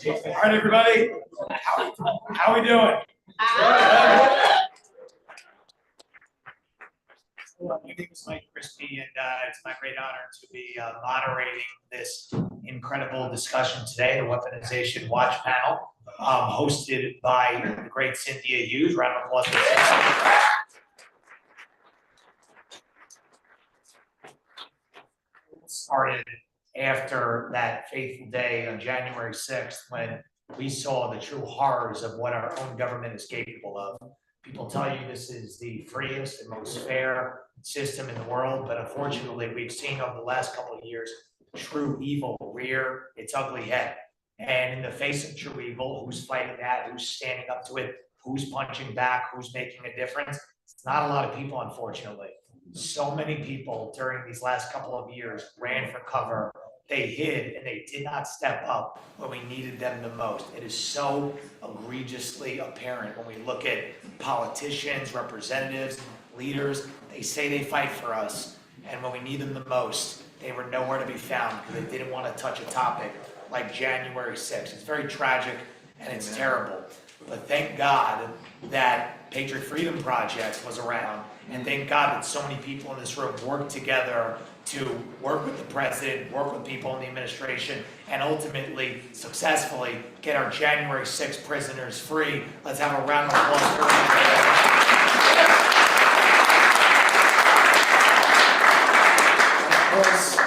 All right, everybody. How are we doing? My name is Mike Crispy, and it's my great honor to be moderating this incredible discussion today, the Weaponization Watch Panel, hosted by the great Cynthia Hughes. Round of applause for Cynthia. Started after that fateful day on January 6th when we saw the true horrors of what our own government is capable of. People tell you this is the freest and most fair system in the world, but unfortunately we've seen over the last couple of years true evil rear its ugly head. And in the face of true evil, who's fighting that, who's standing up to it, who's punching back, who's making a difference? It's not a lot of people, unfortunately. So many people during these last couple of years ran for cover, they hid and they did not step up when we needed them the most. It is so egregiously apparent when we look at politicians, representatives, leaders. They say they fight for us, and when we need them the most, they were nowhere to be found because they didn't want to touch a topic like January 6th. It's very tragic and it's terrible. But thank God that Patriot Freedom Project was around, and thank God that so many people in this room worked together to work with the president, work with people in the administration, and ultimately, successfully get our January 6th prisoners free. Let's have a round of applause for them. Of course,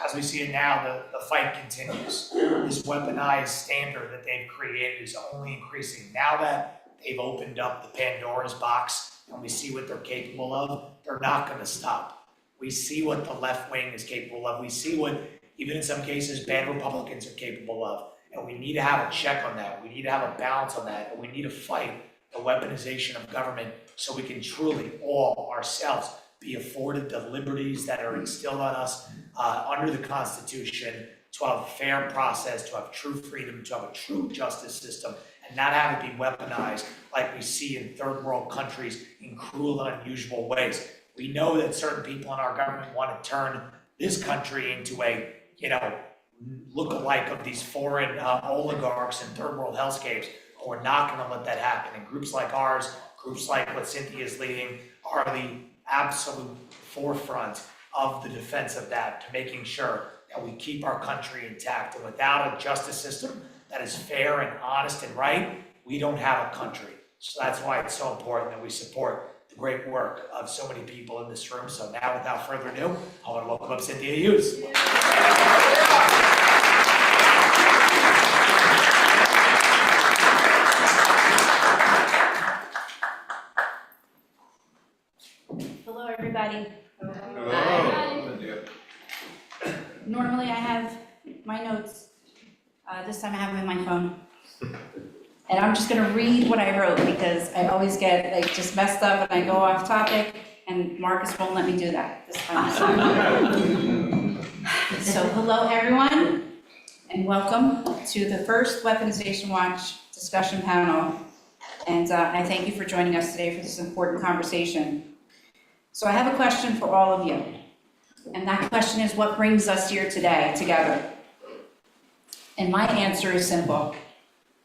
as we see it now, the fight continues. This weaponized standard that they've created is only increasing. Now that they've opened up the Pandora's box and we see what they're capable of, they're not going to stop. We see what the left wing is capable of. We see what, even in some cases, bad Republicans are capable of. And we need to have a check on that. We need to have a balance on that. And we need to fight the weaponization of government so we can truly all ourselves be afforded the liberties that are instilled on us under the Constitution, to have a fair process, to have true freedom, to have a true justice system, and not have it be weaponized like we see in third world countries in cruel and unusual ways. We know that certain people in our government want to turn this country into a, look-alike of these foreign oligarchs and third world hellscapes. But we're not going to let that happen. And groups like ours, groups like what Cynthia is leading, are the absolute forefront of the defense of that, to making sure that we keep our country intact. And without a justice system that is fair and honest and right, we don't have a country. So that's why it's so important that we support the great work of so many people in this room. So now, without further ado, I want to welcome up Cynthia Hughes. Hello, everybody. Hello. Hi. Normally I have my notes. This time I have them in my phone. And I'm just gonna read what I wrote because I always get just messed up and I go off topic, and Marcus won't let me do that this time. So hello, everyone, and welcome to the first Weaponization Watch discussion panel. And I thank you for joining us today for this important conversation. So I have a question for all of you. And that question is, what brings us here today together? And my answer is simple: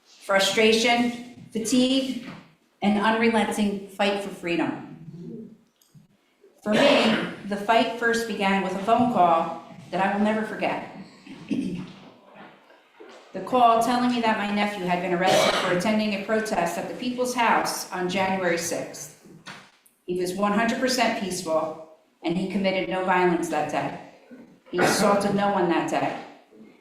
frustration, fatigue, and unrelenting fight for freedom. For me, the fight first began with a phone call that I will never forget. The call telling me that my nephew had been arrested for attending a protest at the People's House on January 6th. He was 100% peaceful, and he committed no violence that day. He assaulted no one that day.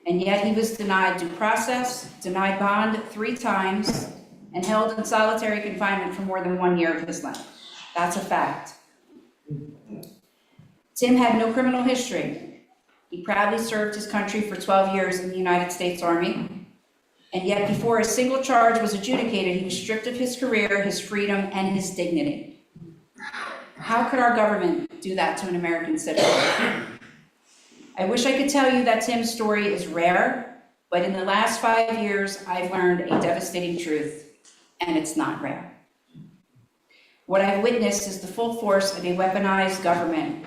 And yet he was denied due process, denied bond 3 times, and held in solitary confinement for more than 1 year of his life. That's a fact. Tim had no criminal history. He proudly served his country for 12 years in the United States Army. And yet before a single charge was adjudicated, he was stripped of his career, his freedom, and his dignity. How could our government do that to an American citizen? I wish I could tell you that Tim's story is rare, but in the last 5 years, I've learned a devastating truth, and it's not rare. What I've witnessed is the full force of a weaponized government,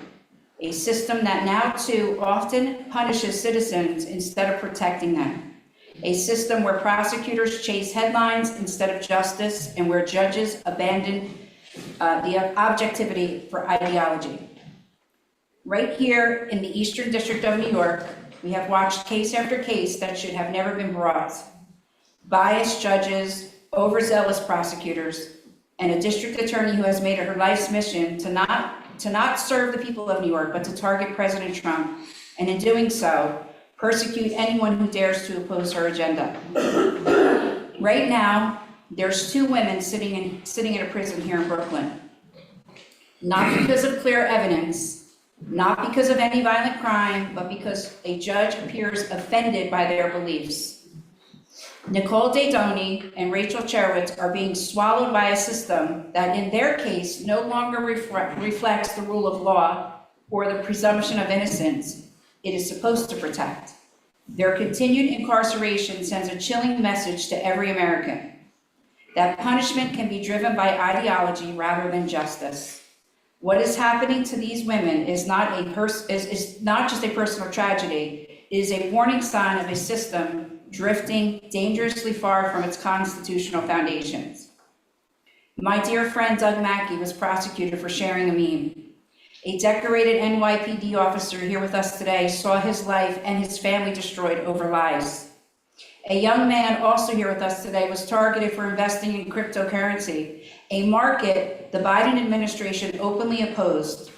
a system that now too often punishes citizens instead of protecting them, a system where prosecutors chase headlines instead of justice, and where judges abandon the objectivity for ideology. Right here in the Eastern District of New York, we have watched case after case that should have never been brought. Biased judges, overzealous prosecutors, and a district attorney who has made it her life's mission to not serve the people of New York, but to target President Trump, and in doing so, persecute anyone who dares to oppose her agenda. Right now, there's 2 women sitting in a prison here in Brooklyn. Not because of clear evidence, not because of any violent crime, but because a judge appears offended by their beliefs. Nicole Daydoni and Rachel Cherwitz are being swallowed by a system that in their case no longer reflects the rule of law or the presumption of innocence it is supposed to protect. Their continued incarceration sends a chilling message to every American that punishment can be driven by ideology rather than justice. What is happening to these women is not just a personal tragedy, it is a warning sign of a system drifting dangerously far from its constitutional foundations. My dear friend Doug Mackey was prosecuted for sharing a meme. A decorated NYPD officer here with us today saw his life and his family destroyed over lies. A young man also here with us today was targeted for investing in cryptocurrency, a market the Biden administration openly opposed.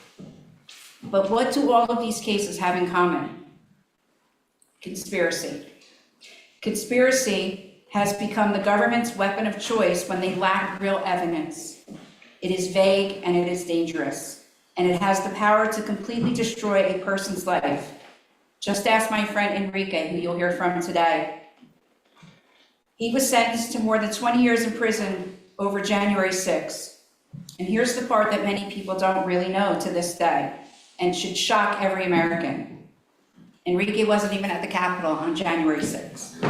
But what do all of these cases have in common? Conspiracy. Conspiracy has become the government's weapon of choice when they lack real evidence. It is vague and it is dangerous, and it has the power to completely destroy a person's life. Just ask my friend Enrique, who you'll hear from today. He was sentenced to more than 20 years in prison over January 6th. And here's the part that many people don't really know to this day, and should shock every American. Enrique wasn't even at the Capitol on January 6th.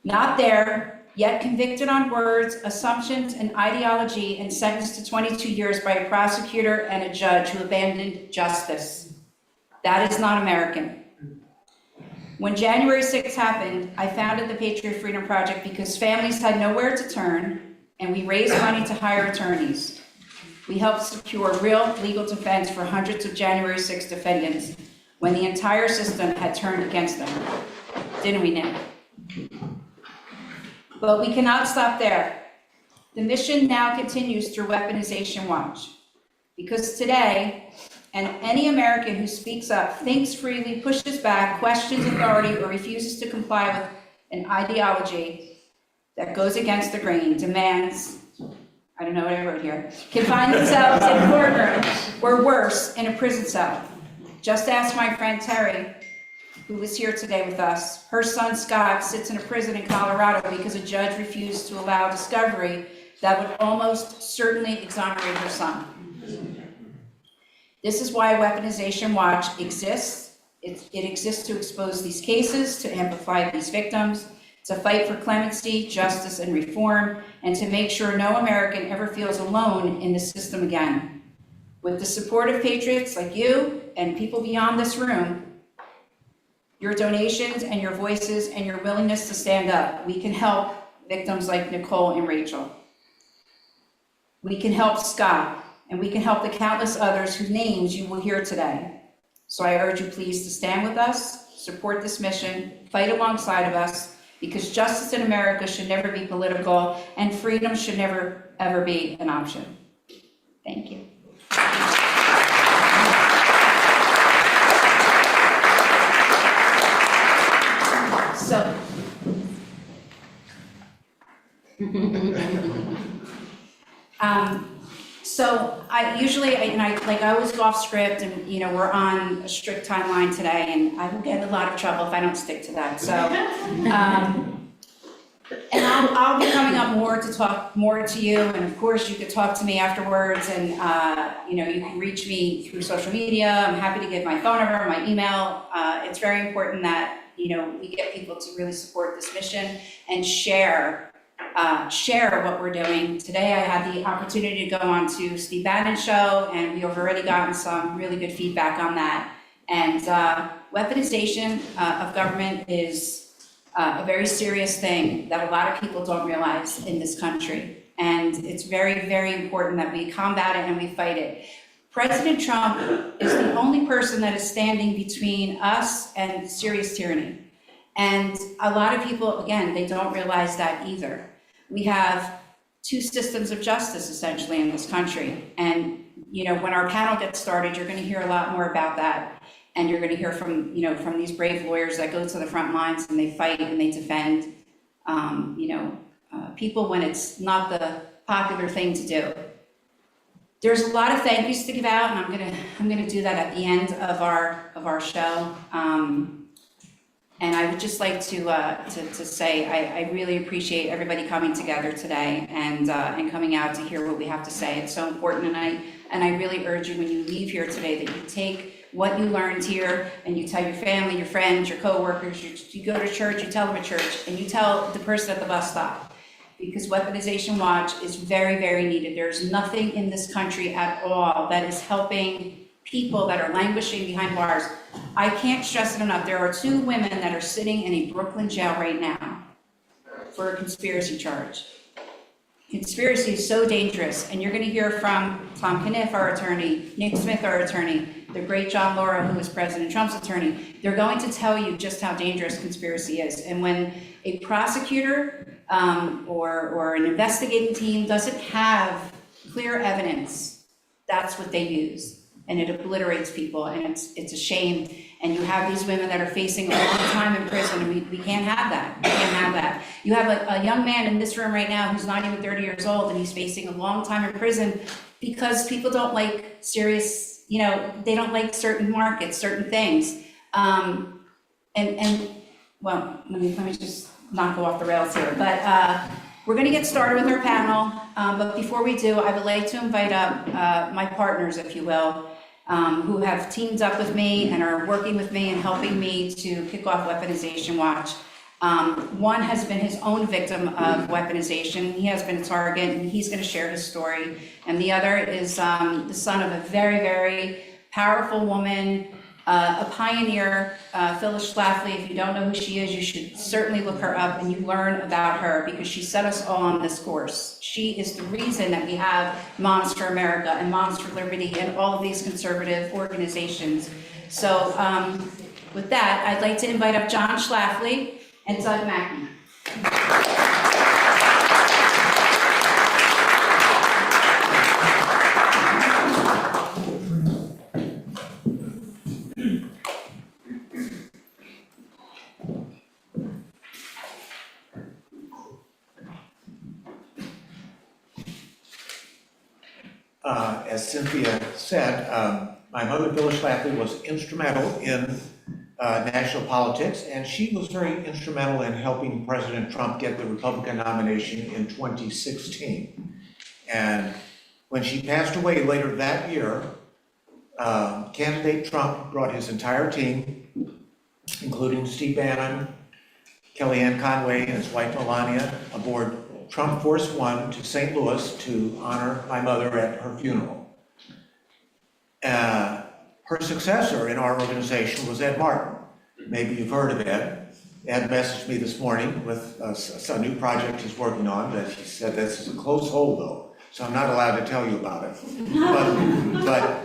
Not there, yet convicted on words, assumptions, and ideology, and sentenced to 22 years by a prosecutor and a judge who abandoned justice. That is not American. When January 6th happened, I founded the Patriot Freedom Project because families had nowhere to turn, and we raised money to hire attorneys. We helped secure real legal defense for hundreds of January 6th defendants when the entire system had turned against them. Didn't we, Nick? But we cannot stop there. The mission now continues through Weaponization Watch. Because today, and any American who speaks up, thinks freely, pushes back, questions authority, or refuses to comply with an ideology that goes against the grain, demands, I don't know what I wrote here, can find themselves in a courtroom or worse, in a prison cell. Just ask my friend Terry, who was here today with us. Her son Scott sits in a prison in Colorado because a judge refused to allow discovery that would almost certainly exonerate her son. This is why Weaponization Watch exists. It exists to expose these cases, to amplify these victims, to fight for clemency, justice, and reform, and to make sure no American ever feels alone in the system again. With the support of patriots like you and people beyond this room, your donations and your voices and your willingness to stand up, we can help victims like Nicole and Rachel. We can help Scott, and we can help the countless others whose names you will hear today. So I urge you please to stand with us, support this mission, fight alongside of us, because justice in America should never be political and freedom should never, ever be an option. Thank you. So I usually, I always go off script, and we're on a strict timeline today, and I will get in a lot of trouble if I don't stick to that. So, and I'll be coming up more to talk more to you, and of course you could talk to me afterwards, and you can reach me through social media. I'm happy to give my phone number, my email. It's very important that we get people to really support this mission and share what we're doing. Today I had the opportunity to go on to Steve Bannon's show, and we have already gotten some really good feedback on that. And weaponization of government is a very serious thing that a lot of people don't realize in this country. And it's very, very important that we combat it and we fight it. President Trump is the only person that is standing between us and serious tyranny. And a lot of people, again, they don't realize that either. We have two systems of justice essentially in this country. And when our panel gets started, you're going to hear a lot more about that. And you're going to hear from, from these brave lawyers that go to the front lines and they fight and they defend, people when it's not the popular thing to do. There's a lot of thank yous to give out, and I'm gonna do that at the end of our show. And I would just like to say I really appreciate everybody coming together today and coming out to hear what we have to say. It's so important, and I really urge you when you leave here today that you take what you learned here, and you tell your family, your friends, your coworkers, you go to church, you tell them at church, and you tell the person at the bus stop. Because Weaponization Watch is very, very needed. There's nothing in this country at all that is helping people that are languishing behind bars. I can't stress it enough. There are 2 women that are sitting in a Brooklyn jail right now for a conspiracy charge. Conspiracy is so dangerous, and you're going to hear from Tom Caniff, our attorney, Nick Smith, our attorney, the great John Laura, who is President Trump's attorney. They're going to tell you just how dangerous conspiracy is. And when a prosecutor or an investigating team doesn't have clear evidence, that's what they use. And it obliterates people, and it's a shame. And you have these women that are facing a long time in prison, and we can't have that. We can't have that. You have a young man in this room right now who's not even 30 years old, and he's facing a long time in prison because people don't like serious, they don't like certain markets, certain things. Well, let me just not go off the rails here. But we're going to get started with our panel. But before we do, I would like to invite up my partners, if you will, who have teamed up with me and are working with me and helping me to kick off Weaponization Watch. One has been his own victim of weaponization. He has been a target, and he's going to share his story. And the other is the son of a very, very powerful woman, a pioneer, Phyllis Schlafly. If you don't know who she is, you should certainly look her up and you learn about her, because she set us all on this course. She is the reason that we have Moms for America and Moms for Liberty and all of these conservative organizations. So with that, I'd like to invite up John Schlafly and Doug Mackey. As Cynthia said, my mother, Phyllis Schlafly, was instrumental in national politics, and she was very instrumental in helping President Trump get the Republican nomination in 2016. And when she passed away later that year, candidate Trump brought his entire team, including Steve Bannon, Kellyanne Conway, and his wife Melania, aboard Trump Force One to St. Louis to honor my mother at her funeral. Her successor in our organization was Ed Martin. Maybe you've heard of Ed. Ed messaged me this morning with a new project he's working on that he said this is a close hold though, so I'm not allowed to tell you about it. But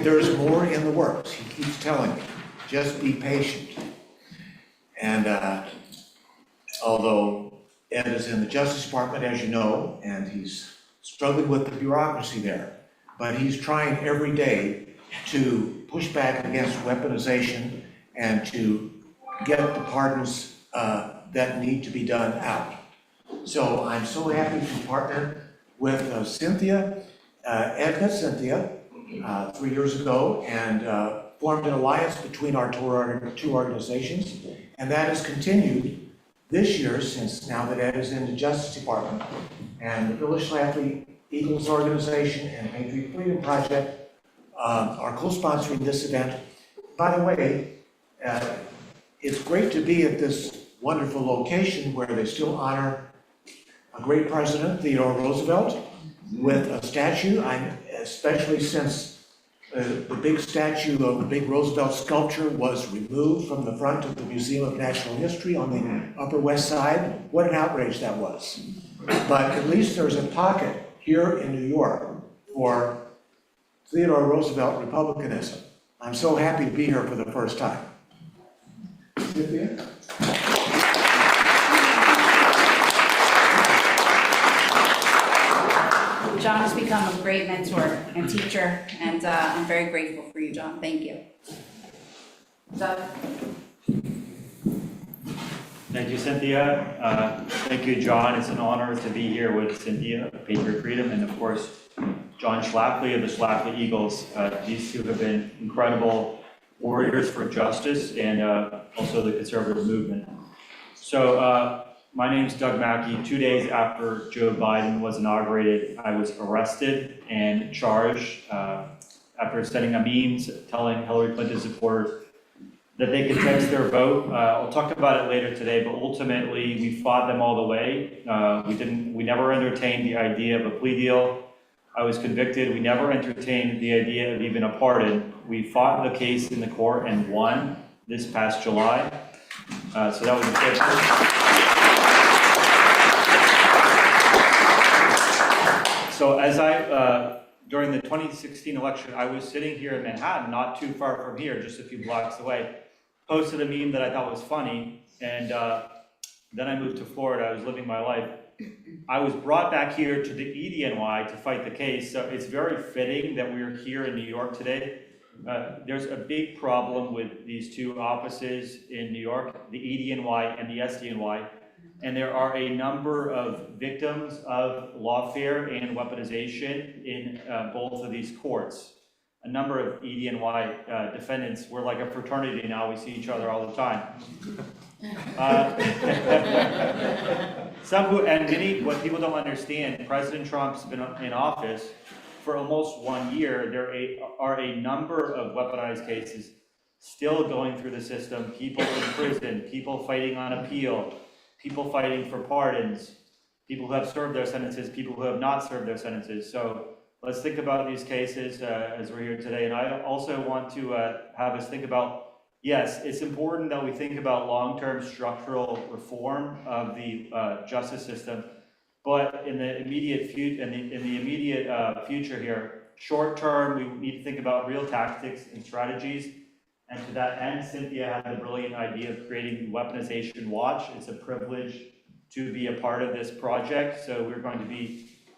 there's more in the works. He keeps telling me, just be patient. And although Ed is in the Justice Department, as you know, and he's struggling with the bureaucracy there, but he's trying every day to push back against weaponization and to get the pardons that need to be done out. So I'm so happy to partner with Cynthia, Edna Cynthia, 3 years ago, and formed an alliance between our two organizations, and that has continued this year, since now that Ed is in the Justice Department. And the Phyllis Schlafly Eagles Organization and Patriot Freedom Project are co-sponsoring this event. By the way, it's great to be at this wonderful location where they still honor a great president, Theodore Roosevelt, with a statue. Especially since the big statue of the big Roosevelt sculpture was removed from the front of the Museum of Natural History on the Upper West Side. What an outrage that was. But at least there's a pocket here in New York for Theodore Roosevelt republicanism. I'm so happy to be here for the first time. Cynthia? John has become a great mentor and teacher, and I'm very grateful for you, John. Thank you. Doug? Thank you, Cynthia. Thank you, John. It's an honor to be here with Cynthia of Patriot Freedom, and of course, John Schlafly of the Schlafly Eagles. These two have been incredible warriors for justice and also the conservative movement. So my name is Doug Mackey. 2 days after Joe Biden was inaugurated, I was arrested and charged after sending a memes telling Hillary Clinton supporters that they could text their vote. I'll talk about it later today, but ultimately we fought them all the way. We never entertained the idea of a plea deal. I was convicted. We never entertained the idea of even a pardon. We fought the case in the court and won this past July. So that was a big. So as during the 2016 election, I was sitting here in Manhattan, not too far from here, just a few blocks away, posted a meme that I thought was funny, and then I moved to Florida. I was living my life. I was brought back here to the EDNY to fight the case, so it's very fitting that we're here in New York today. There's a big problem with these two offices in New York, the EDNY and the SDNY, and there are a number of victims of lawfare and weaponization in both of these courts. A number of EDNY defendants, we're like a fraternity now, we see each other all the time. What people don't understand, President Trump's been in office for almost 1 year. There are a number of weaponized cases still going through the system, people in prison, people fighting on appeal, people fighting for pardons, people who have served their sentences, people who have not served their sentences. So let's think about these cases as we're here today. And I also want to have us think about, yes, it's important that we think about long-term structural reform of the justice system, but in the immediate future here, short-term, we need to think about real tactics and strategies. And to that end, Cynthia had the brilliant idea of creating the Weaponization Watch. It's a privilege to be a part of this project. So we're going to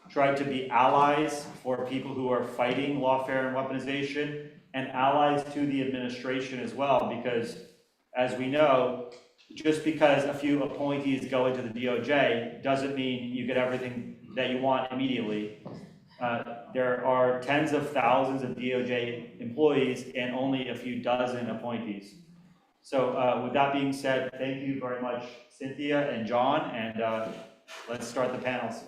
try to be allies for people who are fighting lawfare and weaponization, and allies to the administration as well, because as we know, just because a few appointees go into the DOJ doesn't mean you get everything that you want immediately. There are tens of thousands of DOJ employees and only a few dozen appointees. So with that being said, thank you very much, Cynthia and John, and let's start the panels.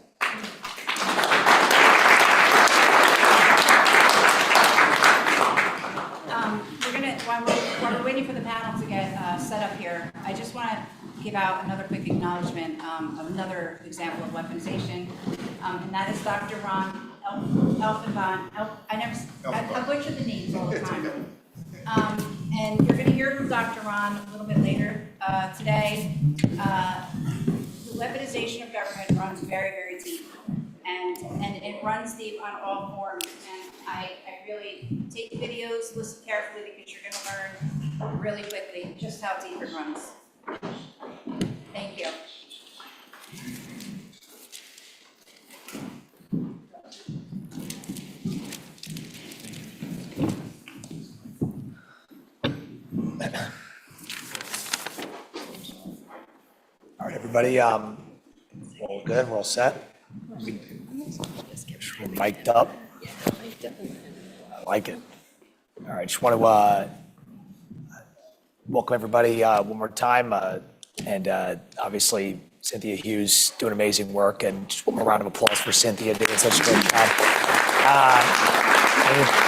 While we're waiting for the panel to get set up here, I just want to give out another quick acknowledgement of another example of weaponization, and that is Dr. Ron Elfenbahn. I butcher the names all the time. And you're going to hear from Dr. Ron a little bit later today. The weaponization of government runs very, very deep, and it runs deep on all forms. And I really take videos, listen carefully, because you're going to learn really quickly just how deep it runs. Thank you. All right, everybody, we're all good, we're all set? We're mic'd up? I like it. All right, just want to welcome everybody one more time, and obviously Cynthia Hughes doing amazing work, and just one more round of applause for Cynthia doing such a great job.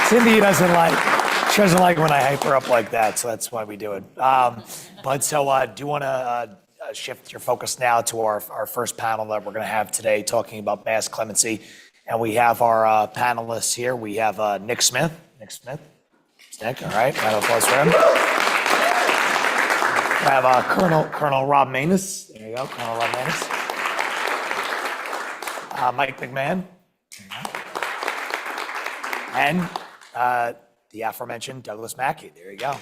Cynthia doesn't like when I hype her up like that, so that's why we do it. But so do you want to shift your focus now to our first panel that we're going to have today, talking about mass clemency. And we have our panelists here. We have Nick Smith. Nick, all right, round of applause for him. We have Colonel Rob Manus. There you go, Colonel Rob Manus. Mike McMahon. There you go. And the aforementioned Douglas Mackey. There you go.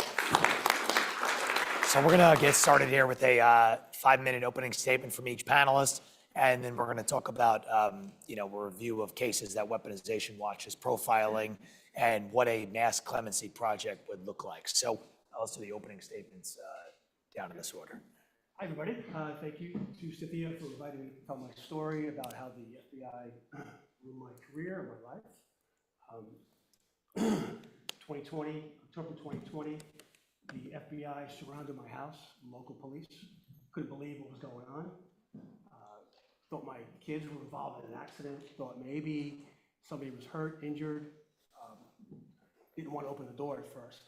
So we're going to get started here with a 5-minute opening statement from each panelist, and then we're going to talk about a review of cases that Weaponization Watch is profiling and what a mass clemency project would look like. So let's do the opening statements down in this order. Hi, everybody. Thank you to Cynthia for inviting me to tell my story about how the FBI ruined my career and my life. 2020, October 2020, the FBI surrounded my house, local police. Couldn't believe what was going on. Thought my kids were involved in an accident. Thought maybe somebody was hurt, injured. didn't want to open the door at first,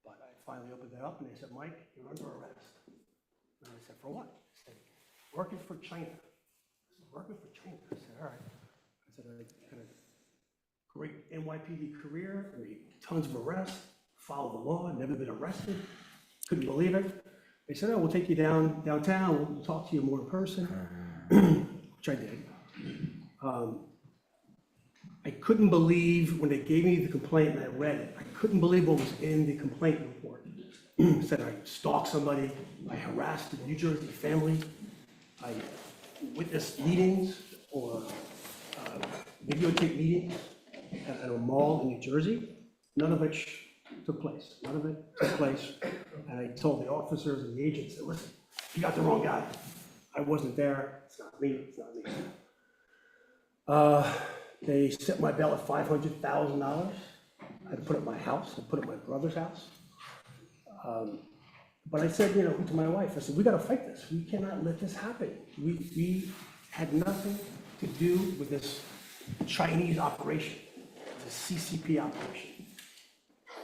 but I finally opened it up and they said, Mike, you're under arrest. And I said, for what? They said, working for China. I said, working for China? I said, all right. I said, I had a great NYPD career, I made tons of arrests, followed the law, never been arrested, couldn't believe it. They said, oh, we'll take you downtown, we'll talk to you more in person, which I did. I couldn't believe when they gave me the complaint and I read it, I couldn't believe what was in the complaint report. It said I stalked somebody, I harassed a New Jersey family, I witnessed meetings or videotape meetings at a mall in New Jersey, none of which took place. None of it took place. And I told the officers and the agents, listen, you got the wrong guy. I wasn't there. It's not me. It's not me. They set my bail at $500,000. I had to put it at my house. I put it at my brother's house. But I said, to my wife, I said, we got to fight this. We cannot let this happen. We had nothing to do with this Chinese operation, the CCP operation.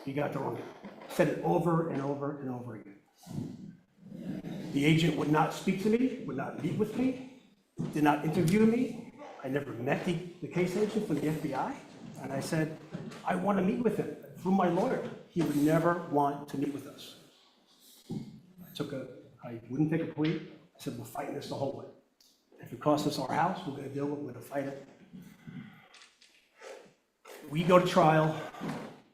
You got the wrong guy. Said it over and over and over again. The agent would not speak to me, would not meet with me, did not interview me. I never met the case agent from the FBI. And I said, I want to meet with him. Through my lawyer, he would never want to meet with us. I wouldn't take a plea. I said, we're fighting this the whole way. If it costs us our house, we're going to deal with it, we're going to fight it. We go to trial.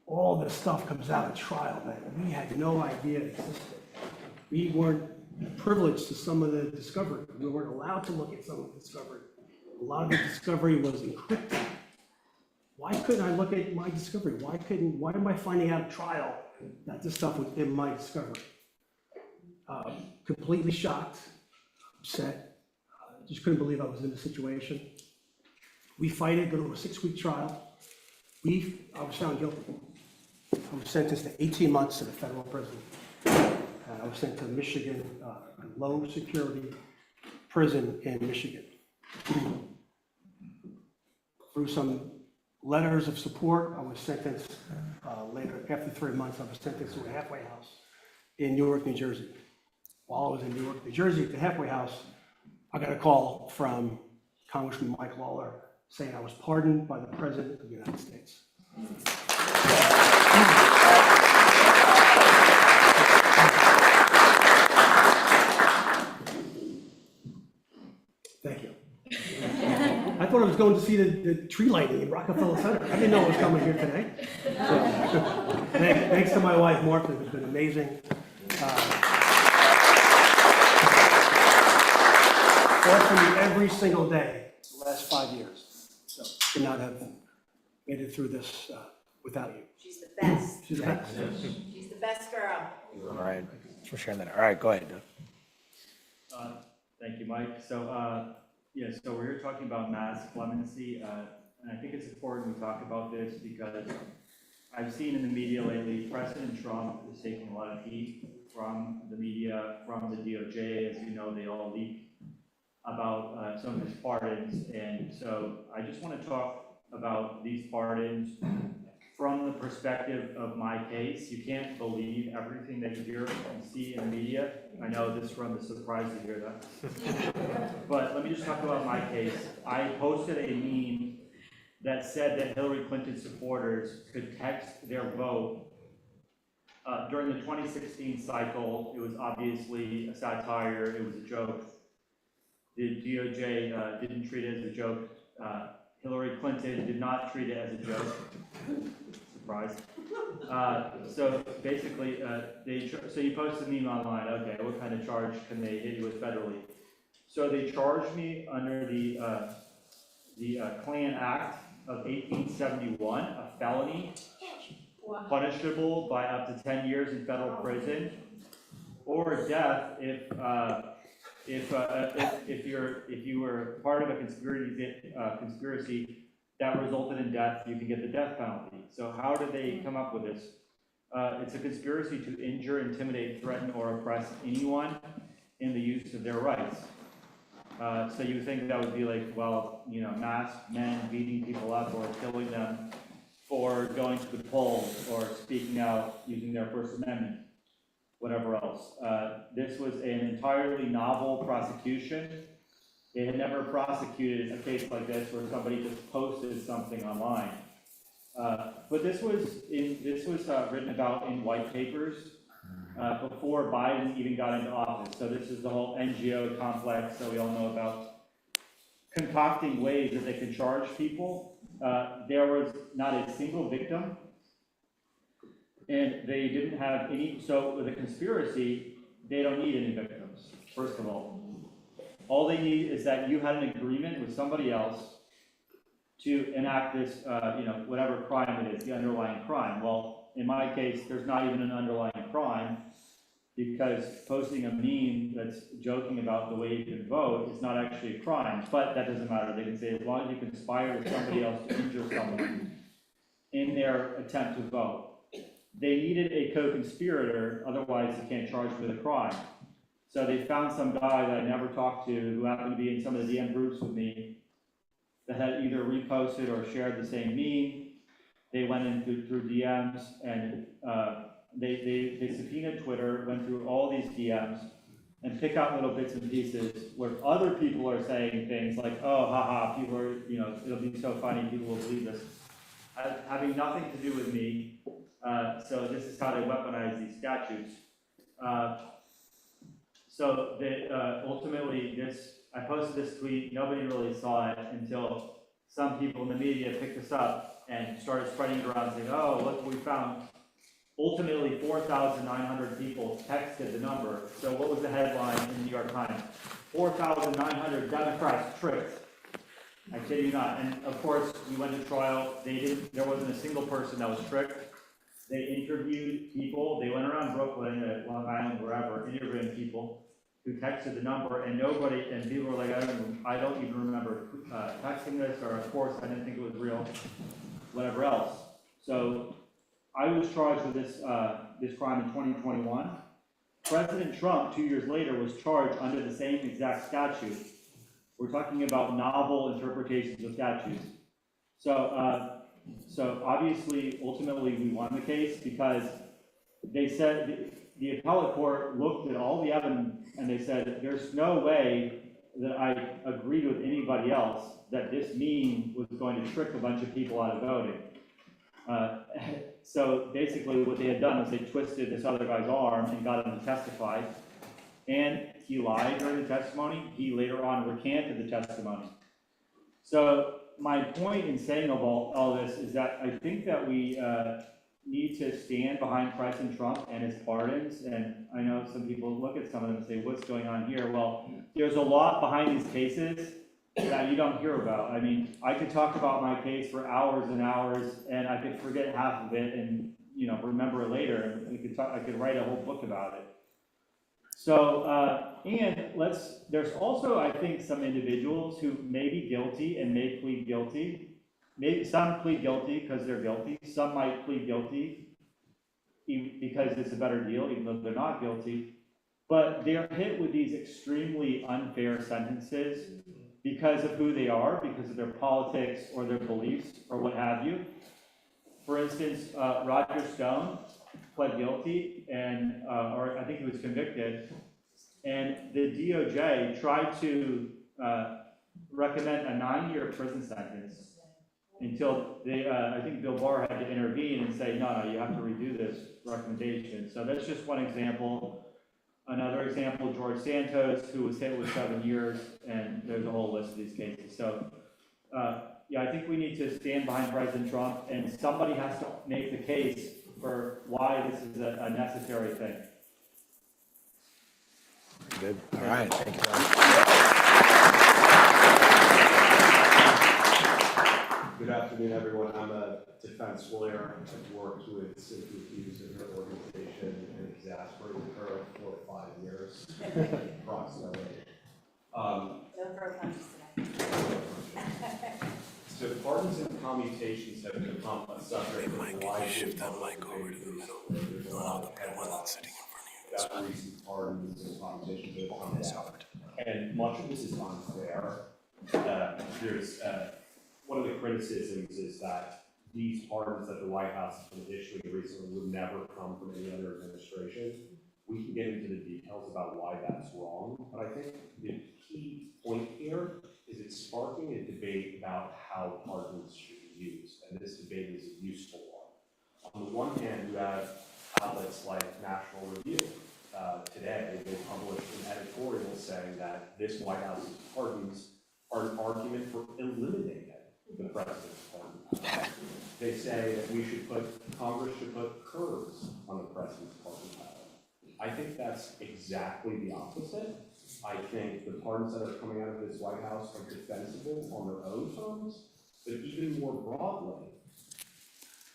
All this stuff comes out at trial that we had no idea existed. We weren't privileged to some of the discovery. We weren't allowed to look at some of the discovery. A lot of the discovery was encrypted. Why couldn't I look at my discovery? Why am I finding out at trial that this stuff was in my discovery? Completely shocked, upset, just couldn't believe I was in this situation. We fight it, go to a 6-week trial. I was found guilty. I was sentenced to 18 months in a federal prison. I was sent to Michigan, a low security prison in Michigan. Through some letters of support, I was sentenced later, after 3 months, I was sentenced to a halfway house in Newark, New Jersey. While I was in Newark, New Jersey at the halfway house, I got a call from Congressman Mike Lawler saying I was pardoned by the President of the United States. Thank you. I thought I was going to see the tree lighting in Rockefeller Center. I didn't know it was coming here today. So, thanks to my wife, Martha, who's been amazing. Fought for me every single day the last 5 years. So could not have made it through this without you. She's the best. She's the best. She's the best girl. All right, thanks for sharing that. All right, go ahead, Doug. Thank you, Mike. So, so we're here talking about mass clemency, and I think it's important we talk about this because I've seen in the media lately, President Trump is taking a lot of heat from the media, from the DOJ. As you know, they all leak about some of his pardons, and so I just want to talk about these pardons from the perspective of my case. You can't believe everything that you hear and see in the media. I know this from the surprise to hear that. But let me just talk about my case. I posted a meme that said that Hillary Clinton supporters could text their vote. During the 2016 cycle, it was obviously a satire, it was a joke. The DOJ didn't treat it as a joke. Hillary Clinton did not treat it as a joke. Surprise. So basically, so you post a meme online. Okay, what kind of charge can they hit you with federally? So they charged me under the Klan Act of 1871, a felony, punishable by up to 10 years in federal prison, or death if you were part of a conspiracy that resulted in death, you can get the death penalty. So how did they come up with this? It's a conspiracy to injure, intimidate, threaten, or oppress anyone in the use of their rights. So you think that would be like, well, masked men beating people up or killing them for going to the polls or speaking out using their First Amendment, whatever else. This was an entirely novel prosecution. They had never prosecuted a case like this where somebody just posted something online. But this was written about in white papers before Biden even got into office. So this is the whole NGO complex that we all know about, concocting ways that they can charge people. There was not a single victim, and they didn't have any. So with a conspiracy, they don't need any victims. First of all they need is that you had an agreement with somebody else to enact this, whatever crime it is, the underlying crime. Well, in my case, there's not even an underlying crime, because posting a meme that's joking about the way you can vote is not actually a crime, but that doesn't matter. They can say, as long as you conspire with somebody else to injure someone in their attempt to vote. They needed a co-conspirator, otherwise you can't charge with a crime. So they found some guy that I never talked to, who happened to be in some of the DM groups with me, that had either reposted or shared the same meme. They went in through DMs, and they subpoenaed Twitter, went through all these DMs, and pick out little bits and pieces where other people are saying things like, oh, haha, people are, it'll be so funny, people will believe this. Having nothing to do with me. So this is how they weaponize these statutes. Ultimately, I posted this tweet, nobody really saw it until some people in the media picked this up and started spreading it around, saying, oh, look what we found. Ultimately, 4,900 people texted the number. So what was the headline in the New York Times? 4,900 Democrats tricked. I kid you not. And of course, we went to trial. There wasn't a single person that was tricked. They interviewed people. They went around Brooklyn, Long Island, wherever, interviewing people who texted the number, and people were like, I don't even remember texting this, or of course, I didn't think it was real, whatever else. So I was charged with this crime in 2021. President Trump, 2 years later, was charged under the same exact statute. We're talking about novel interpretations of statutes. So obviously, ultimately, we won the case because they said the appellate court looked at all the evidence and they said, there's no way that I agreed with anybody else that this meme was going to trick a bunch of people out of voting. So basically what they had done was they twisted this other guy's arm and got him to testify. And he lied during the testimony. He later on recanted the testimony. So my point in saying all this is that I think that we need to stand behind President Trump and his pardons. And I know some people look at some of them and say, what's going on here? Well, there's a lot behind these cases that you don't hear about. I mean, I could talk about my case for hours and hours, and I could forget half of it and remember it later. And I could write a whole book about it. So, there's also, I think, some individuals who may be guilty and may plead guilty. Maybe some plead guilty because they're guilty. Some might plead guilty because it's a better deal, even though they're not guilty. But they're hit with these extremely unfair sentences because of who they are, because of their politics or their beliefs or what have you. For instance, Roger Stone pled guilty or I think he was convicted, and the DOJ tried to recommend a 9-year prison sentence until I think Bill Barr had to intervene and say, no, you have to redo this recommendation. So that's just one example. Another example, George Santos, who was hit with 7 years, and there's a whole list of these cases. So I think we need to stand behind President Trump, and somebody has to make the case for why this is a necessary thing. Good. All right. Thank you, John. Good afternoon, everyone. I'm a defense lawyer. I've worked with Cynthia Hughes and her organization and exasperated her for 5 years, approximately. Don't throw punches today. So pardons and commutations have become a subject of widely shift that mic over to the middle. There's a lot of headlines about recent pardons and commutations that have come out. And much of this is unfair. One of the criticisms is that these pardons that the White House has been issuing recently would never come from any other administration. We can get into the details about why that's wrong, but I think the key point here is it's sparking a debate about how pardons should be used, and this debate is a useful one. On the one hand, you have outlets like National Review. Today, they published an editorial saying that this White House's pardons are an argument for eliminating the president's pardon power. They say that Congress should put curbs on the president's pardon power. I think that's exactly the opposite. I think the pardons that are coming out of this White House are defensible on their own terms, but even more broadly,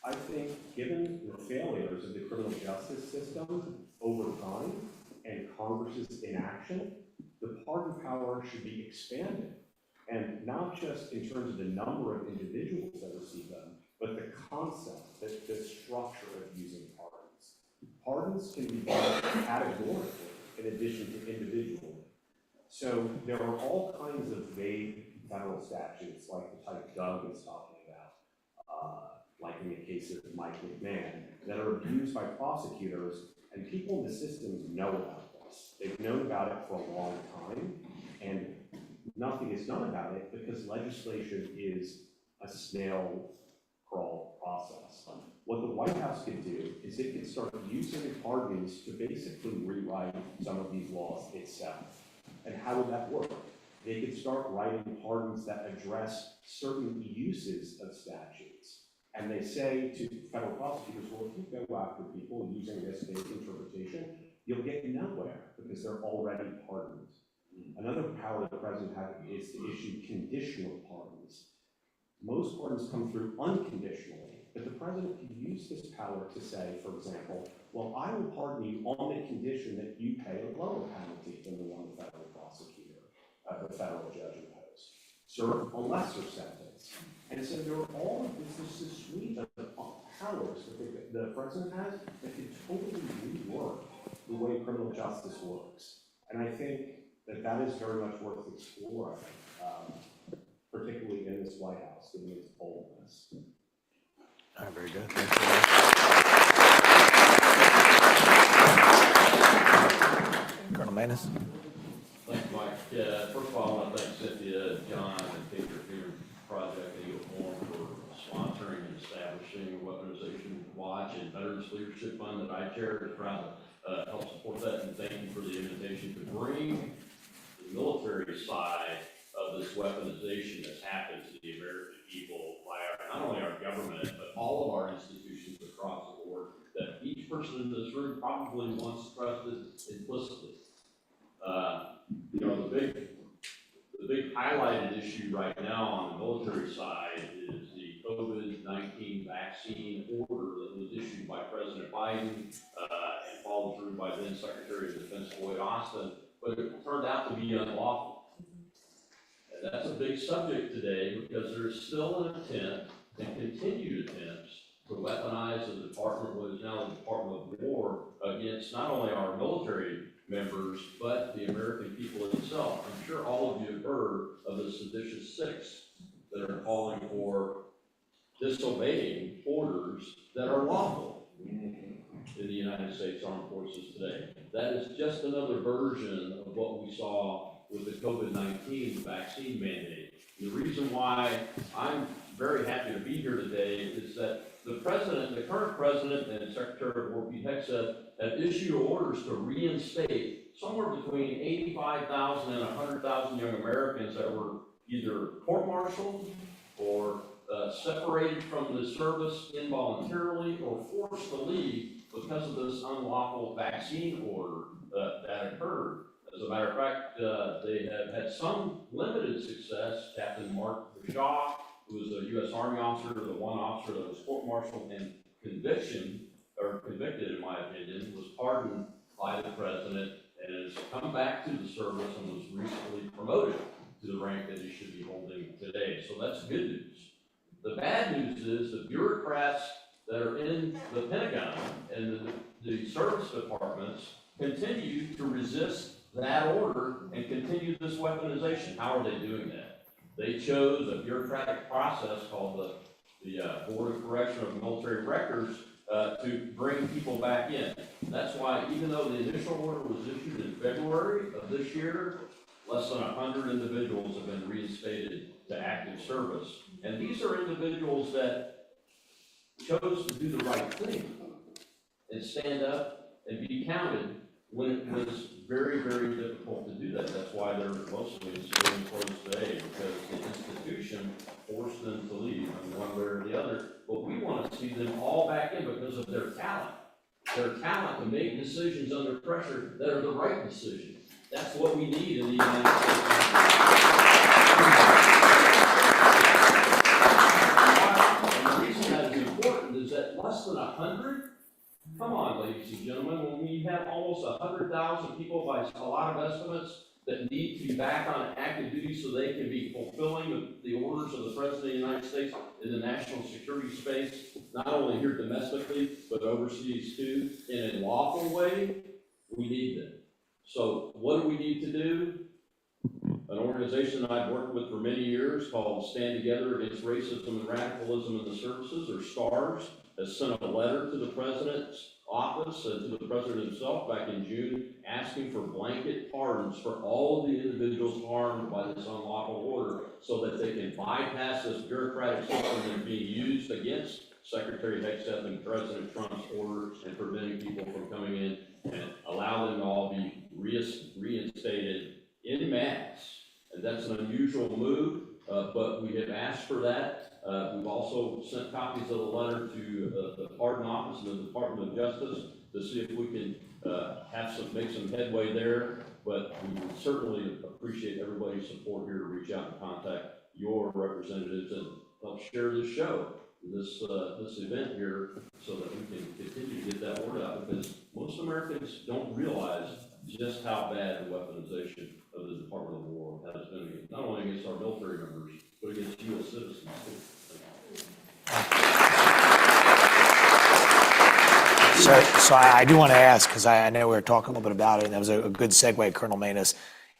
I think given the failures of the criminal justice system over time and Congress's inaction, the pardon power should be expanded. And not just in terms of the number of individuals that receive them, but the concept, the structure of using pardons. Pardons can be done categorically in addition to individually. So there are all kinds of vague federal statutes, like the type Doug is talking about, like in the case of Mike McMahon, that are abused by prosecutors, and people in the system know about this. They've known about it for a long time, and nothing is done about it because legislation is a snail crawl process. What the White House could do is it could start using pardons to basically rewrite some of these laws itself. And how would that work? They could start writing pardons that address certain uses of statutes. And they say to federal prosecutors, well, if you go after people using this vague interpretation, you'll get nowhere because they're already pardoned. Another power the president has is to issue conditional pardons. Most pardons come through unconditionally, but the president can use this power to say, for example, well, I will pardon you on the condition that you pay a lower penalty than the one the federal prosecutor, the federal judge imposed. Serve a lesser sentence. And so there are all of this suite of powers that the president has that could totally rework the way criminal justice works. And I think that is very much worth exploring, particularly in this White House, given its boldness. All right, very good. Thanks, Colonel Manus. Thanks, Mike. First of all, I want to thank Cynthia, John, and Patriot Freedom Project, Eagle Forum, for sponsoring and establishing Weaponization Watch and Veterans Leadership Fund that I chair. Is proud to help support that, and thank you for the invitation to bring the military side of this weaponization that's happened to the American people by not only our government, but all of our institutions across the board, that each person in this room probably once trusted implicitly. The big highlighted issue right now on the military side is the COVID-19 vaccine order that was issued by President Biden and followed through by then Secretary of Defense Lloyd Austin, but it turned out to be unlawful. And that's a big subject today because there's still an attempt and continued attempts to weaponize the department, what is now the Department of War, against not only our military members, but the American people itself. I'm sure all of you have heard of the seditious six that are calling for disobeying orders that are lawful in the United States Armed Forces today. That is just another version of what we saw with the COVID-19 vaccine mandate. The reason why I'm very happy to be here today is that the current president and Secretary of War Pete Hegseth have issued orders to reinstate somewhere between 85,000 and 100,000 young Americans that were either court-martialed or separated from the service involuntarily or forced to leave because of this unlawful vaccine order that occurred. As a matter of fact, they have had some limited success. Captain Mark Shaw, who was a U.S. Army officer, the one officer that was court-martialed and convicted, in my opinion, was pardoned by the president and has come back to the service and was recently promoted to the rank that he should be holding today. So that's good news. The bad news is the bureaucrats that are in the Pentagon and the service departments continue to resist that order and continue this weaponization. How are they doing that? They chose a bureaucratic process called Board of Correction of Military Records to bring people back in. That's why, even though the initial order was issued in February of this year, less than 100 individuals have been reinstated to active service. And these are individuals that chose to do the right thing and stand up and be counted when it was very, very difficult to do that. That's why they're mostly still in close today, because the institution forced them to leave in one way or the other. But we want to see them all back in because of their talent to make decisions under pressure that are the right decisions. That's what we need in the United States. And the reason that is important is that less than 100, come on, ladies and gentlemen, when we have almost 100,000 people by a lot of estimates that need to be back on active duty so they can be fulfilling the orders of the President of the United States in the national security space, not only here domestically, but overseas too, in a lawful way, we need them. So what do we need to do? An organization that I've worked with for many years called Stand Together Against Racism and Radicalism in the Services, or STARS, has sent a letter to the President's office and to the President himself back in June, asking for blanket pardons for all of the individuals harmed by this unlawful order so that they can bypass this bureaucratic system that's being used against Secretary Hegseth and President Trump's order and preventing people from coming in, and allow them to all be reinstated en masse. And that's an unusual move, but we have asked for that. We've also sent copies of the letter to the Pardon Office and the Department of Justice to see if we can make some headway there. But we would certainly appreciate everybody's support here to reach out and contact your representatives and help share this show, this event here, so that we can continue to get that word out, because most Americans don't realize just how bad the weaponization of the Department of War has been, not only against our military members, but against U.S. citizens too. So I do want to ask, because I know we were talking a little bit about it, and that was a good segue, Colonel Manus,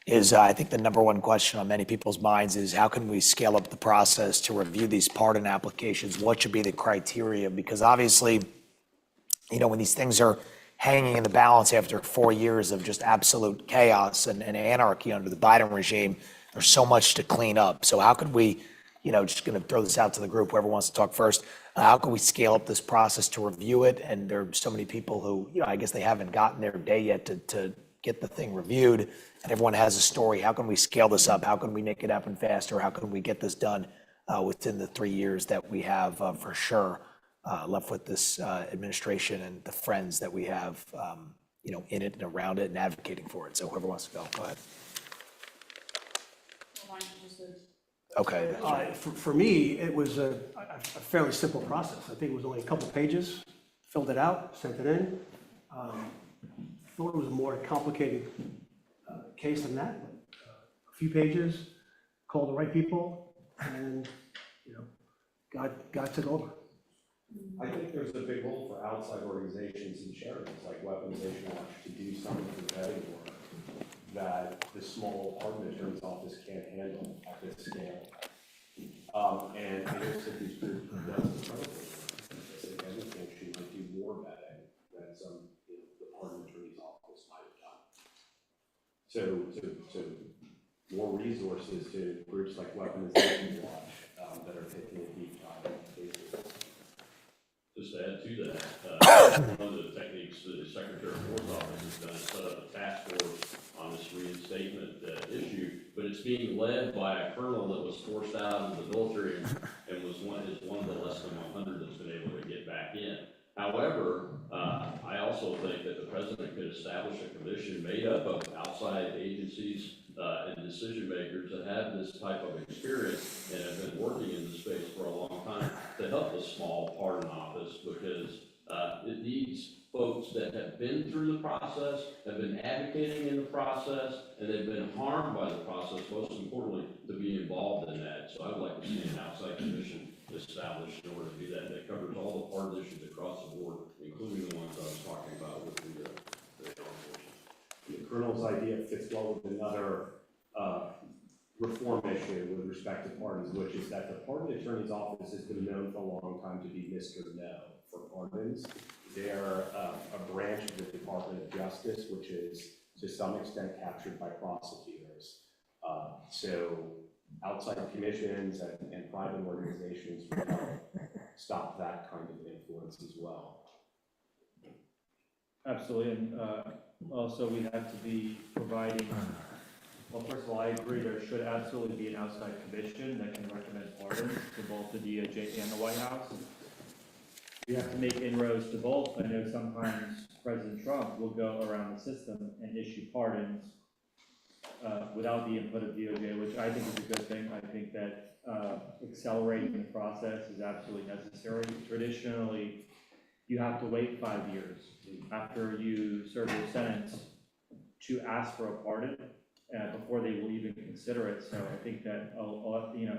is I think the number one question on many people's minds is how can we scale up the process to review these pardon applications? What should be the criteria? Because obviously, you know, when these things are hanging in the balance after 4 years of just absolute chaos and anarchy under the Biden regime, there's so much to clean up. So how could we, you know, just going to throw this out to the group, whoever wants to talk first, how can we scale up this process to review it? And there are so many people who, you know, I guess they haven't gotten their day yet to get the thing reviewed, and everyone has a story. How can we scale this up? How can we make it happen faster? How can we get this done within the 3 years that we have for sure left with this administration and the friends that we have, you know, in it and around it and advocating for it? So whoever wants to go ahead. Okay. For me, it was a fairly simple process. I think it was only a couple pages, filled it out, sent it in. Thought it was a more complicated case than that. A few pages, called the right people, and, you know, got it over. I think there's a big role for outside organizations and charities like Weaponization Watch to do some of the vetting work that the small pardon attorney's office can't handle at this scale. And I know Cindy's group does incredible work. I think anything she might do more vetting than some, you know, the pardon attorney's office might have done. So more resources to groups like Weaponization Watch that are taking a deep dive into cases. Just to add to that, one of the techniques that the Secretary of War's office has done is set up a task force on this reinstatement issue, but it's being led by a colonel that was forced out of the military and is one of the less than 100 that's been able to get back in. However, I also think that the President could establish a commission made up of outside agencies and decision makers that have this type of experience and have been working in this space for a long time to help the small pardon office, because it needs folks that have been through the process, have been advocating in the process, and they've been harmed by the process, most importantly, to be involved in that. So I would like to see an outside commission established in order to do that. That covers all the pardon issues across the board, including the ones I was talking about with the The colonel's idea fits well with another reform issue with respect to pardons, which is that the pardon attorney's office has been known for a long time to be Mr. No for pardons. They're a branch of the Department of Justice, which is to some extent captured by prosecutors. So outside commissions and private organizations will help stop that kind of influence as well. Absolutely, and also we have to be providing, well, first of all, I agree, there should absolutely be an outside commission that can recommend pardons to both the DOJ and the White House. We have to make inroads to both. I know sometimes President Trump will go around the system and issue pardons without the input of DOJ, which I think is a good thing. I think that accelerating the process is absolutely necessary. Traditionally, you have to wait 5 years after you serve your sentence to ask for a pardon before they will even consider it. So I think that, you know,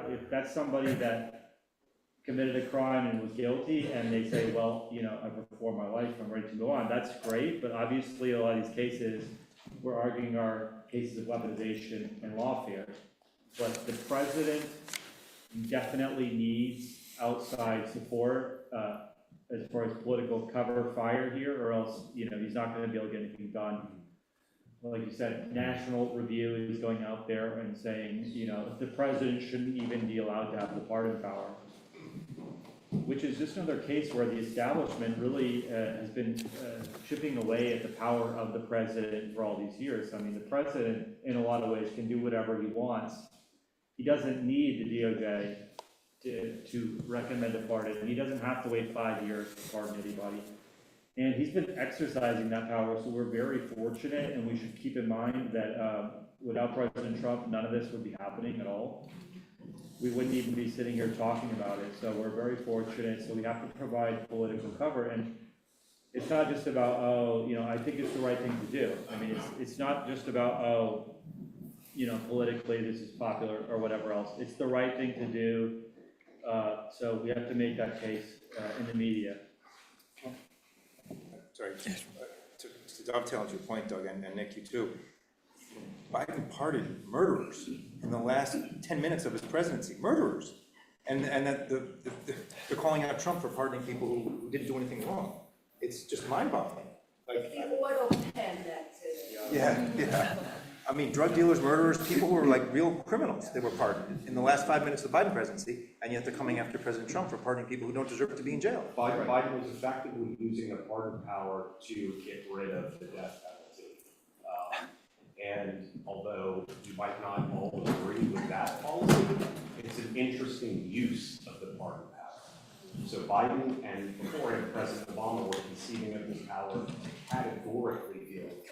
if that's somebody that committed a crime and was guilty, and they say, well, you know, I've reformed my life, I'm ready to go on, that's great. But obviously, a lot of these cases, we're arguing are cases of weaponization and lawfare. But the president definitely needs outside support as far as political cover fire here, or else, you know, he's not going to be able to get anything done. Like you said, national review is going out there and saying, you know, the president shouldn't even be allowed to have the pardon power, which is just another case where the establishment really has been chipping away at the power of the president for all these years. I mean, the president, in a lot of ways, can do whatever he wants. He doesn't need the DOJ to recommend a pardon. He doesn't have to wait 5 years to pardon anybody. And he's been exercising that power, so we're very fortunate, and we should keep in mind that without President Trump, none of this would be happening at all. We wouldn't even be sitting here talking about it, so we're very fortunate. So we have to provide political cover, and it's not just about, oh, you know, I think it's the right thing to do. I mean, it's not just about, oh, you know, politically this is popular or whatever else. It's the right thing to do, so we have to make that case in the media. Sorry, to dovetail on your point, Doug, and Nick, you too. Biden pardoned murderers in the last 10 minutes of his presidency, murderers. And that they're calling out Trump for pardoning people who didn't do anything wrong. It's just mind-boggling. Like, The oil pen that yeah. I mean, drug dealers, murderers, people who were like real criminals, they were pardoned in the last 5 minutes of the Biden presidency, and yet they're coming after President Trump for pardoning people who don't deserve to be in jail. Biden was effectively using the pardon power to get rid of the death penalty. And although you might not always agree with that policy, it's an interesting use of the pardon power. So Biden and before him, President Obama were conceiving of this power to categorically deal with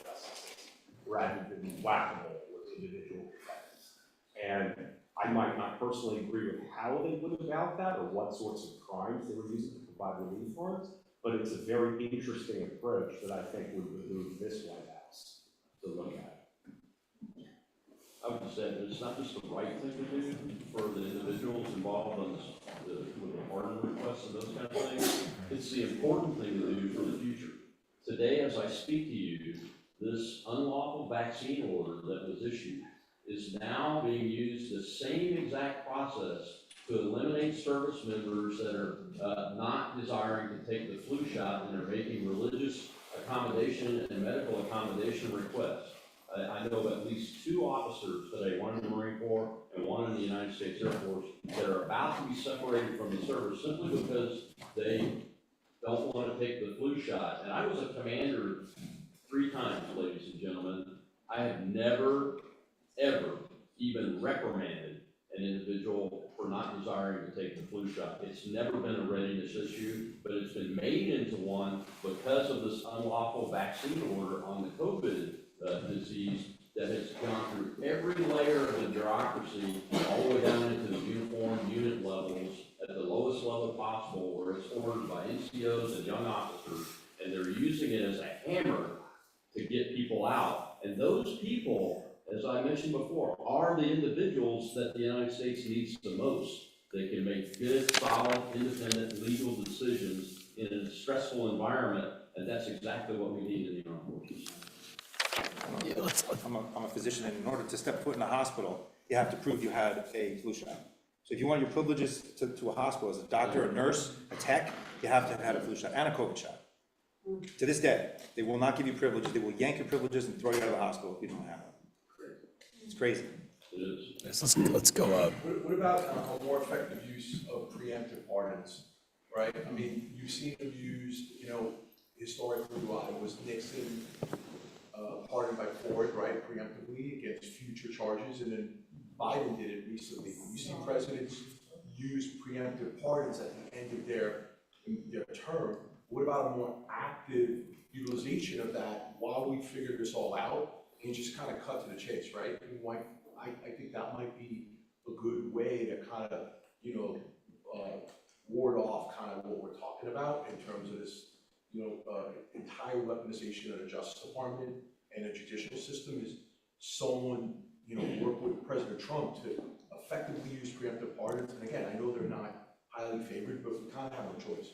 justice rather than whack-a-mole with individual defendants. And I might not personally agree with how they went about that or what sorts of crimes they were using to provide relief funds, but it's a very interesting approach that I think would behoove this White House to look at. I would say that it's not just the right thing to do for the individuals involved in with the pardon requests and those kind of things. It's the important thing to do for the future. Today, as I speak to you, this unlawful vaccine order that was issued is now being used the same exact process to eliminate service members that are not desiring to take the flu shot and are making religious accommodation and medical accommodation requests. I know of at least 2 officers today, one in the Marine Corps and one in the United States Air Force, that are about to be separated from the service simply because they don't want to take the flu shot. And I was a commander 3 times, ladies and gentlemen. I have never, ever even reprimanded an individual for not desiring to take the flu shot. It's never been a readiness issue, but it's been made into one because of this unlawful vaccine order on the COVID disease that has gone through every layer of the bureaucracy, all the way down into the uniform unit levels at the lowest level possible, where it's ordered by NCOs and young officers, and they're using it as a hammer to get people out. And those people, as I mentioned before, are the individuals that the United States needs the most. They can make good, solid, independent, legal decisions in a stressful environment, and that's exactly what we need in the armed forces. I'm a physician, and in order to step foot in a hospital, you have to prove you had a flu shot. So if you want your privileges to a hospital as a doctor, a nurse, a tech, you have to have had a flu shot and a COVID shot. To this day, they will not give you privileges. They will yank your privileges and throw you out of the hospital if you don't have one. It's crazy. Let's go up. What about a more effective use of preemptive pardons, right? I mean, you've seen them used, historically, it was Nixon, pardoned by Ford, right, preemptively against future charges, and then Biden did it recently. You see presidents use preemptive pardons at the end of their term. What about a more active utilization of that while we figure this all out and just kind of cut to the chase, right? I mean, I think that might be a good way to kind of, ward off kind of what we're talking about in terms of this, entire weaponization of the Justice Department and the judicial system is someone, work with President Trump to effectively use preemptive pardons. And again, I know they're not highly favored, but we kind of have no choice.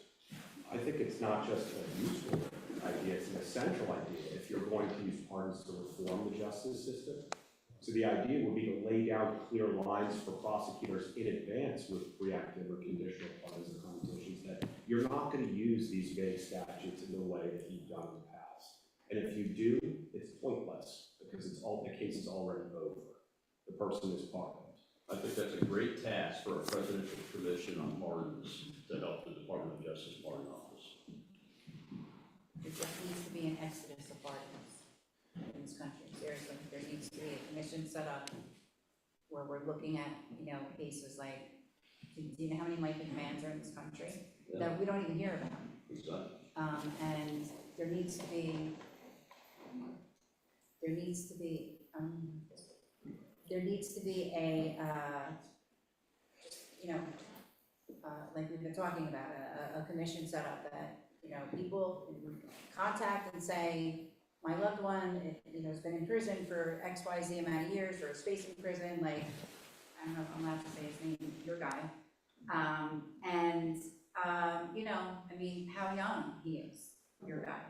I think it's not just a useful idea, it's an essential idea if you're going to use pardons to reform the justice system. So the idea would be to lay down clear lines for prosecutors in advance with reactive or conditional pardons and commutations that you're not going to use these vague statutes in the way that you've done in the past. And if you do, it's pointless because the case is already over. The person is pardoned. I think that's a great task for a presidential commission on pardons to help the Department of Justice Pardon Office. There just needs to be an exodus of pardons in this country, seriously. There needs to be a commission set up where we're looking at, cases like, do you know how many Michael Manns are in this country? That we don't even hear about. Exactly. And there needs to be a, like we've been talking about, a commission set up that, people contact and say, my loved one, has been in prison for XYZ amount of years, or is facing prison, like, I don't know if I'm allowed to say his name, your guy. How young he is, your guy.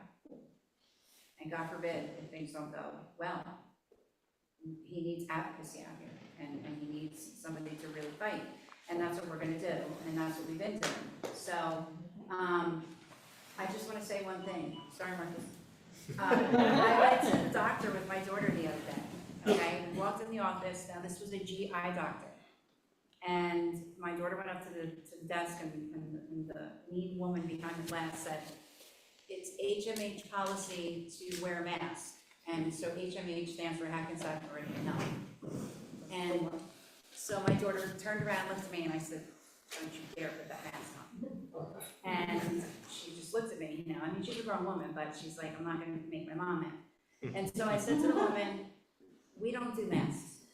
And God forbid, if things don't go well, he needs advocacy out here, and he needs somebody to really fight. And that's what we're gonna do, and that's what we've been doing. So, I just wanna say one thing, sorry, Marcus. I went to the doctor with my daughter the other day, okay? We walked in the office, now this was a GI doctor. And my daughter went up to the desk, and the mean woman behind the glass said, it's HMH policy to wear a mask. And so HMH stands for Hackensack Meridian Health. And so my daughter turned around, looked at me, and I said, don't you dare put that mask on. And she just looked at me, she's a grown woman, but she's like, I'm not gonna make my mom mad. And so I said to the woman, we don't do masks,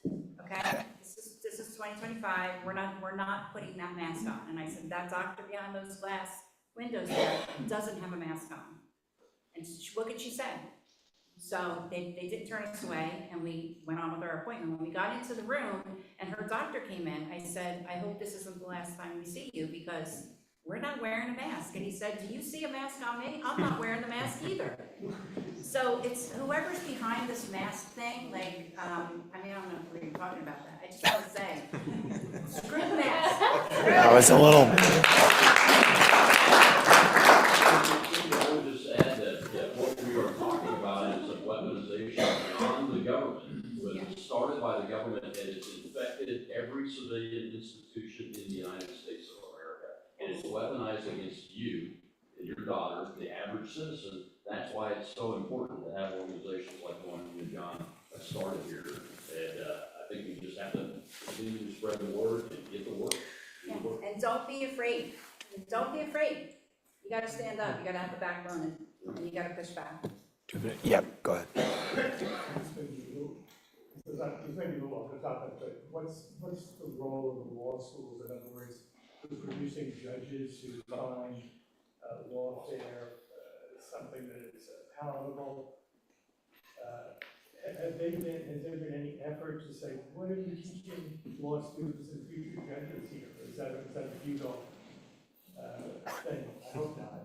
okay? This is 2025, we're not putting that mask on. And I said, that doctor behind those glass windows there doesn't have a mask on. And what could she say? So they did turn us away, and we went on with our appointment. When we got into the room and her doctor came in, I said, I hope this isn't the last time we see you, because we're not wearing a mask. And he said, do you see a mask on me? I'm not wearing the mask either. So it's whoever's behind this mask thing, like, I don't know if we're talking about that. I just want to say, screw the mask. That was a little, I would just add that what we are talking about is a weaponization beyond the government. It was started by the government, and it's infected every civilian institution in the United States of America. And it's weaponized against you and your daughter, the average citizen. That's why it's so important to have organizations like the one you and John have started here. And I think we just have to continue to spread the word and get the work. Yeah. And don't be afraid. Don't be afraid. You gotta stand up, you gotta have the backbone, and you gotta push back. yeah, go ahead. There's maybe a little off the topic, but what's the role of the law schools? In other words, producing judges who find lawfare something that is palatable. Has there been any effort to say, what are you teaching law students and future judges here? Is that a futile thing? I hope not.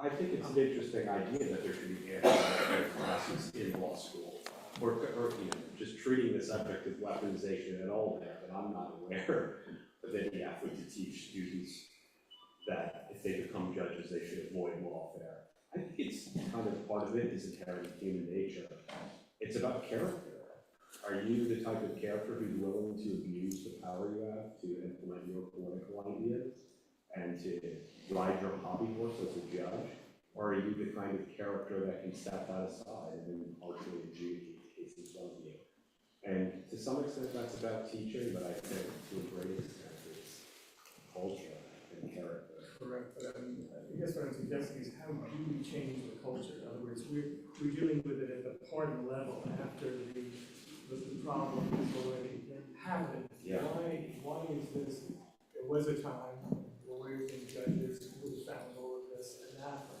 I think it's an interesting idea that there should be anti-lawfare classes in law school. or, you know, just treating the subject of weaponization at all there, but I'm not aware of any effort to teach students that if they become judges, they should avoid lawfare. I think it's kind of part of it is inherent in human nature. It's about character. Are you the type of character who's willing to abuse the power you have to implement your political ideas and to ride your hobby horse as a judge? Or are you the kind of character that can step that aside and then partially adjudicate cases of you? And to some extent, that's about teaching, but I think to a great extent, it's culture and character. Correct, but I guess what I'm suggesting is how do we change the culture? In other words, we're dealing with it at the party level after the problem has already happened. Yeah. Why is this, there was a time where lawyers and judges would have found all of this anathema.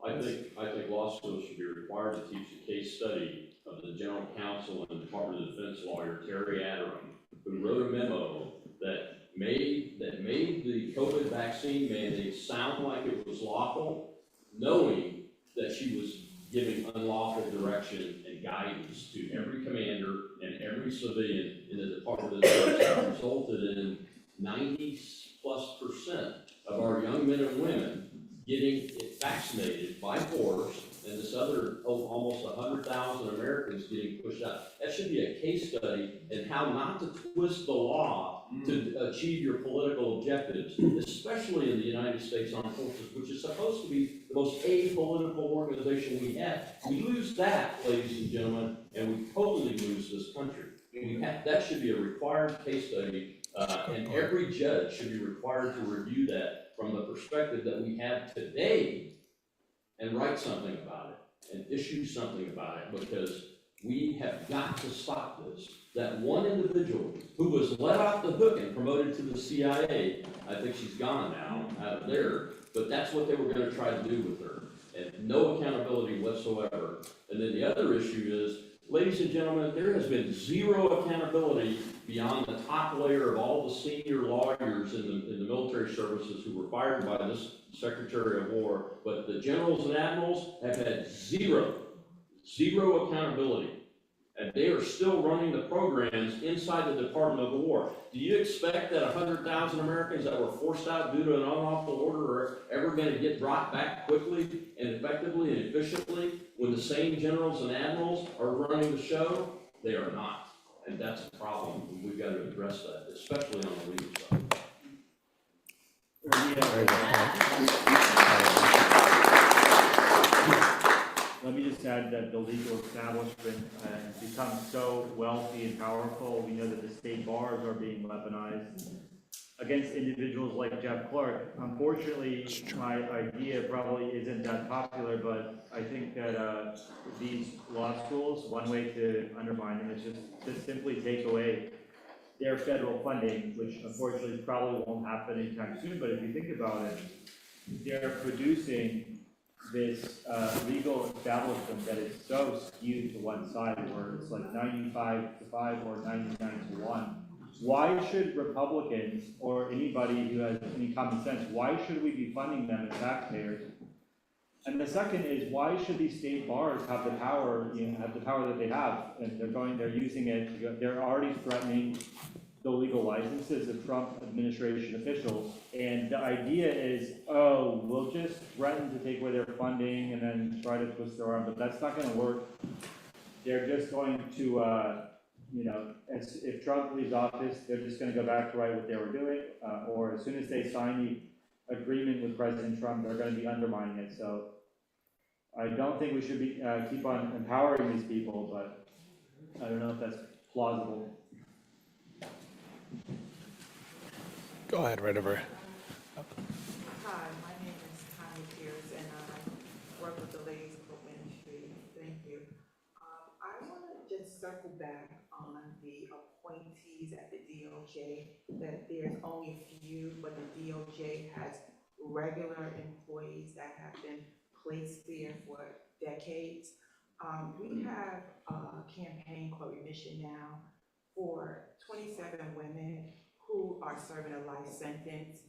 I think law schools should be required to teach a case study of the general counsel and Department of Defense lawyer, Terry Adderham, who wrote a memo that made the COVID vaccine mandate sound like it was lawful, knowing that she was giving unlawful direction and guidance to every commander and every civilian in the Department of Defense. That resulted in 90+% of our young men and women getting vaccinated by force, and this other, almost 100,000 Americans getting pushed out. That should be a case study in how not to twist the law to achieve your political objectives, especially in the United States Armed Forces, which is supposed to be the most apolitical organization we have. We lose that, ladies and gentlemen, and we totally lose this country. That should be a required case study, and every judge should be required to review that from the perspective that we have today and write something about it and issue something about it, because we have got to stop this. That one individual who was let off the hook and promoted to the CIA, I think she's gone now out of there, but that's what they were going to try to do with her, and no accountability whatsoever. And then the other issue is, ladies and gentlemen, there has been zero accountability beyond the top layer of all the senior lawyers in the military services who were fired by this Secretary of War, but the generals and admirals have had zero accountability. And they are still running the programs inside the Department of War. Do you expect that 100,000 Americans that were forced out due to an unlawful order are ever going to get brought back quickly and effectively and efficiently when the same generals and admirals are running the show? They are not. And that's a problem. We've got to address that, especially on the legal side. Let me just add that the legal establishment has become so wealthy and powerful. We know that the state bars are being weaponized against individuals like Jeff Clark. Unfortunately, my idea probably isn't that popular, but I think that these law schools, one way to undermine them is just to simply take away their federal funding, which unfortunately probably won't happen anytime soon. But if you think about it, they're producing this legal establishment that is so skewed to one side, where it's like 95-5 or 99-1. Why should Republicans or anybody who has any common sense, why should we be funding them as taxpayers? And the second is, why should these state bars have the power, have the power that they have? And they're using it, they're already threatening the legal licenses of Trump administration officials. And the idea is, oh, we'll just threaten to take away their funding and then try to twist their arm, but that's not gonna work. They're just going to, if Trump leaves office, they're just gonna go back to what they were doing, or as soon as they sign the agreement with President Trump, they're gonna be undermining it. So I don't think we should be, keep on empowering these people, but I don't know if that's plausible. Go ahead, right over. Hi, my name is Tanya Pierce, and I work with the Ladies of Hope Ministry. Thank you. I want to just circle back on the appointees at the DOJ, that there's only a few, but the DOJ has regular employees that have been placed there for decades. We have a campaign called Remission Now for 27 women who are serving a life sentence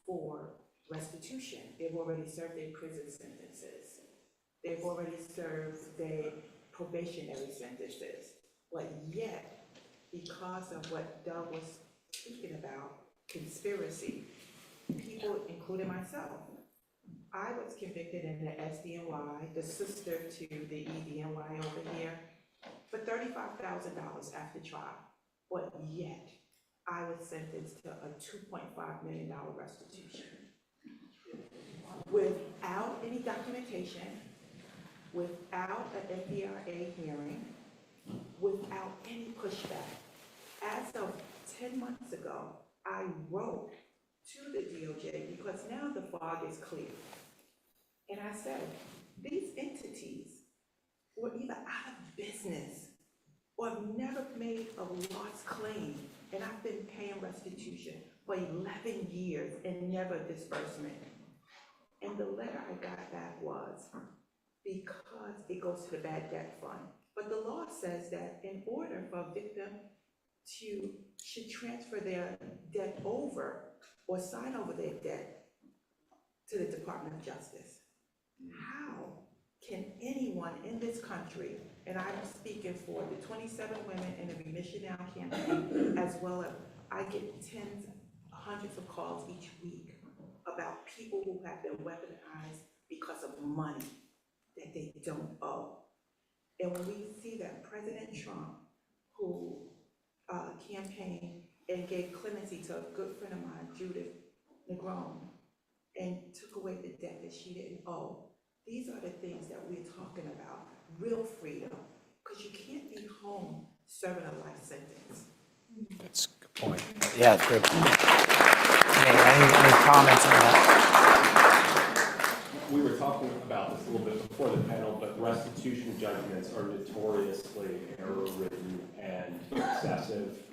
for restitution. They've already served their prison sentences. They've already served their probationary sentences. But yet, because of what Doug was speaking about, conspiracy, people, including myself, I was convicted in the SDNY, the sister to the EDNY over here, for $35,000 after trial. But yet, I was sentenced to a $2.5 million restitution. Without any documentation, without an FDRA hearing, without any pushback. As of 10 months ago, I wrote to the DOJ because now the fog is clear. And I said, these entities were either out of business or have never made a lost claim. And I've been paying restitution for 11 years and never disbursement. And the letter I got back was because it goes to the bad debt fund. But the law says that in order for a victim should transfer their debt over or sign over their debt to the Department of Justice. How can anyone in this country, and I'm speaking for the 27 women in the Remission Now campaign, as well as I get tens, hundreds of calls each week about people who have been weaponized because of money that they don't owe. And when we see that President Trump, who campaigned and gave clemency to a good friend of mine, Judith Negron, and took away the debt that she didn't owe, these are the things that we're talking about, real freedom, because you can't be home serving a life sentence. That's a good point. Yeah, good. Any comments on that? We were talking about this a little bit before the panel, but restitution judgments are notoriously error-ridden and excessive.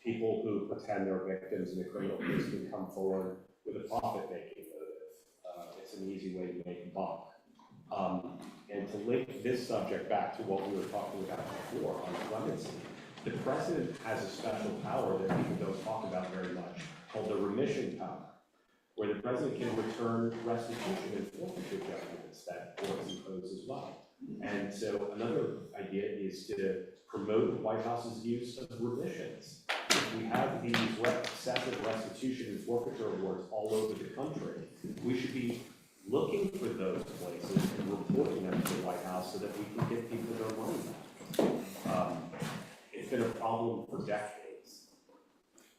People who pretend they're victims in a criminal case can come forward with a profit-making motive. It's an easy way to make a buck. And to link this subject back to what we were talking about before on clemency, the president has a special power that people don't talk about very much, called the remission power, where the president can return restitution and forfeiture judgments that courts impose as well. And so another idea is to promote the White House's use of remissions. If we have these excessive restitution and forfeiture awards all over the country, we should be looking for those places and reporting them to the White House so that we can get people their money back. It's been a problem for decades.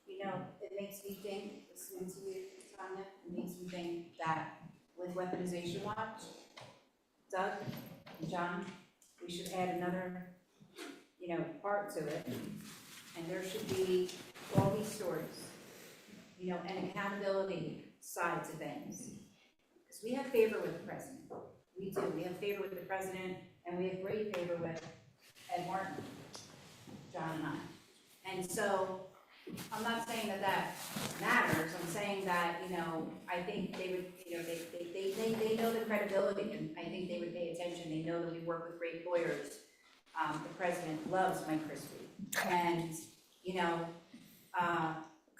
You know, it makes me think, listening to you, Tanya, it makes me think that with Weaponization Watch, Doug and John, we should add another, part to it. And there should be all these stories, and accountability side to things. Because we have favor with the president. We do. We have favor with the president, and we have great favor with Ed Martin, John and I. And so, I'm not saying that matters. I'm saying that, I think they would, they know the credibility, and I think they would pay attention. They know that we work with great lawyers. The president loves Mike Christie. And,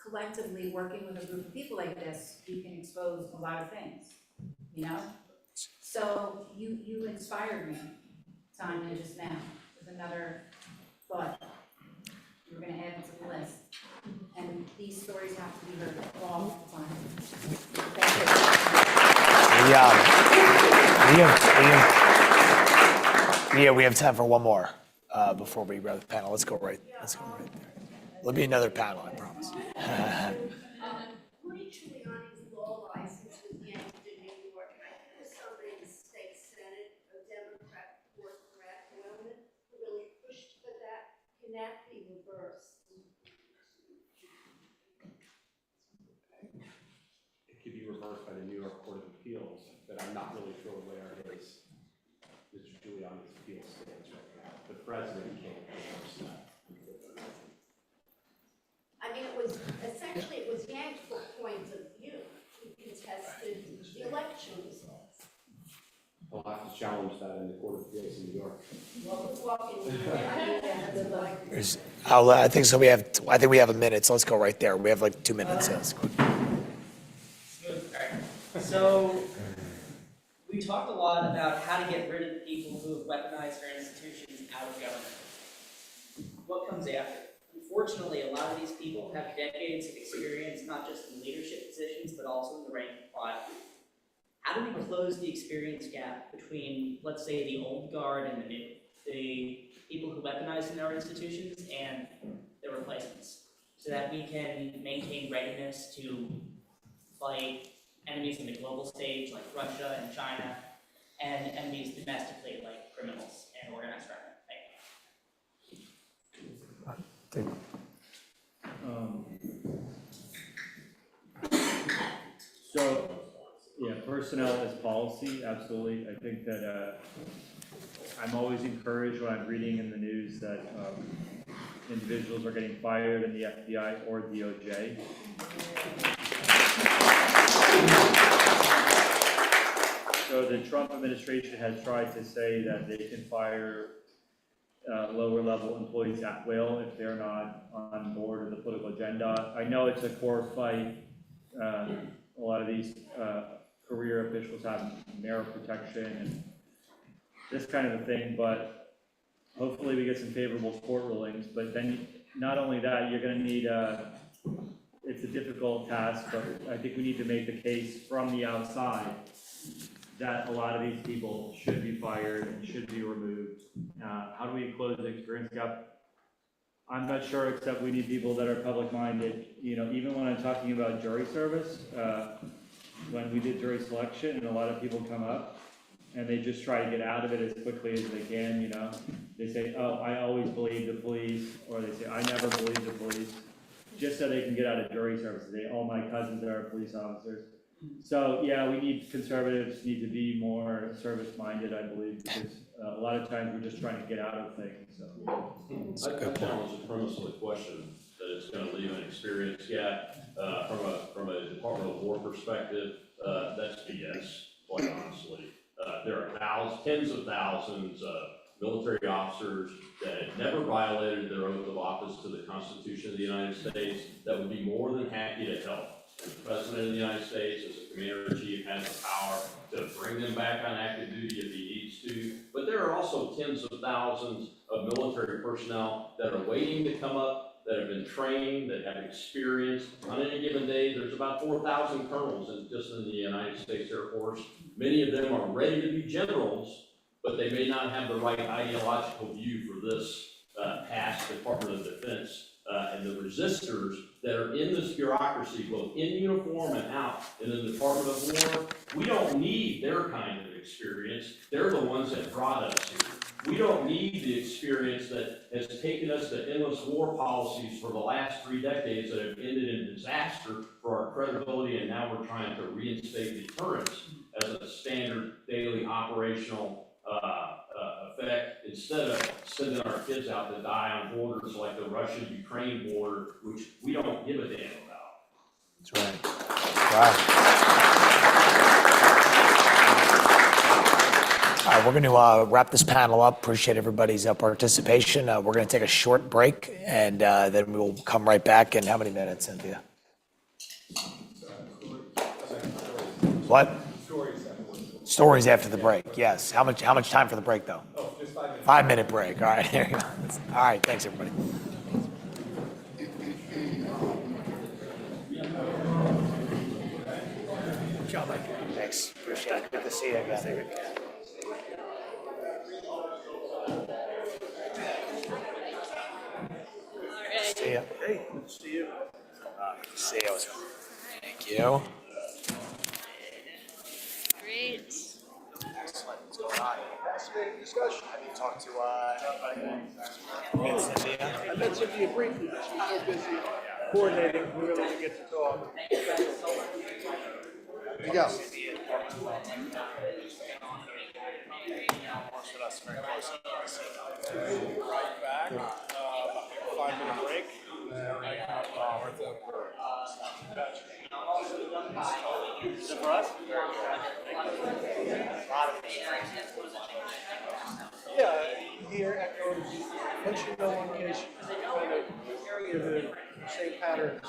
collectively working with a group of people like this, we can expose a lot of things, So you inspired me, Tanya, just now, with another thought. We're gonna add it to the list. And these stories have to be heard all the time. Thank you. We have time for one more before we wrap the panel. Let's go right there. There'll be another panel, I promise. Rudy Giuliani's law license was yanked in New York. I know somebody in the state senate, a Democrat, fourth rat woman, who really pushed for that. Can that be reversed? It could be reversed by the New York Court of Appeals, but I'm not really sure where Mr. Giuliani's appeal stands right now. The president can't reverse that. I mean, it was yanked for points of view. He contested the election results. I'll have to challenge that in the Court of Appeals in New York. Well, the walk in New York, I mean, that's like. I think so. I think we have a minute, so let's go right there. We have like 2 minutes. So let's go. So, we We talked a lot about how to get rid of the people who have weaponized our institutions out of government. What comes after? Unfortunately, a lot of these people have decades of experience, not just in leadership positions, but also in the rank and file. How do we close the experience gap between, let's say, the old guard and the new? The people who weaponize in our institutions and the replacements, so that we can maintain readiness to fight enemies in the global stage like Russia and China, and enemies domestically like criminals and organized crime. Thank you. So, yeah, personnel is policy, absolutely. I think that I'm always encouraged when I'm reading in the news that individuals are getting fired in the FBI or DOJ. So the Trump administration has tried to say that they can fire lower level employees at will if they're not on board with the political agenda. I know it's a core fight. A lot of these career officials have merit protection and this kind of a thing, but hopefully we get some favorable court rulings. But then not only that, you're going to need it's a difficult task, but I think we need to make the case from the outside that a lot of these people should be fired and should be removed. How do we close the experience gap? I'm not sure, except we need people that are public-minded. You know, even when I'm talking about jury service, when we did jury selection, and a lot of people come up and they just try to get out of it as quickly as they can, you know. They say, oh, I always believe the police, or they say, I never believe the police, just so they can get out of jury service. They say, all my cousins are police officers. So, yeah, we need, conservatives need to be more service-minded, I believe, because a lot of times we're just trying to get out of things, so. I challenge the premise of the question, that it's gonna leave an experience gap, from a Department of War perspective, that's BS, quite honestly. There are tens of thousands of military officers that have never violated their oath of office to the Constitution of the United States that would be more than happy to help. And the President of the United States, as a Commander-in-Chief, has the power to bring them back on active duty if he needs to. But there are also tens of thousands of military personnel that are waiting to come up, that have been trained, that have experience. On any given day, there's about 4,000 colonels just in the United States Air Force. Many of them are ready to be generals, but they may not have the right ideological view for this past Department of Defense. And the resistors that are in this bureaucracy, both in uniform and out in the Department of War, we don't need their kind of experience. They're the ones that brought us here. We don't need the experience that has taken us to endless war policies for the last 3 decades that have ended in disaster for our credibility, and now we're trying to reinstate deterrence as a standard daily operational effect, instead of sending our kids out to die on borders like the Russian-Ukraine border, which we don't give a damn about. That's right. Wow. All right, we're going to wrap this panel up. Appreciate everybody's participation. We're going to take a short break, and then we'll come right back in how many minutes, Cynthia? What? Stories after the break, yes. How much time for the break, though? Oh, just 5 minutes. 5-minute break. All right, here you go. All right, thanks, everybody. Good job, Mike. Thanks. Appreciate it. Good to see you again. See you. Hey, good to see you. Good to see you. Thank you. Great. Excellent. What's going on? Fascinating discussion. Have you talked to Cynthia? I met Cynthia briefly, but she was so busy coordinating, we really didn't get to talk. There you go. Works with us very closely. Right back, 5-minute break. Is it for us? Yeah, here echoes, once you know one case, you kind of give the same patterns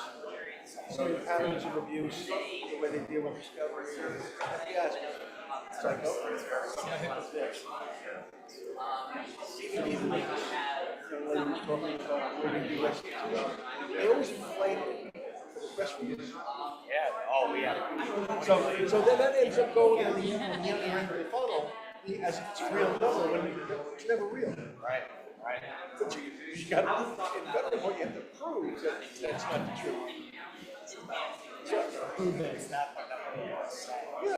some of the patterns of abuse, the way they deal with discovery. FBI's it's like, oh, I hit this next. DVD leaks, young lady was talking about where they do restitution. They always inflate it for the press release. Yeah, oh, yeah. So then that ends up going on the other end of the funnel, as if it's a real number, when it's never real. Right, right. But you got, in federal court, you have to prove that that's not the truth. Prove that it's not what that was saying.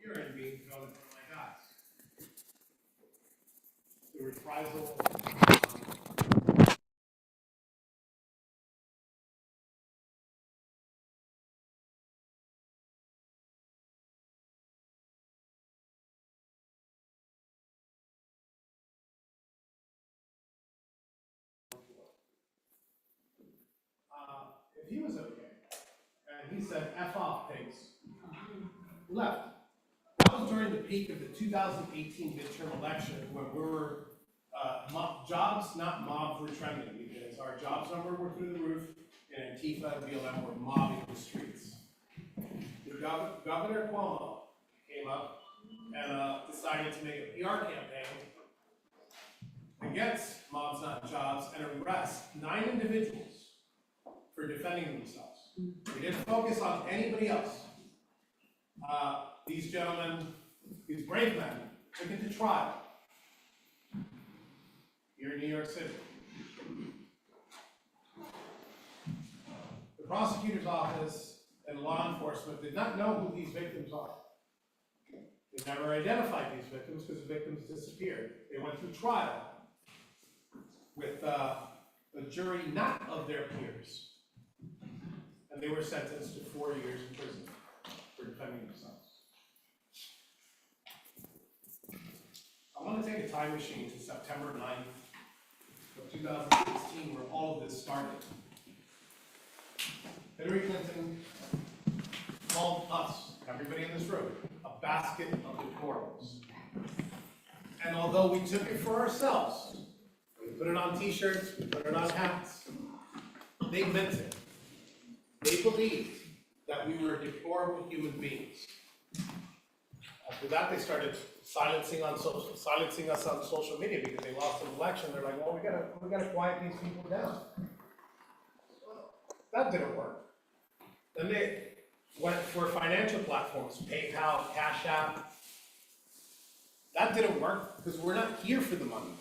urine being thrown in front of my guys. The reprisal, if he was okay, and he said, F off, pigs, left. That was during the peak of the 2018 midterm election, when we were, jobs, not mobs, were trending, because our jobs number were through the roof, and Antifa and BLM were mobbing the streets. The Governor Cuomo came up and decided to make a PR campaign against mobs, not jobs, and arrest 9 individuals for defending themselves. We didn't focus on anybody else. These gentlemen, these brave men, took it to trial here in New York City. The prosecutor's office and law enforcement did not know who these victims are. They never identified these victims because the victims disappeared. They went through trial with a jury not of their peers. And they were sentenced to 4 years in prison for defending themselves. I want to take a time machine to September 9th of 2016, where all of this started. Hillary Clinton called us, everybody in this room, a basket of deplorables. And although we took it for ourselves, we put it on t-shirts, we put it on hats, they meant it. They believed that we were deplorable human beings. After that, they started silencing us on social media because they lost an election. They're like, well, we gotta quiet these people down. That didn't work. Then they went for financial platforms, PayPal, Cash App. That didn't work because we're not here for the money.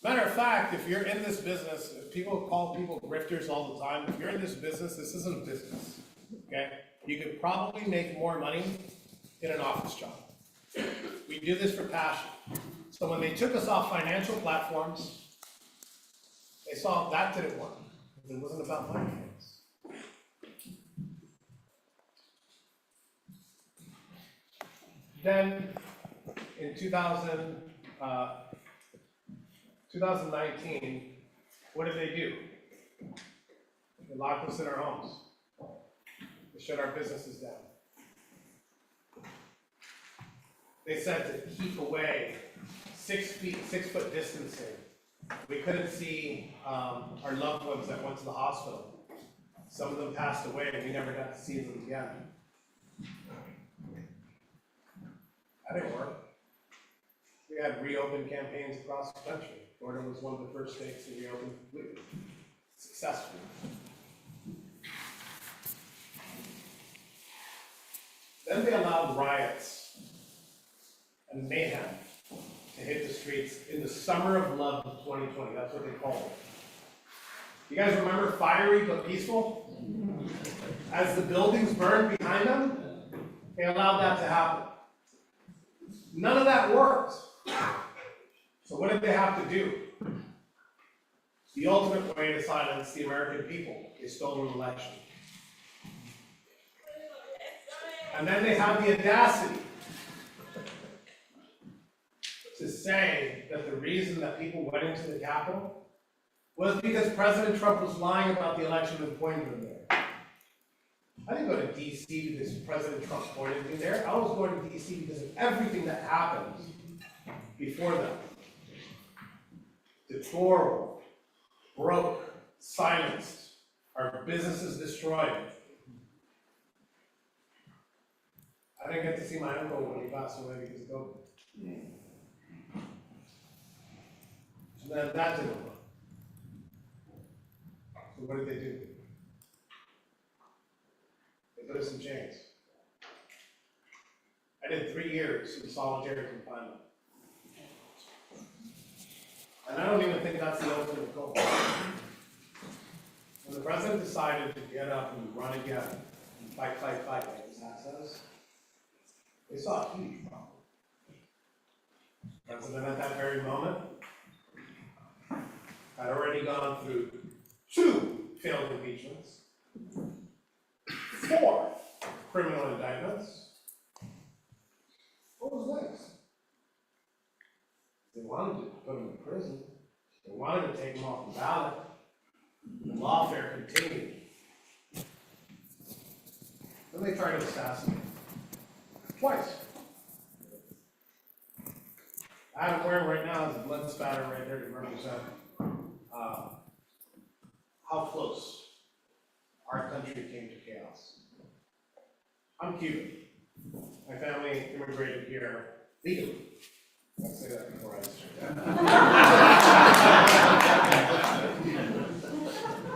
Matter of fact, if you're in this business, if people call people grifters all the time, if you're in this business, this isn't a business, okay? You could probably make more money in an office job. We do this for passion. So when they took us off financial platforms, they saw that didn't work. It wasn't about money things. Then in 2019, what did they do? They locked us in our homes. They shut our businesses down. They said to keep away 6 foot distancing. We couldn't see our loved ones that went to the hospital. Some of them passed away and we never got to see them again. That didn't work. We had reopen campaigns across the country. Florida was one of the first states to reopen completely, successfully. Then they allowed riots and mayhem to hit the streets in the summer of love of 2020. That's what they called it. You guys remember fiery but peaceful? As the buildings burned behind them, they allowed that to happen. None of that worked. So what did they have to do? The ultimate way to silence the American people. They stole an election. And then they had the audacity to say that the reason that people went into the Capitol was because President Trump was lying about the election and pointed them there. I didn't go to DC because President Trump pointed me there. I was going to DC because of everything that happened before that. Deplorable, broke, silenced, our businesses destroyed. I didn't get to see my uncle when he passed away because of COVID. And then that didn't work. So what did they do? They put us in chains. I did 3 years in solitary confinement. And I don't even think that's the ultimate goal. When the president decided to get up and run again, and fight, like his hat says, They saw a huge problem. President at that very moment had already gone through 2 failed impeachments, 4 criminal indictments. What was next? They wanted to put him in prison. They wanted to take him off the ballot. The lawfare continued. Then they tried to assassinate him. Twice. I have wearing right now is a blood spatter right there to represent how close our country came to chaos. I'm Cuban. My family immigrated here legally. I'll say that before I start.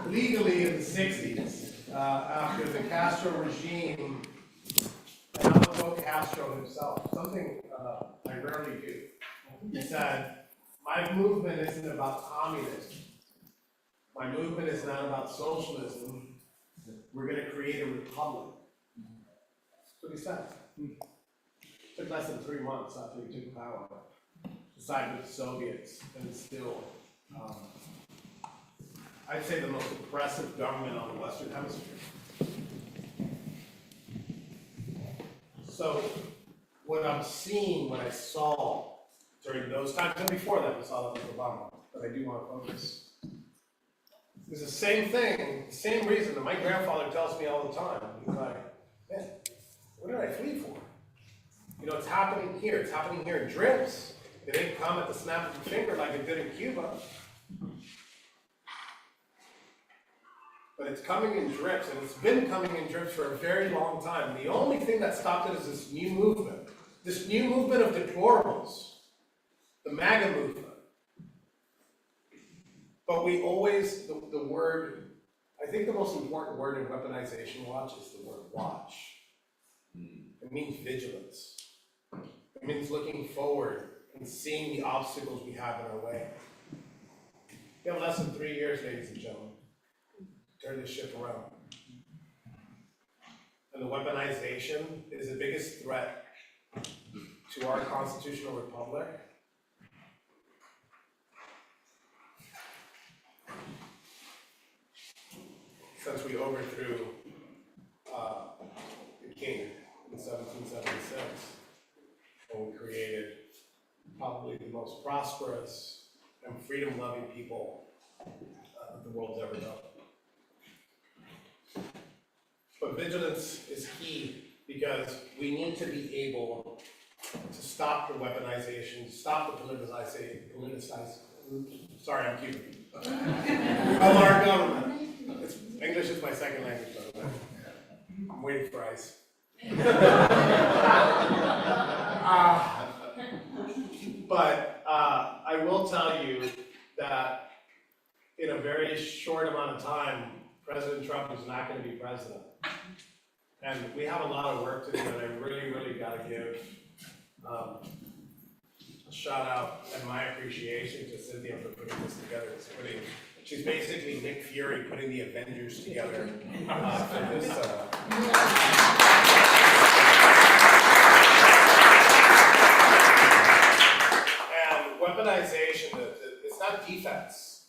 Legally in the 60s, after the Castro regime, and I'm gonna quote Castro himself, something I rarely do. He said, my movement isn't about communism. My movement is not about socialism. We're gonna create a republic. That's what he said. It took less than 3 months after he took power to side with the Soviets and still, I'd say the most oppressive government on the Western Hemisphere. So what I'm seeing, what I saw during those times, and before that, we saw that with Obama, but I do want to focus. It's the same thing, the same reason that my grandfather tells me all the time. He's like, man, what did I flee for? You know, it's happening here in drips. It didn't come at the snap of a finger like it did in Cuba. But it's coming in drips, and it's been coming in drips for a very long time. The only thing that stopped it is this new movement of deplorables, the MAGA movement. But we always, the word, I think the most important word in weaponization watch is the word watch. It means vigilance. It means looking forward and seeing the obstacles we have in our way. We have less than 3 years, ladies and gentlemen, to turn this ship around. And the weaponization is the biggest threat to our constitutional republic. Since we overthrew the king in 1776, and we created probably the most prosperous and freedom-loving people the world's ever known. But vigilance is key because we need to be able to stop the weaponization, stop the sorry, I'm Cuban, of our government. English is my second language, by the way. I'm waiting for ice. But I will tell you that in a very short amount of time, President Trump is not going to be president. And we have a lot of work to do, and I really, really got to give a shout out and my appreciation to Cynthia for putting this together. She's basically Nick Fury putting the Avengers together for this. And weaponization, it's not defense.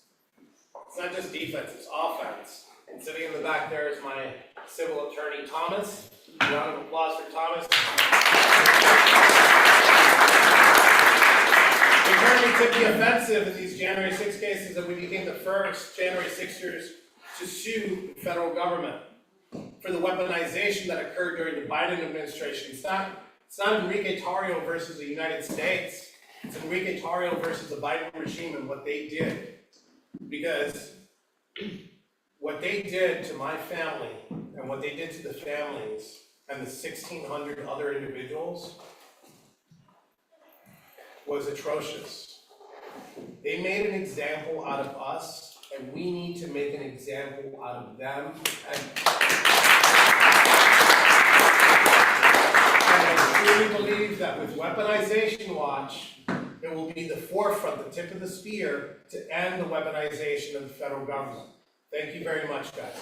It's not just defense, it's offense. And sitting in the back there is my civil attorney, Thomas. A round of applause for Thomas. The attorney took the offensive in these January 6 cases, and we became the first January 6ers to sue the federal government for the weaponization that occurred during the Biden administration. It's not Enrique Tarrio versus the United States. It's Enrique Tarrio versus the Biden regime and what they did. Because what they did to my family and what they did to the families and the 1,600 other individuals was atrocious. They made an example out of us, and we need to make an example out of them. And I truly believe that with Weaponization Watch, it will be the forefront, the tip of the spear, to end the weaponization of the federal government. Thank you very much, guys.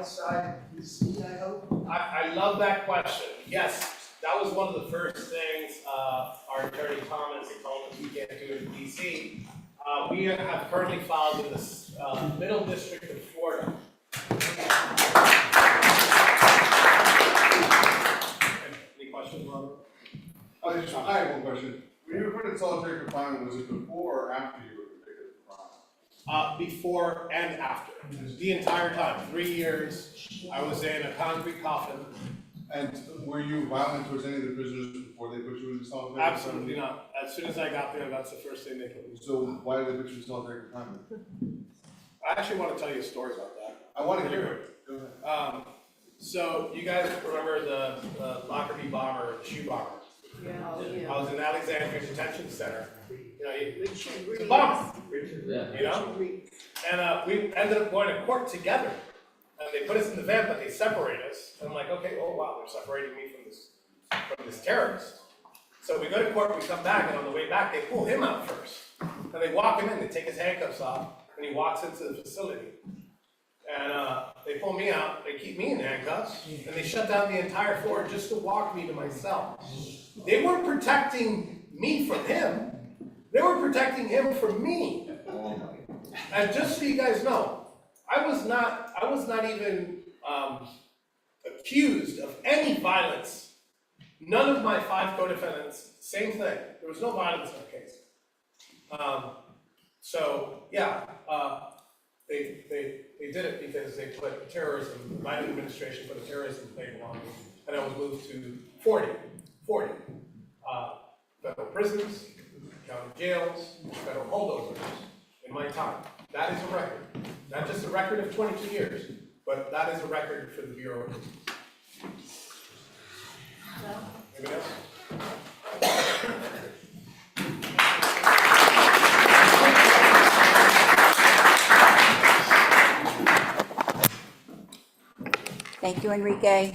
outside the seat, I hope? I love that question. Yes, that was one of the first things our attorney Thomas had told us we can't do it in DC. We have currently filed in the Middle District of Florida. Any questions, Robert? I have one question. When you were put in solitary confinement, was it before or after you were convicted of crime? Before and after. The entire time, 3 years, I was in a concrete coffin. And were you violent towards any of the prisoners before they put you in solitary? Absolutely not. As soon as I got there, that's the first thing they told me. So why did they put you in solitary confinement? I actually want to tell you a story about that. I want to hear it. Go ahead. So you guys remember the Lockerbie bomber, the shoe bomber? Yeah. I was in Alexandria Detention Center. You know, it's a bomber, you know? And we ended up going to court together. And they put us in the van, but they separate us. And I'm like, okay, oh wow, they're separating me from this terrorist. So we go to court, we come back, and on the way back, they pull him out first. And they walk him in, they take his handcuffs off, and he walks into the facility. And they pull me out, they keep me in handcuffs, and they shut down the entire floor just to walk me to my cell. They weren't protecting me from him. They were protecting him from me. And just so you guys know, I was not even accused of any violence. None of my 5 co-defendants, same thing. There was no violence in our case. So yeah, they did it because they put terrorism, the Biden administration put a terrorism label on me, and I was moved to 40 federal prisons, county jails, federal holdovers in my time. That is a record. Not just a record of 22 years, but that is a record for the Bureau of Prisons. Anybody else? Thank you, Enrique.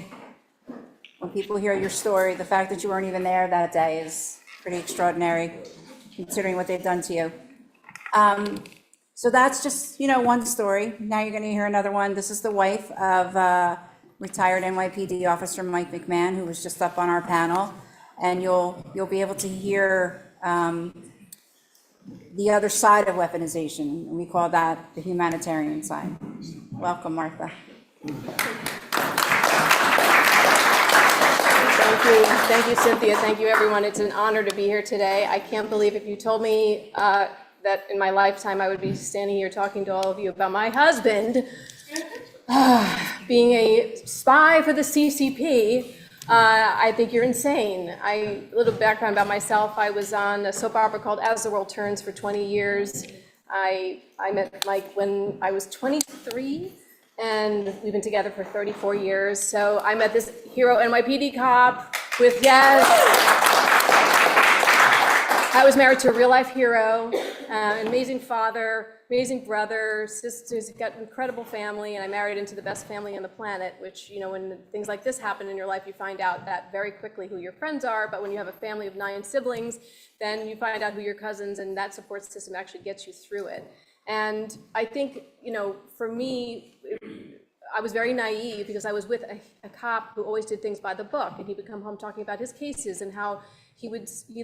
When people hear your story, the fact that you weren't even there that day is pretty extraordinary, considering what they've done to you. So that's just, one story. Now you're going to hear another one. This is the wife of retired NYPD officer Mike McMahon, who was just up on our panel. And you'll be able to hear the other side of weaponization. We call that the humanitarian side. Welcome, Martha. Thank you, Cynthia. Thank you, everyone. It's an honor to be here today. I can't believe if you told me that in my lifetime I would be standing here talking to all of you about my husband being a spy for the CCP. I think you're insane. A little background about myself. I was on a soap opera called As the World Turns for 20 years. I met Mike when I was 23. And we've been together for 34 years. So I met this hero NYPD cop with, yes. I was married to a real life hero, an amazing father, amazing brother, sisters, got an incredible family, and I married into the best family on the planet, which, when things like this happen in your life, you find out that very quickly who your friends are, but when you have a family of 9 siblings, then you find out who your cousins, and that support system actually gets you through it. And I think, for me, I was very naive because I was with a cop who always did things by the book, and he would come home talking about his cases and how he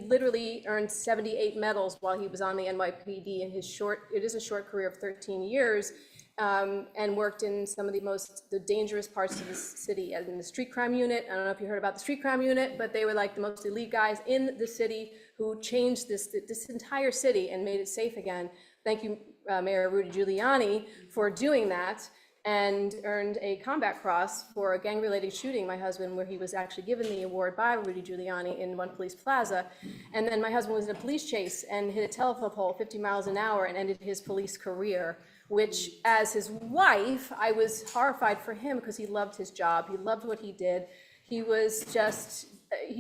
literally earned 78 medals while he was on the NYPD in it is a short career of 13 years, and worked in some of the dangerous parts of the city, as in the street crime unit. I don't know if you heard about the street crime unit, but they were like the most elite guys in the city who changed this entire city and made it safe again. Thank you, Mayor Rudy Giuliani, for doing that, and earned a combat cross for a gang-related shooting, my husband, where he was actually given the award by Rudy Giuliani in One Police Plaza. And then my husband was in a police chase and hit a telephone pole 50 miles an hour and ended his police career, which, as his wife, I was horrified for him because he loved his job. He loved what he did. He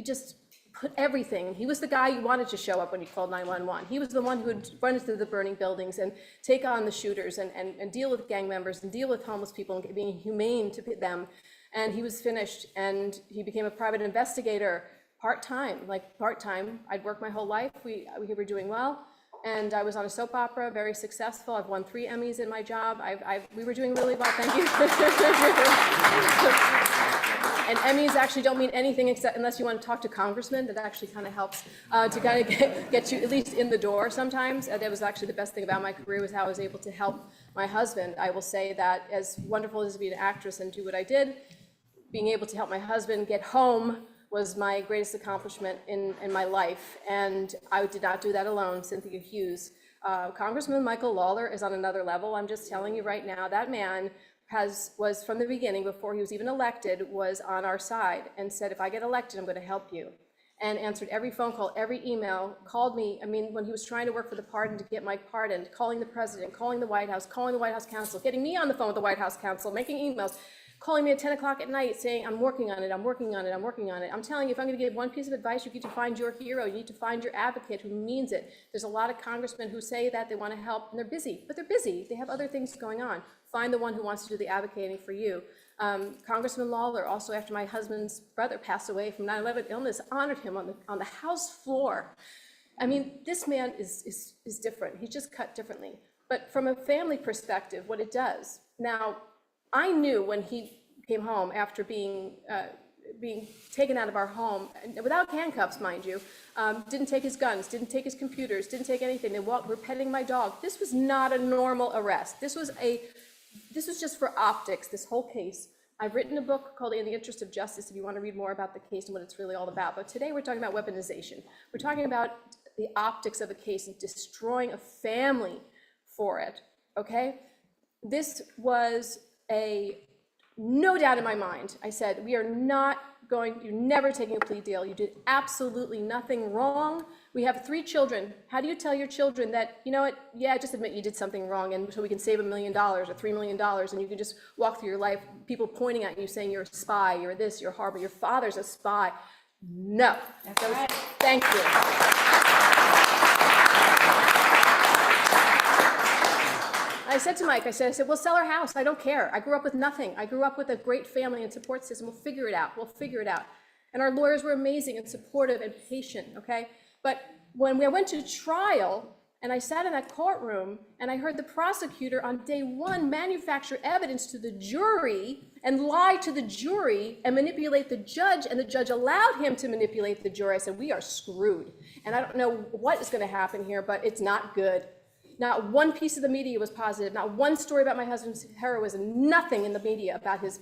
just put everything. He was the guy you wanted to show up when you called 911. He was the one who would run into the burning buildings and take on the shooters and deal with gang members and deal with homeless people and being humane to them. And he was finished, and he became a private investigator part-time. I'd worked my whole life. We were doing well. and I was on a soap opera, very successful. I've won 3 Emmys in my job. We were doing really well, thank you. And Emmys actually don't mean anything except unless you want to talk to congressmen. That actually kind of helps to kind of get you at least in the door sometimes. That was actually the best thing about my career, was how I was able to help my husband. I will say that as wonderful as to be an actress and do what I did, being able to help my husband get home was my greatest accomplishment in my life. And I did not do that alone. Cynthia Hughes. Congressman Michael Lawler is on another level. I'm just telling you right now, that man was from the beginning, before he was even elected, was on our side and said, if I get elected, I'm going to help you. And answered every phone call, every email, called me. I mean, when he was trying to work for the pardon to get Mike pardoned, calling the president, calling the White House counsel, getting me on the phone with the White House counsel, making emails, calling me at 10 o'clock at night saying, I'm working on it, I'm working on it, I'm working on it. I'm telling you, if I'm going to give one piece of advice, you need to find your hero. You need to find your advocate who means it. There's a lot of congressmen who say that they want to help, and they're busy, but they're busy. They have other things going on. Find the one who wants to do the advocating for you. Congressman Lawler, also after my husband's brother passed away from 9/11 illness, honored him on the House floor. I mean, this man is different. He's just cut differently. But from a family perspective, what it does, now, I knew when he came home after being taken out of our home, without handcuffs, mind you, didn't take his guns, didn't take his computers, didn't take anything. They were petting my dog. This was not a normal arrest. This was just for optics, this whole case. I've written a book called In the Interest of Justice if you want to read more about the case and what it's really all about. But today we're talking about weaponization. We're talking about the optics of a case and destroying a family for it, okay? This was no doubt in my mind. I said, you're never taking a plea deal. You did absolutely nothing wrong. We have 3 children. How do you tell your children that, you know what, yeah, just admit you did something wrong, and so we can save $1 million or $3 million, and you can just walk through your life, people pointing at you saying you're a spy, you're this, you're horrible, your father's a spy. No. That's right. Thank you. I said to Mike, I said, we'll sell our house. I don't care. I grew up with nothing. I grew up with a great family and support system. We'll figure it out. We'll figure it out. And our lawyers were amazing and supportive and patient, okay? But when we went to trial, and I sat in that courtroom, and I heard the prosecutor on day 1 manufacture evidence to the jury and lie to the jury and manipulate the judge, and the judge allowed him to manipulate the jury, I said, we are screwed. And I don't know what is going to happen here, but it's not good. Not one piece of the media was positive, not one story about my husband's heroism, nothing in the media about his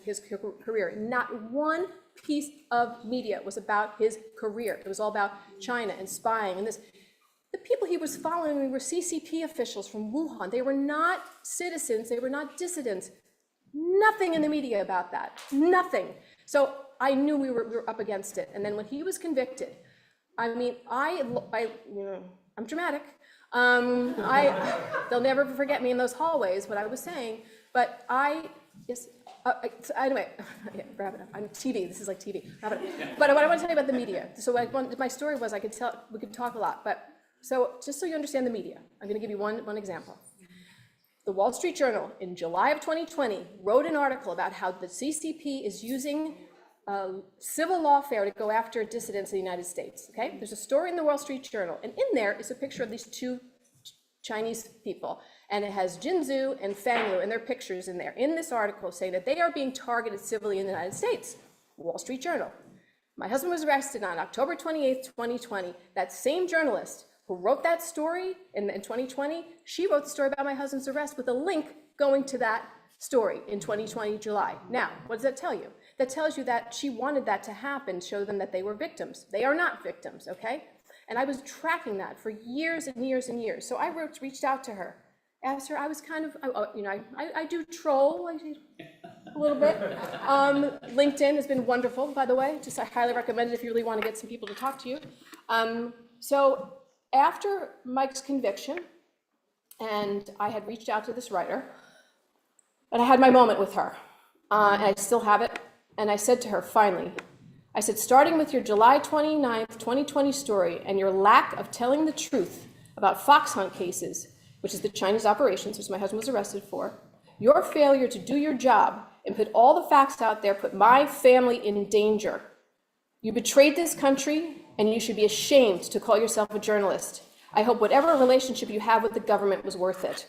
career. Not one piece of media was about his career. It was all about China and spying and this. The people he was following were CCP officials from Wuhan. They were not citizens, they were not dissidents. Nothing in the media about that, nothing. So I knew we were up against it. And then when he was convicted, I mean, I'm dramatic. They'll never forget me in those hallways, what I was saying, but anyway, yeah, wrap it up. I'm TV, this is like TV, wrap it up. But what I want to tell you about the media, so my story was, we could talk a lot, but so just so you understand the media, I'm going to give you one example. The Wall Street Journal in July of 2020 wrote an article about how the CCP is using civil lawfare to go after dissidents in the United States, okay? There's a story in the Wall Street Journal, and in there is a picture of these 2 Chinese people, and it has Jinzhou and Fanglu and their pictures in there, in this article, saying that they are being targeted civilly in the United States. Wall Street Journal. My husband was arrested on October 28th, 2020. That same journalist who wrote that story in 2020, she wrote the story about my husband's arrest with a link going to that story in 2020, July. Now, what does that tell you? That tells you that she wanted that to happen, show them that they were victims. They are not victims, okay? And I was tracking that for years and years and years. So I reached out to her, asked her, I was kind of, I do troll a little bit. LinkedIn has been wonderful, by the way. Just I highly recommend it if you really want to get some people to talk to you. So after Mike's conviction, and I had reached out to this writer, and I had my moment with her, and I still have it. And I said to her, finally, I said, starting with your July 29th, 2020 story and your lack of telling the truth about fox hunt cases, which is the Chinese operations, which my husband was arrested for, your failure to do your job and put all the facts out there put my family in danger. You betrayed this country, and you should be ashamed to call yourself a journalist. I hope whatever relationship you have with the government was worth it.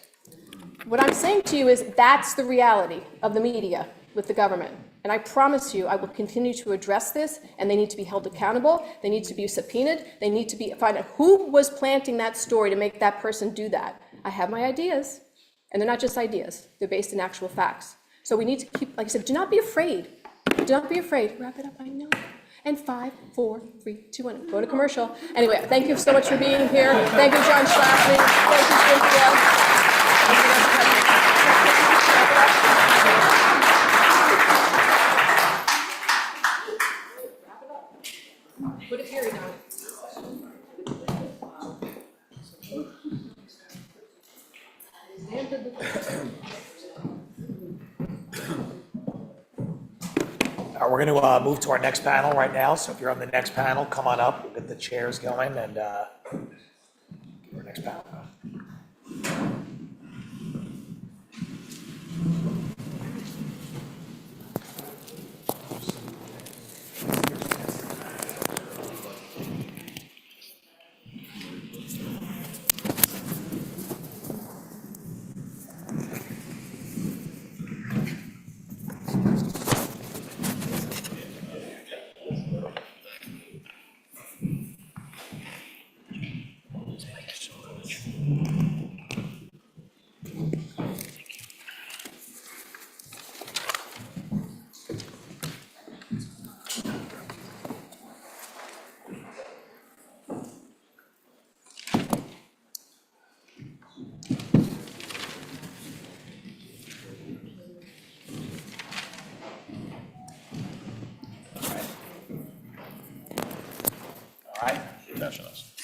What I'm saying to you is that's the reality of the media with the government. And I promise you, I will continue to address this, and they need to be held accountable. They need to be subpoenaed. They need to find out who was planting that story to make that person do that. I have my ideas, and they're not just ideas. They're based in actual facts. So we need to keep, like I said, do not be afraid. Do not be afraid. Wrap it up, I know. And 5, 4, 3, 2, 1, go to commercial. Anyway, thank you so much for being here. Thank you, John Schlafly. Thank you, Cynthia. Put a period on it. We're going to move to our next panel right now. So if you're on the next panel, come on up. We'll get the chairs going and get our next panel.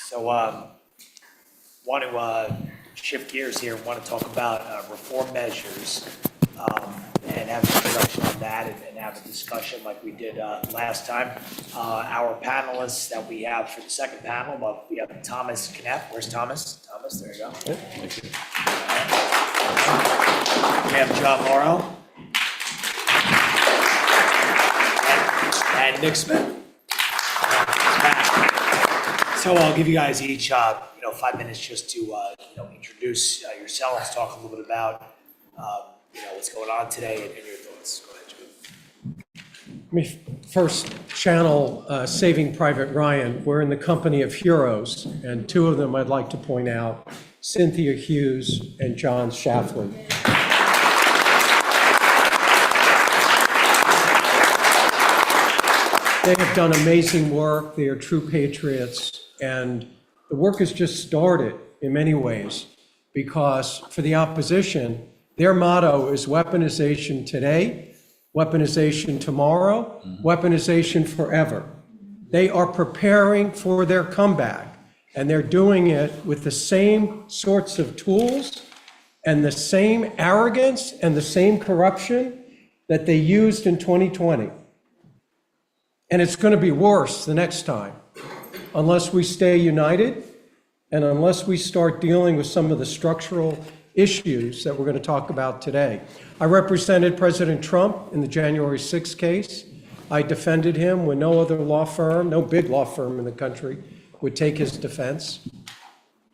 So want to shift gears here, want to talk about reform measures and have an introduction on that and have a discussion like we did last time. Our panelists that we have for the second panel, well, we have Thomas Knepp. Where's Thomas? Thomas, there you go. Thank you. We have John Morrow. And Nick Smith. So I'll give you guys each, 5 minutes just to, introduce yourselves, talk a little bit about, what's going on today and your thoughts. Go ahead, Joe. Let me first channel Saving Private Ryan. We're in the company of heroes, and two of them I'd like to point out, Cynthia Hughes and John Schlafly. They have done amazing work. They are true patriots. And the work has just started in many ways, because for the opposition, their motto is weaponization today, weaponization tomorrow, weaponization forever. They are preparing for their comeback, and they're doing it with the same sorts of tools and the same arrogance and the same corruption that they used in 2020. And it's going to be worse the next time, unless we stay united and unless we start dealing with some of the structural issues that we're going to talk about today. I represented President Trump in the January 6th case. I defended him when no other law firm, no big law firm in the country, would take his defense.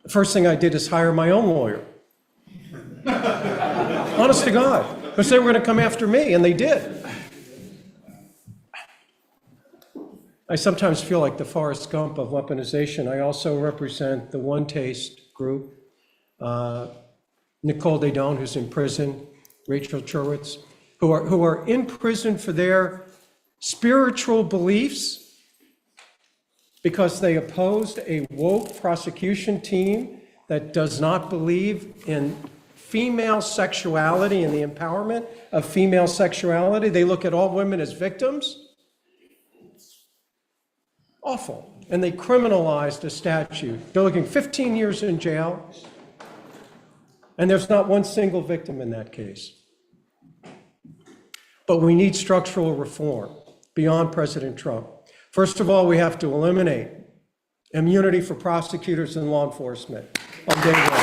The first thing I did is hire my own lawyer. Honest to God, because they were going to come after me, and they did. I sometimes feel like the Forrest Gump of weaponization. I also represent the One Taste group, Nicole Desdon, who's in prison, Rachel Churwitz, who are in prison for their spiritual beliefs because they opposed a woke prosecution team that does not believe in female sexuality and the empowerment of female sexuality. They look at all women as victims. Awful. And they criminalized a statute. They're looking 15 years in jail, and there's not one single victim in that case. But we need structural reform beyond President Trump. First of all, we have to eliminate immunity for prosecutors and law enforcement on day one.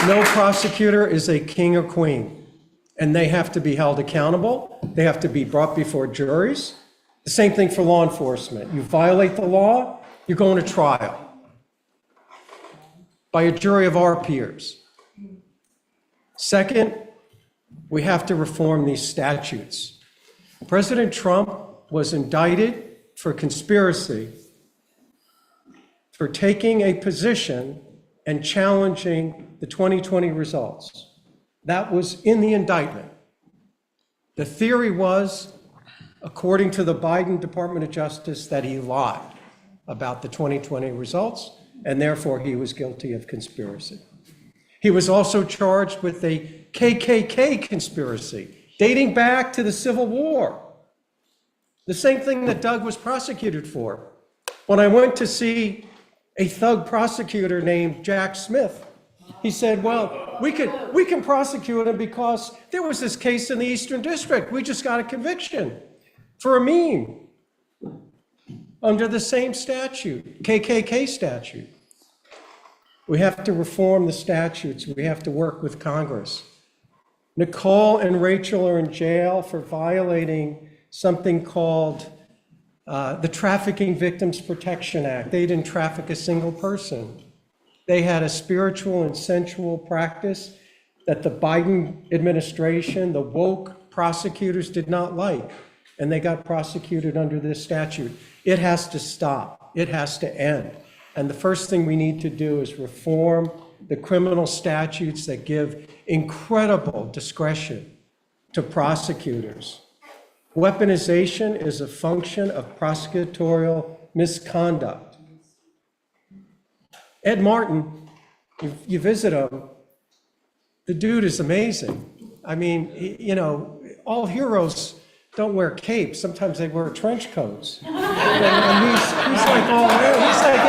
No prosecutor is a king or queen. And they have to be held accountable. They have to be brought before juries. The same thing for law enforcement. You violate the law, you're going to trial by a jury of our peers. Second, we have to reform these statutes. President Trump was indicted for conspiracy for taking a position and challenging the 2020 results. That was in the indictment. The theory was, according to the Biden Department of Justice, that he lied about the 2020 results, and therefore he was guilty of conspiracy. He was also charged with a KKK conspiracy dating back to the Civil War. The same thing that Doug was prosecuted for. When I went to see a thug prosecutor named Jack Smith, he said, well, we can prosecute him because there was this case in the Eastern District. We just got a conviction for a meme under the same statute, KKK statute. We have to reform the statutes. We have to work with Congress. Nicole and Rachel are in jail for violating something called the Trafficking Victims Protection Act. They didn't traffic a single person. They had a spiritual and sensual practice that the Biden administration, the woke prosecutors did not like, and they got prosecuted under this statute. It has to stop. It has to end. And the first thing we need to do is reform the criminal statutes that give incredible discretion to prosecutors. Weaponization is a function of prosecutorial misconduct. Ed Martin, you visit him, the dude is amazing. I mean, you know, all heroes don't wear capes. Sometimes they wear trench coats. And he's like all there. He's like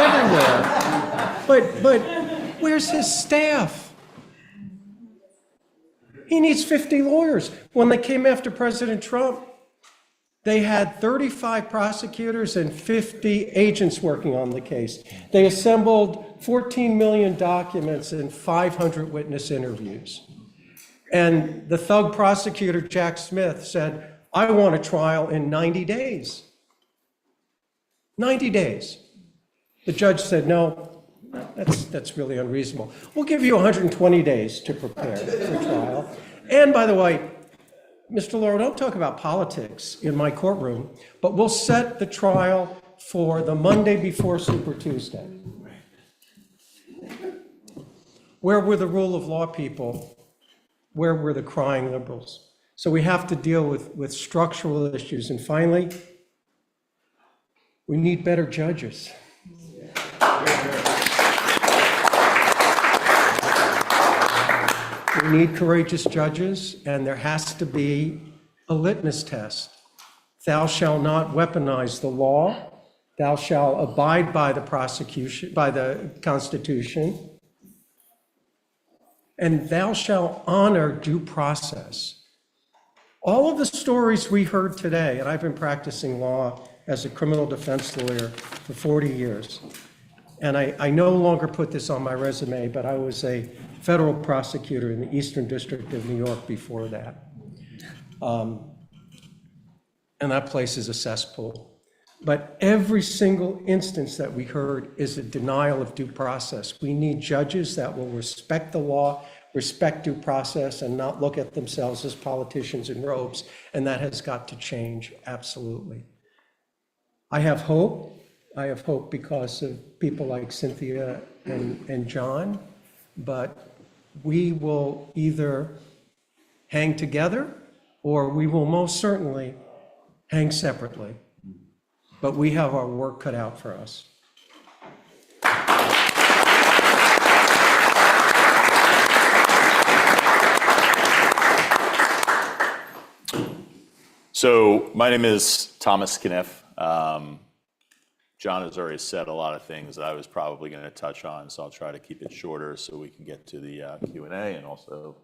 everywhere. But where's his staff? He needs 50 lawyers. When they came after President Trump, they had 35 prosecutors and 50 agents working on the case. They assembled 14 million documents and 500 witness interviews. And the thug prosecutor, Jack Smith, said, I want a trial in 90 days. 90 days. The judge said, no, that's really unreasonable. We'll give you 120 days to prepare for trial. And by the way, Mr. Lauro, don't talk about politics in my courtroom, but we'll set the trial for the Monday before Super Tuesday. Where were the rule of law people? Where were the crying liberals? So we have to deal with structural issues. And finally, we need better judges. We need courageous judges, and there has to be a litmus test. Thou shalt not weaponize the law. Thou shalt abide by the Constitution. And thou shalt honor due process. All of the stories we heard today, and I've been practicing law as a criminal defense lawyer for 40 years, and I no longer put this on my resume, but I was a federal prosecutor in the Eastern District of New York before that. And that place is a cesspool. But every single instance that we heard is a denial of due process. We need judges that will respect the law, respect due process, and not look at themselves as politicians in robes. And that has got to change, absolutely. I have hope. I have hope because of people like Cynthia and John, but we will either hang together or we will most certainly hang separately. But we have our work cut out for us. So my name is Thomas Kniff. John has already said a lot of things that I was probably going to touch on, so I'll try to keep it shorter so we can get to the Q&A. And also,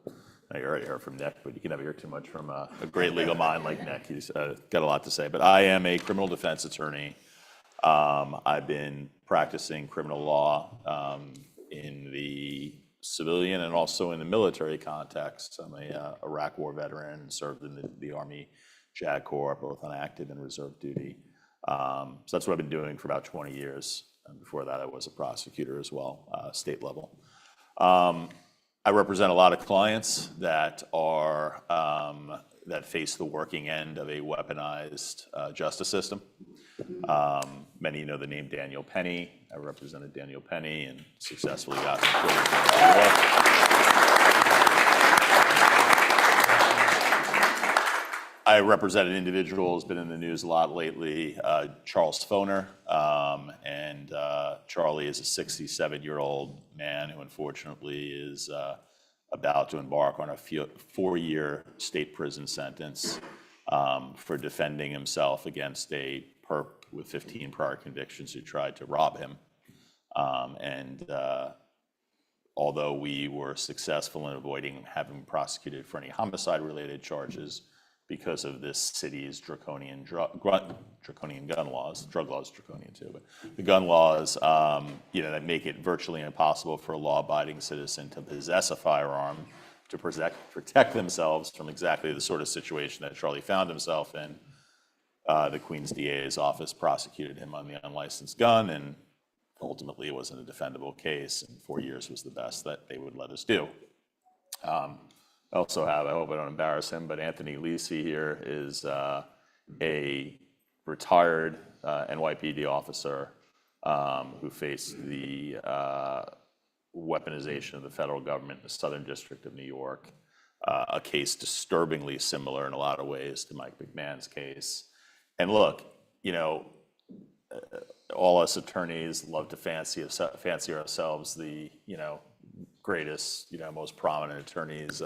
I already heard from Nick, but you can never hear too much from a great legal mind like Nick. He's got a lot to say. But I am a criminal defense attorney. I've been practicing criminal law in the civilian and also in the military context. I'm a Iraq War veteran, served in the Army JAG Corps, both on active and reserve duty. So that's what I've been doing for about 20 years. And before that, I was a prosecutor as well, state level. I represent a lot of clients that are that face the working end of a weaponized justice system. Many know the name Daniel Penny. I represented Daniel Penny and successfully got him acquitted in New York. I represented individuals, been in the news a lot lately, Charles Foner, and Charlie is a 67-year-old man who unfortunately is about to embark on a 4-year state prison sentence for defending himself against a perp with 15 prior convictions who tried to rob him. Although we were successful in avoiding having him prosecuted for any homicide-related charges, because of this city's draconian gun laws, drug laws draconian too, but the gun laws, that make it virtually impossible for a law-abiding citizen to possess a firearm to protect themselves from exactly the sort of situation that Charlie found himself in. The Queens DA's office prosecuted him on the unlicensed gun, and ultimately it wasn't a defendable case, and 4 years was the best that they would let us do. I also have, I hope I don't embarrass him, but Anthony Lisi here is a retired NYPD officer who faced the weaponization of the federal government in the Southern District of New York, a case disturbingly similar in a lot of ways to Mike McMahon's case. And look, all us attorneys love to fancy ourselves the, greatest, most prominent attorneys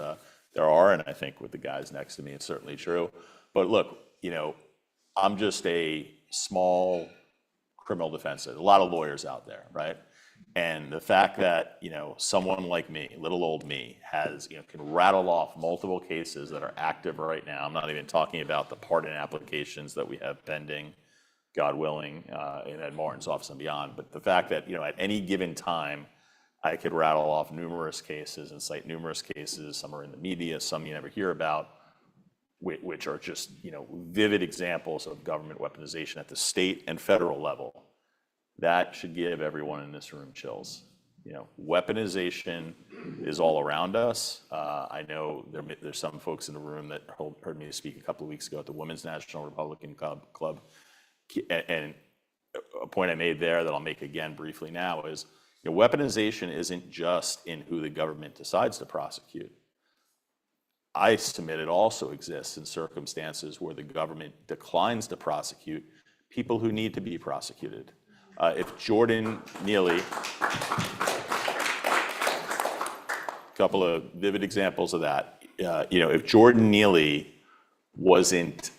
there are, and I think with the guys next to me, it's certainly true. But look, I'm just a small criminal defense. There's a lot of lawyers out there, right? And the fact that, someone like me, little old me, has, can rattle off multiple cases that are active right now. I'm not even talking about the pardon applications that we have pending, God willing, in Ed Martin's office and beyond. But the fact that, at any given time, I could rattle off numerous cases and cite numerous cases. Some are in the media, some you never hear about, which are just, vivid examples of government weaponization at the state and federal level. That should give everyone in this room chills. Weaponization is all around us. I know there's some folks in the room that heard me speak a couple of weeks ago at the Women's National Republican Club. And a point I made there that I'll make again briefly now is, weaponization isn't just in who the government decides to prosecute. I submit it also exists in circumstances where the government declines to prosecute people who need to be prosecuted. If Jordan Neely, a couple of vivid examples of that, if Jordan Neely wasn't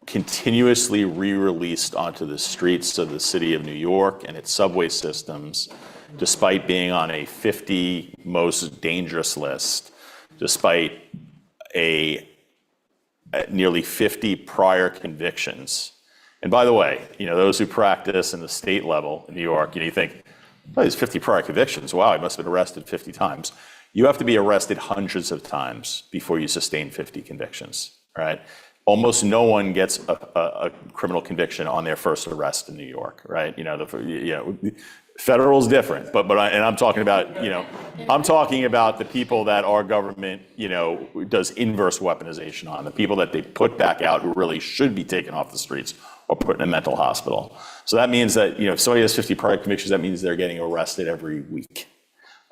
continuously re-released onto the streets of the city of New York and its subway systems, despite being on a 50 most dangerous list, despite nearly 50 prior convictions. And by the way, those who practice in the state level in New York, you think, oh, there's 50 prior convictions. Wow, I must have been arrested 50 times. You have to be arrested hundreds of times before you sustain 50 convictions, right? Almost no one gets a criminal conviction on their first arrest in New York, right? Federal is different, but I'm talking about, I'm talking about the people that our government, does inverse weaponization on, the people that they put back out who really should be taken off the streets or put in a mental hospital. So that means that, if somebody has 50 prior convictions, that means they're getting arrested every week.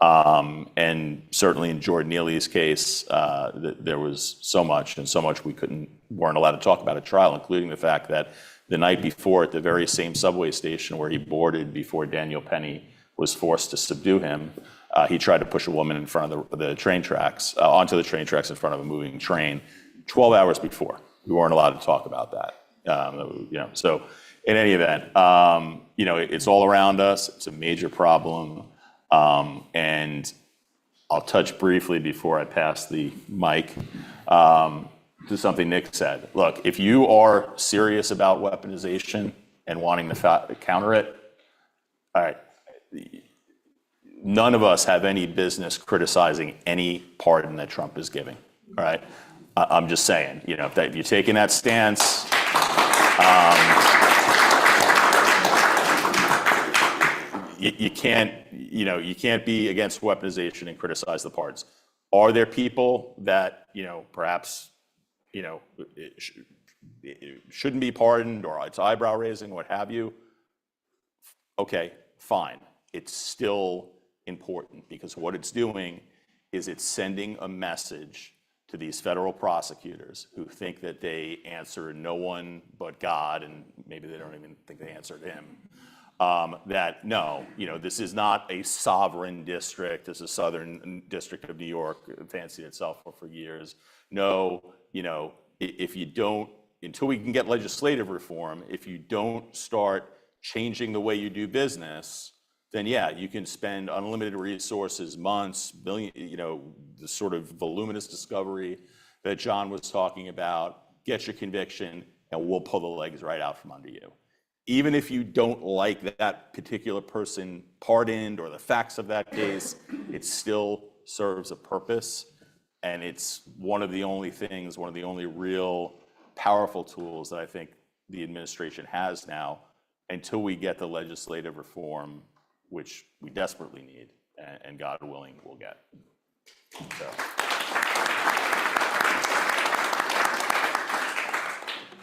And certainly in Jordan Neely's case, there was so much we weren't allowed to talk about at trial, including the fact that the night before at the very same subway station where he boarded before Daniel Penny was forced to subdue him, he tried to push a woman in front of the train tracks, onto the train tracks in front of a moving train 12 hours before. We weren't allowed to talk about that. So in any event, it's all around us. It's a major problem. And I'll touch briefly before I pass the mic to something Nick said. Look, if you are serious about weaponization and wanting to counter it, all right, none of us have any business criticizing any pardon that Trump is giving, all right? I'm just saying, you know, if you're taking that stance, you can't, you know, you can't be against weaponization and criticize the pardons. Are there people that, you know, perhaps, you know, it shouldn't be pardoned, or it's eyebrow raising, what have you? Okay, fine. It's still important, because what it's doing is it's sending a message to these federal prosecutors who think that they answer no one but God, and maybe they don't even think they answered him, that no, you know, this is not a sovereign district. This is Southern District of New York, fancied itself for years. No, you know, if you don't, until we can get legislative reform, if you don't start changing the way you do business, then yeah, you can spend unlimited resources, months, billion, you know, the sort of voluminous discovery that John was talking about, get your conviction, and we'll pull the legs right out from under you. Even if you don't like that particular person pardoned or the facts of that case, it still serves a purpose. And it's one of the only things, one of the only real powerful tools that I think the administration has now, until we get the legislative reform, which we desperately need, and God willing, we'll get. So.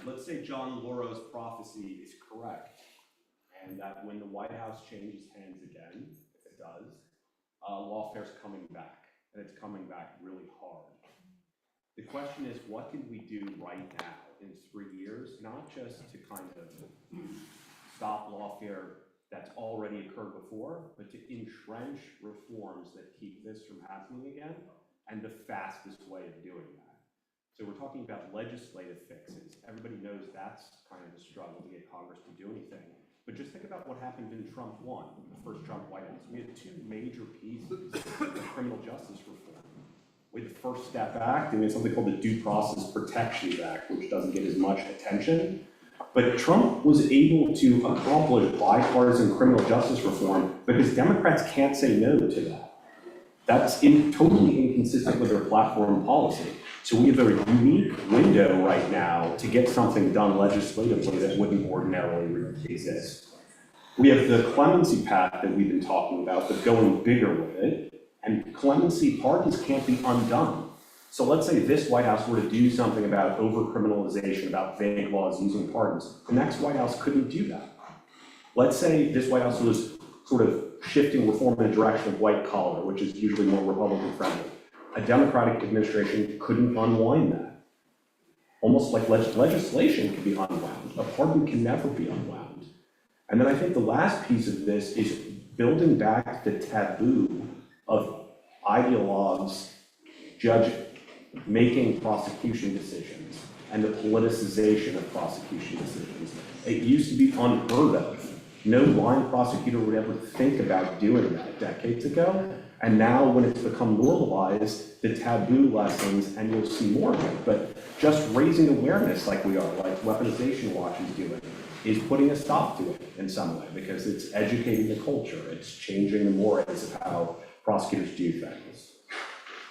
Let's say John Laura's prophecy is correct, and that when the White House changes hands again, if it does, lawfare's coming back, and it's coming back really hard. The question is, what can we do right now in 3 years, not just to kind of stop lawfare that's already occurred before, but to entrench reforms that keep this from happening again, and the fastest way of doing that. So we're talking about legislative fixes. Everybody knows that's kind of a struggle to get Congress to do anything. But just think about what happened in Trump 1, the first Trump White House. We had 2 major pieces of criminal justice reform. We had the First Step Act, and we had something called the Due Process Protections Act, which doesn't get as much attention. But Trump was able to accomplish bipartisan criminal justice reform because Democrats can't say no to that. That's totally inconsistent with their platform policy. So we have a unique window right now to get something done legislatively that wouldn't ordinarily exist. We have the clemency path that we've been talking about, but going bigger with it, and clemency pardons can't be undone. So let's say this White House were to do something about over-criminalization, about vague laws using pardons. The next White House couldn't do that. Let's say this White House was sort of shifting reform in the direction of white collar, which is usually more Republican friendly. A Democratic administration couldn't unwind that. Almost like legislation can be unwound. A pardon can never be unwound. And then I think the last piece of this is building back the taboo of ideologues making prosecution decisions and the politicization of prosecution decisions. It used to be unheard of. No line prosecutor would ever think about doing that decades ago. And now when it's become normalized, the taboo lessens and you'll see more of it. But just raising awareness like we are, like Weaponization Watch is doing, is putting a stop to it in some way, because it's educating the culture. It's changing the mores of how prosecutors do things.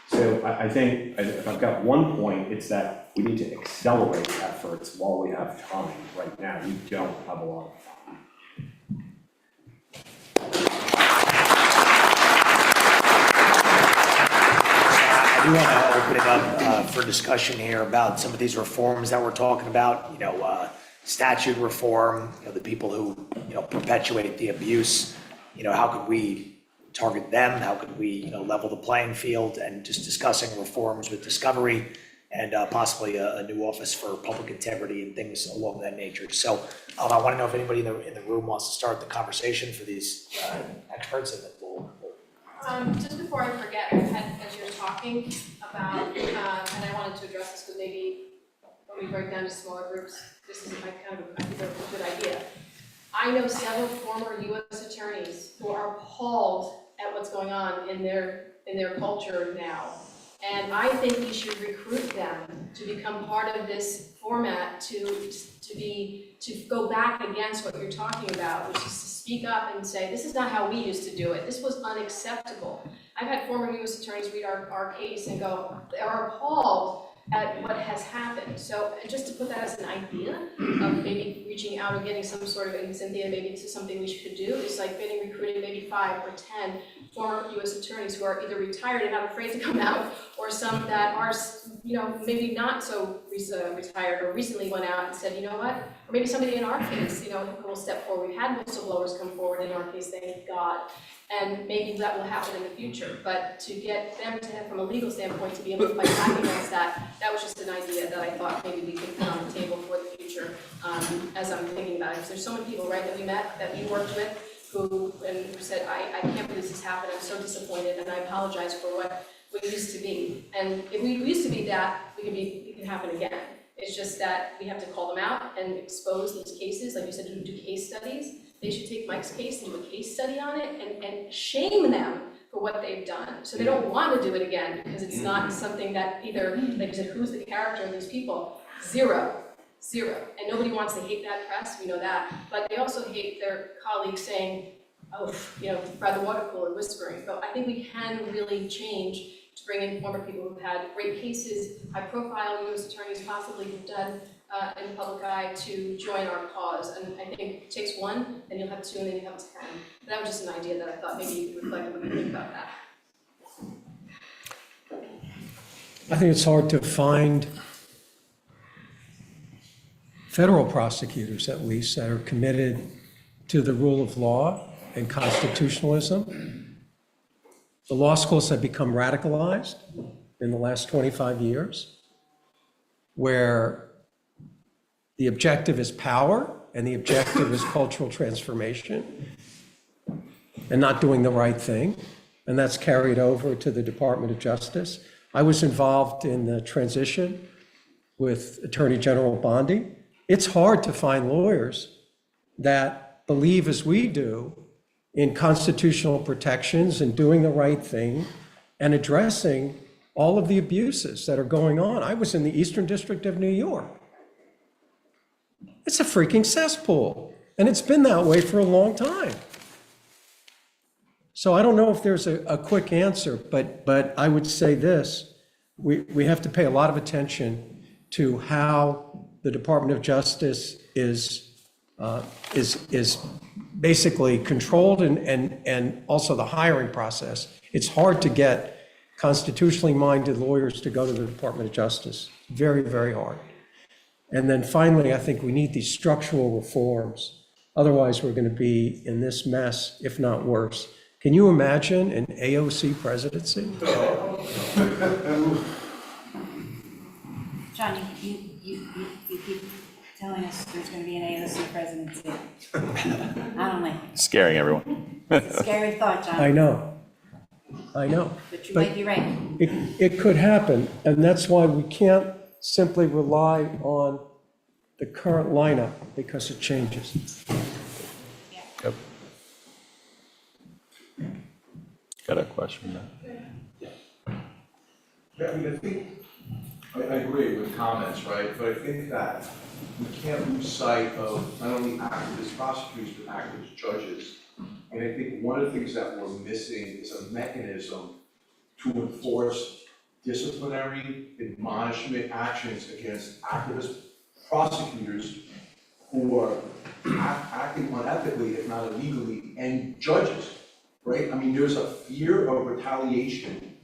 So I think if I've got one point, it's that we need to accelerate efforts while we have time. Right now, we don't have a lot of time. I do want to open it up for discussion here about some of these reforms that we're talking about, statute reform, the people who, perpetuate the abuse, how could we target them? How could we, level the playing field, and just discussing reforms with discovery and possibly a new office for public integrity and things along that nature. So I want to know if anybody in the room wants to start the conversation for these experts, and then we'll. Just before I forget, I had, as you were talking about, and I wanted to address this, because maybe when we break down to smaller groups, this is I think a good idea. I know several former U.S. attorneys who are appalled at what's going on in their culture now. And I think we should recruit them to become part of this format to go back against what you're talking about, which is to speak up and say, this is not how we used to do it. This was unacceptable. I've had former U.S. attorneys read our case and go, they are appalled at what has happened. So just to put that as an idea of maybe reaching out or getting some sort of, and Cynthia, maybe this is something we should do, is like getting recruited maybe 5 or 10 former US attorneys who are either retired and not afraid to come out, or some that are, maybe not so retired or recently went out and said, you know what, or maybe somebody in our case, who will step forward. We've had whistleblowers come forward in our case, thank God. And maybe that will happen in the future, but to get them to have, from a legal standpoint, to be able to fight back against that was just an idea that I thought maybe we could put on the table for the future, as I'm thinking about it. Because there's so many people, right, that we met, that we worked with, who said, I can't believe this has happened, I'm so disappointed, and I apologize for what we used to be. And if we used to be that, it can happen again. It's just that we have to call them out and expose these cases, like you said, do case studies. They should take Mike's case and do a case study on it and shame them for what they've done. So they don't want to do it again because it's not something that either, like you said, who's the character of these people? Zero. And nobody wants to hate that press, we know that. But they also hate their colleagues saying, oh, by the water cooler whispering. But I think we can really change to bring in former people who've had great cases, high-profile U.S. attorneys possibly who've done in the public eye to join our cause. And I think it takes one, then you'll have 2, and then you'll have 10. But that was just an idea that I thought maybe you could reflect on and think about that. I think it's hard to find federal prosecutors, at least, that are committed to the rule of law and constitutionalism. The law schools have become radicalized in the last 25 years, where the objective is power and the objective is cultural transformation and not doing the right thing. And that's carried over to the Department of Justice. I was involved in the transition with Attorney General Bondi. It's hard to find lawyers that believe, as we do, in constitutional protections and doing the right thing and addressing all of the abuses that are going on. I was in the Eastern District of New York. It's a freaking cesspool, and it's been that way for a long time. So I don't know if there's a quick answer, but I would say this: we have to pay a lot of attention to how the Department of Justice is basically controlled, and also the hiring process. It's hard to get constitutionally minded lawyers to go to the Department of Justice. Very, very hard. And then finally, I think we need these structural reforms. Otherwise, we're going to be in this mess, if not worse. Can you imagine an AOC presidency? John, you keep telling us there's going to be an AOC presidency. I don't like it. Scaring everyone. It's a scary thought, John. I know. But you might be right. It could happen, and that's why we can't simply rely on the current lineup, because it changes. Yep. Got a question? I mean, I think, I agree with comments, right? But I think that we can't lose sight of not only activist prosecutors, but activist judges. And I think one of the things that we're missing is a mechanism to enforce disciplinary admonishment actions against activist prosecutors who are acting unethically, if not illegally, and judges, right? I mean, there's a fear of retaliation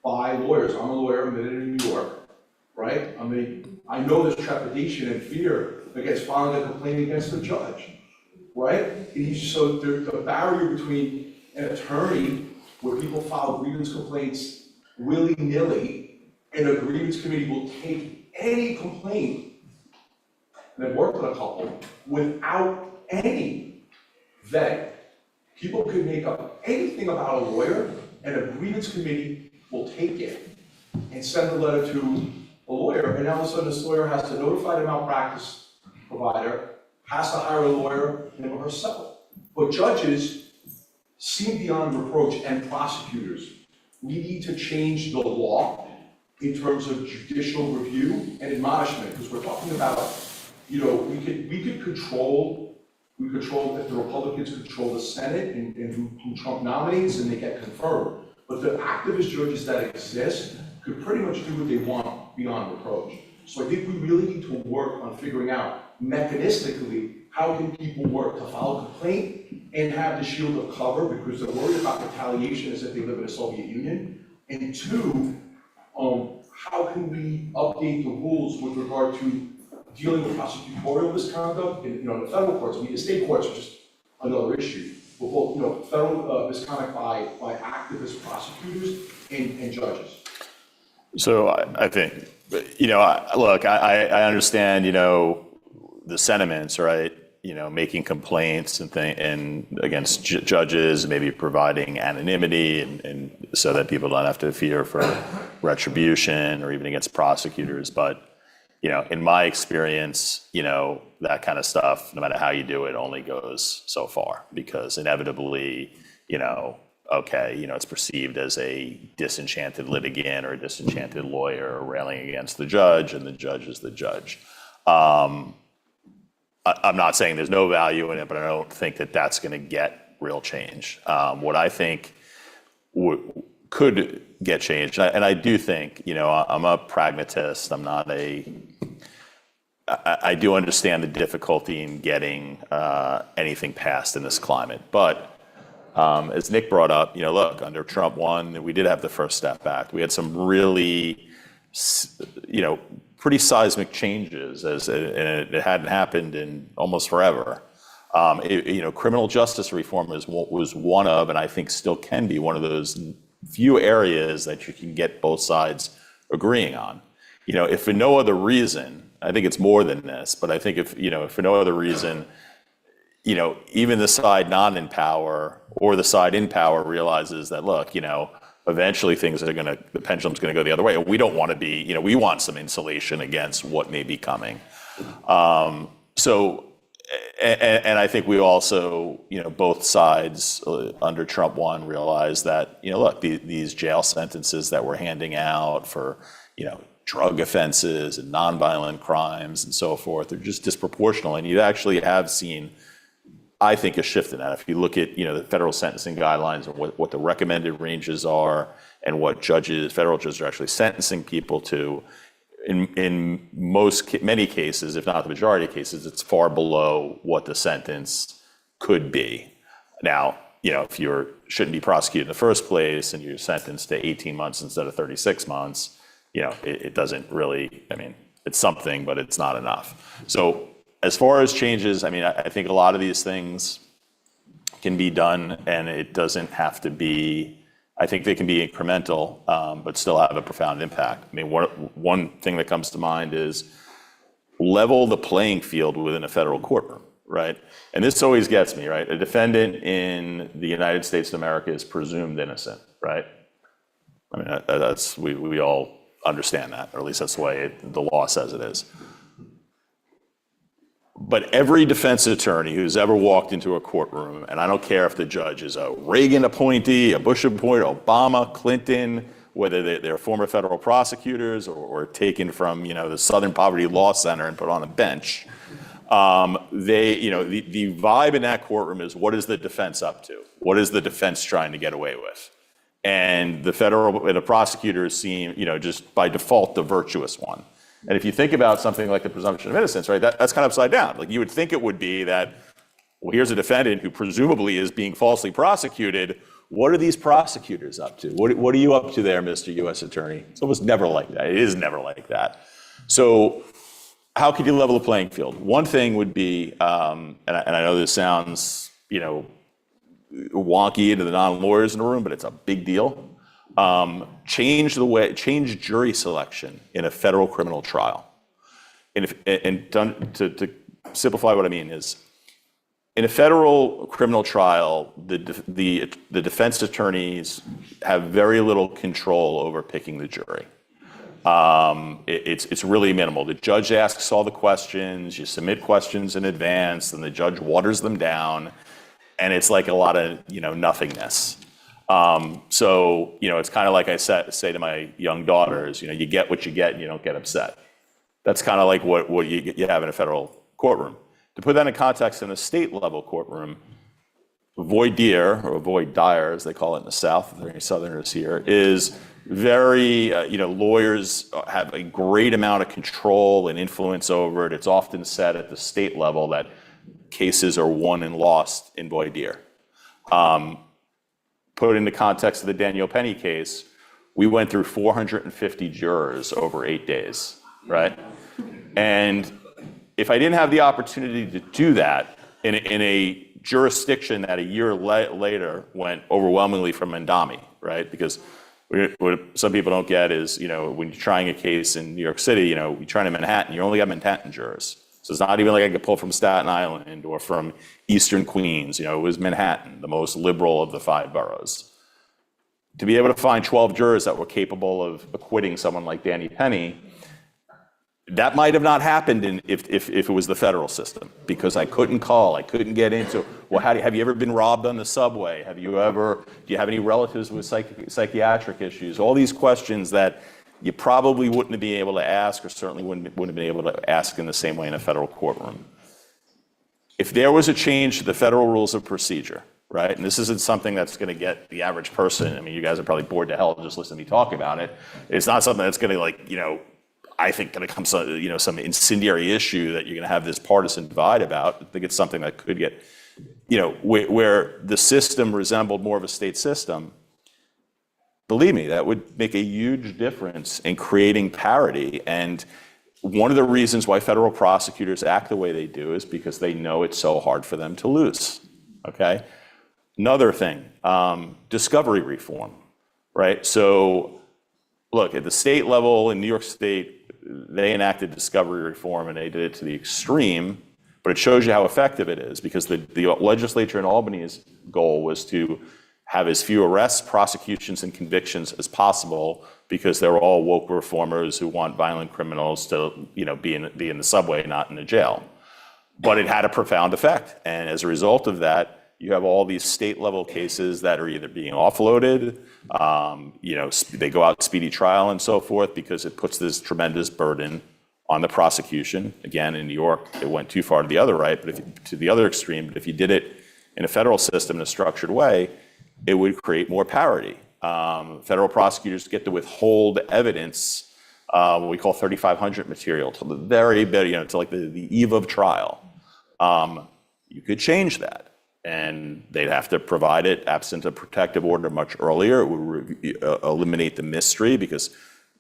by lawyers. I'm a lawyer, I'm in New York, right? I mean, I know there's trepidation and fear against filing a complaint against a judge, right? So the barrier between an attorney where people file grievance complaints willy-nilly, and a grievance committee will take any complaint, and I've worked on a couple, without any vetting. People could make up anything about a lawyer, and a grievance committee will take it and send a letter to a lawyer, and all of a sudden this lawyer has to notify the malpractice provider, has to hire a lawyer him or herself. But judges seem beyond reproach, and prosecutors. We need to change the law in terms of judicial review and admonishment, because we're talking about, we could control if the Republicans control the Senate and who Trump nominates and they get confirmed. But the activist judges that exist could pretty much do what they want beyond reproach. So I think we really need to work on figuring out mechanistically, how can people work to file a complaint and have the shield of cover because they're worried about retaliation as if they live in the Soviet Union? And two, how can we update the rules with regard to dealing with prosecutorial misconduct in, the federal courts? I mean, the state courts are just another issue. But both, federal misconduct by activist prosecutors and judges. So I think, look, I understand, the sentiments, right? Making complaints and against judges, maybe providing anonymity and so that people don't have to fear for retribution or even against prosecutors. But, in my experience, that kind of stuff, no matter how you do it, only goes so far because inevitably, it's perceived as a disenchanted litigant or a disenchanted lawyer railing against the judge, and the judge is the judge. I'm not saying there's no value in it, but I don't think that that's going to get real change. What I think could get changed, and I do think, I'm a pragmatist. I do understand the difficulty in getting anything passed in this climate, but as Nick brought up, look, under Trump 1, we did have the First Step Act. We had some really, pretty seismic changes, and it hadn't happened in almost forever. Criminal justice reform was one of, and I think still can be one of those few areas that you can get both sides agreeing on. If for no other reason, I think it's more than this, but I think if for no other reason, even the side not in power or the side in power realizes that, look, eventually the pendulum's gonna go the other way. We don't want to be, we want some insulation against what may be coming. And I think we also, both sides under Trump 1 realize that, look, these jail sentences that we're handing out for, drug offenses and nonviolent crimes and so forth are just disproportional. And you actually have seen, I think, a shift in that. If you look at, the federal sentencing guidelines and what the recommended ranges are and what federal judges are actually sentencing people to, in many cases, if not the majority of cases, it's far below what the sentence could be. Now, if you shouldn't be prosecuted in the first place and you're sentenced to 18 months instead of 36 months, it doesn't really, it's something, but it's not enough. So as far as changes, I think a lot of these things can be done and it doesn't have to be, I think they can be incremental, but still have a profound impact. One thing that comes to mind is level the playing field within a federal courtroom, right? And this always gets me, right? A defendant in the United States of America is presumed innocent, right? We all understand that, or at least that's the way the law says it is. But every defense attorney who's ever walked into a courtroom, and I don't care if the judge is a Reagan appointee, a Bush appointee, Obama, Clinton, whether they're former federal prosecutors or taken from, the Southern Poverty Law Center and put on a bench, the vibe in that courtroom is, what is the defense up to? What is the defense trying to get away with? And the prosecutors seem, just by default, the virtuous one. And if you think about something like the presumption of innocence, right, that's kind of upside down. Like, you would think it would be that, well, here's a defendant who presumably is being falsely prosecuted. What are these prosecutors up to? What are you up to there, Mr. U.S. Attorney? It's almost never like that. It is never like that. So how could you level the playing field? One thing would be, and I know this sounds, wonky to the non-lawyers in the room, but it's a big deal. Change jury selection in a federal criminal trial. To simplify what I mean is, in a federal criminal trial, the defense attorneys have very little control over picking the jury. It's really minimal. The judge asks all the questions, you submit questions in advance, and the judge waters them down, and it's like a lot of, nothingness. So, it's kind of like I say to my young daughters, you get what you get and you don't get upset. That's kind of like what you have in a federal courtroom. To put that in context, in a state level courtroom, voir dire, or voir dire, as they call it in the South, if there are any Southerners here, is very, lawyers have a great amount of control and influence over it. It's often said at the state level that cases are won and lost in voir dire. Put in the context of the Daniel Penny case, we went through 450 jurors over 8 days, right? And if I didn't have the opportunity to do that in a jurisdiction that a year later went overwhelmingly from Mandami, right? Because what some people don't get is, when you're trying a case in New York City, you're trying in Manhattan, you only got Manhattan jurors. So it's not even like I could pull from Staten Island or from Eastern Queens. It was Manhattan, the most liberal of the 5 boroughs. To be able to find 12 jurors that were capable of acquitting someone like Danny Penny, that might have not happened if it was the federal system, because I couldn't call, I couldn't get into, well, have you ever been robbed on the subway? Do you have any relatives with psychiatric issues? All these questions that you probably wouldn't be able to ask, or certainly wouldn't have been able to ask in the same way in a federal courtroom. If there was a change to the federal rules of procedure, right, and this isn't something that's going to get the average person, you guys are probably bored to hell just listening to me talk about it. It's not something that's going to I think going to come some incendiary issue that you're going to have this partisan divide about. I think it's something that could get, where the system resembled more of a state system. Believe me, that would make a huge difference in creating parity. And one of the reasons why federal prosecutors act the way they do is because they know it's so hard for them to lose, okay? Another thing, discovery reform, right? So look, at the state level in New York State, they enacted discovery reform and they did it to the extreme, but it shows you how effective it is, because the legislature in Albany's goal was to have as few arrests, prosecutions, and convictions as possible, because they're all woke reformers who want violent criminals to, be in the subway, not in the jail. But it had a profound effect, and as a result of that, you have all these state-level cases that are either being offloaded, they go out speedy trial and so forth, because it puts this tremendous burden on the prosecution. Again, in New York, it went too far to the other right, to the other extreme. But if you did it in a federal system in a structured way, it would create more parity. Federal prosecutors get to withhold evidence, what we call 3500 material, till the very bit, to like the eve of trial. You could change that, and they'd have to provide it absent a protective order much earlier. It would eliminate the mystery, because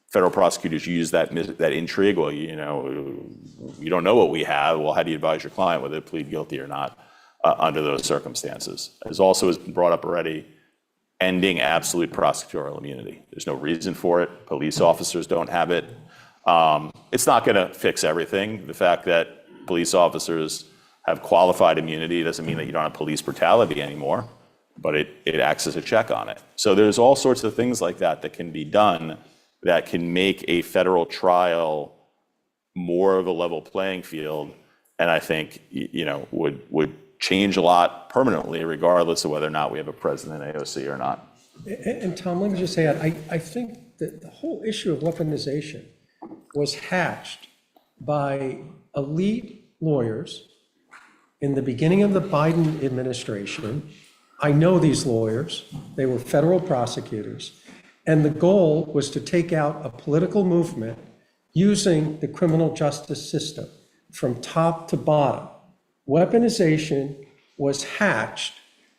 federal prosecutors use that intrigue. Well, you don't know what we have. Well, how do you advise your client whether to plead guilty or not under those circumstances? As also has been brought up already, ending absolute prosecutorial immunity. There's no reason for it. Police officers don't have it. It's not going to fix everything. The fact that police officers have qualified immunity doesn't mean that you don't have police brutality anymore, but it acts as a check on it. So there's all sorts of things like that that can be done that can make a federal trial more of a level playing field, and I think would change a lot permanently, regardless of whether or not we have a president AOC or not. And Tom, let me just say, I think that the whole issue of weaponization was hatched by elite lawyers in the beginning of the Biden administration. I know these lawyers, they were federal prosecutors, and the goal was to take out a political movement using the criminal justice system from top to bottom. Weaponization was hatched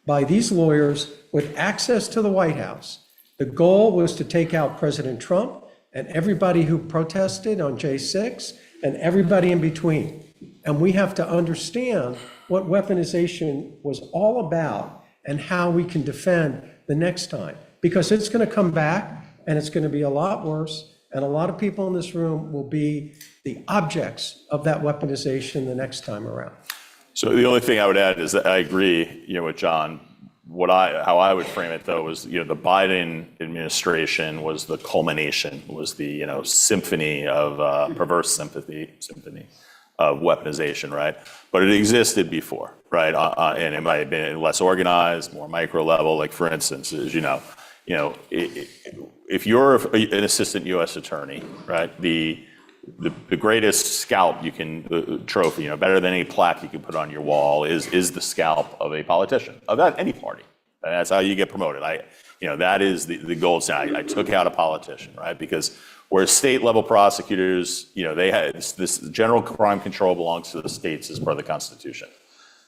by these lawyers with access to the White House. The goal was to take out President Trump and everybody who protested on J6 and everybody in between. And we have to understand what weaponization was all about and how we can defend the next time, because it's going to come back and it's going to be a lot worse. And a lot of people in this room will be the objects of that weaponization the next time around. So the only thing I would add is that I agree, with John. How I would frame it, though, was, the Biden administration was the culmination, was the, symphony of perverse symphony of weaponization, right? But it existed before, right? And it might have been less organized, more micro level. Like, for instance, as if you're an assistant U.S. attorney, right? the greatest scalp you can, trophy, better than any plaque you can put on your wall is the scalp of a politician, of any party. And that's how you get promoted. That is the gold standard. I took out a politician, right? Because where state level prosecutors, they had this general crime control belongs to the states as per the Constitution.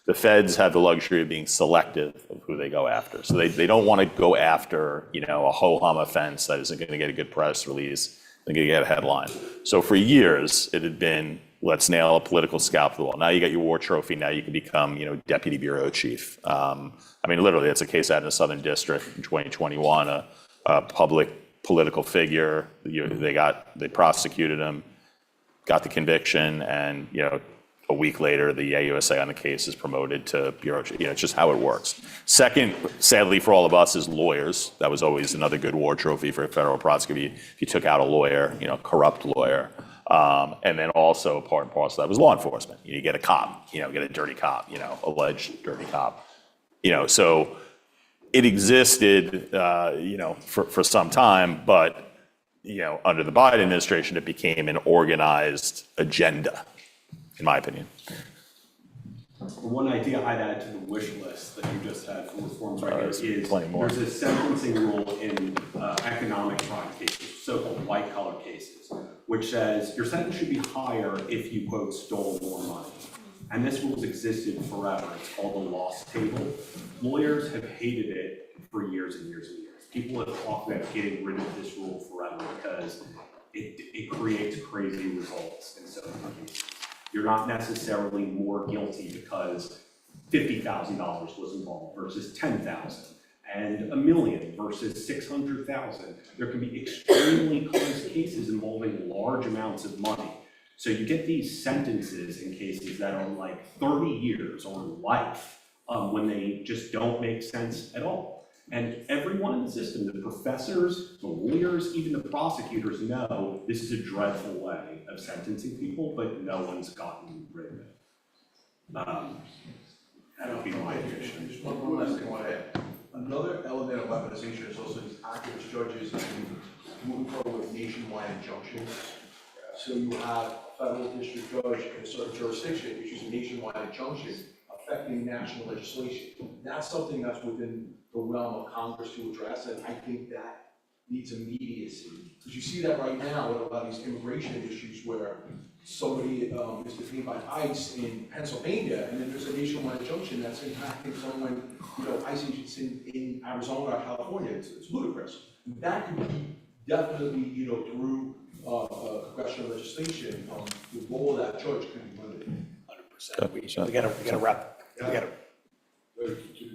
The feds have the luxury of being selective of who they go after. So they don't want to go after, a ho-hum offense that isn't going to get a good press release, they're going to get a headline. So for years, it had been, let's nail a political scalp to the wall. Now you got your war trophy, now you can become, deputy bureau chief. Literally, it's a case out in the Southern District in 2021, a public political figure, they prosecuted him, got the conviction, and, a week later, the AUSA on the case is promoted to bureau chief. It's just how it works. Second, sadly for all of us, is lawyers. That was always another good war trophy for a federal prosecutor. If you took out a lawyer, corrupt lawyer. And then also part and parcel of that was law enforcement. You get a cop, get a dirty cop, alleged dirty cop. So it existed, for some time, but, under the Biden administration, it became an organized agenda, in my opinion. One idea I'd add to the wish list that you just had for reforms right here is more. there's a sentencing rule in economic crime cases, so-called white-collar cases, which says your sentence should be higher if you, quote, stole more money. And this rule's existed forever. It's called the loss table. Lawyers have hated it for years and years and years. People have talked about getting rid of this rule forever because it creates crazy results in so many cases. You're not necessarily more guilty because $50,000 was involved versus $10,000 and $1 million versus $600,000. There can be extremely close cases involving large amounts of money. So you get these sentences in cases that are like 30 years or life when they just don't make sense at all. And everyone in the system, the professors, the lawyers, even the prosecutors know this is a dreadful way of sentencing people, but no one's gotten rid of it. That would be my position. Just one last thing I want to add. Another element of weaponization is also these activist judges moving forward with nationwide injunctions. So you have a federal district judge in a certain jurisdiction issues a nationwide injunction affecting national legislation. That's something that's within the realm of Congress to address, and I think that needs immediacy. Because you see that right now with a lot of these immigration issues where somebody is detained by ICE in Pennsylvania, and then there's a nationwide injunction that's impacting someone, ICE agents in Arizona or California. It's ludicrous. That could be definitely, through congressional legislation, the role of that judge could be limited. 100%. We gotta wrap. We gotta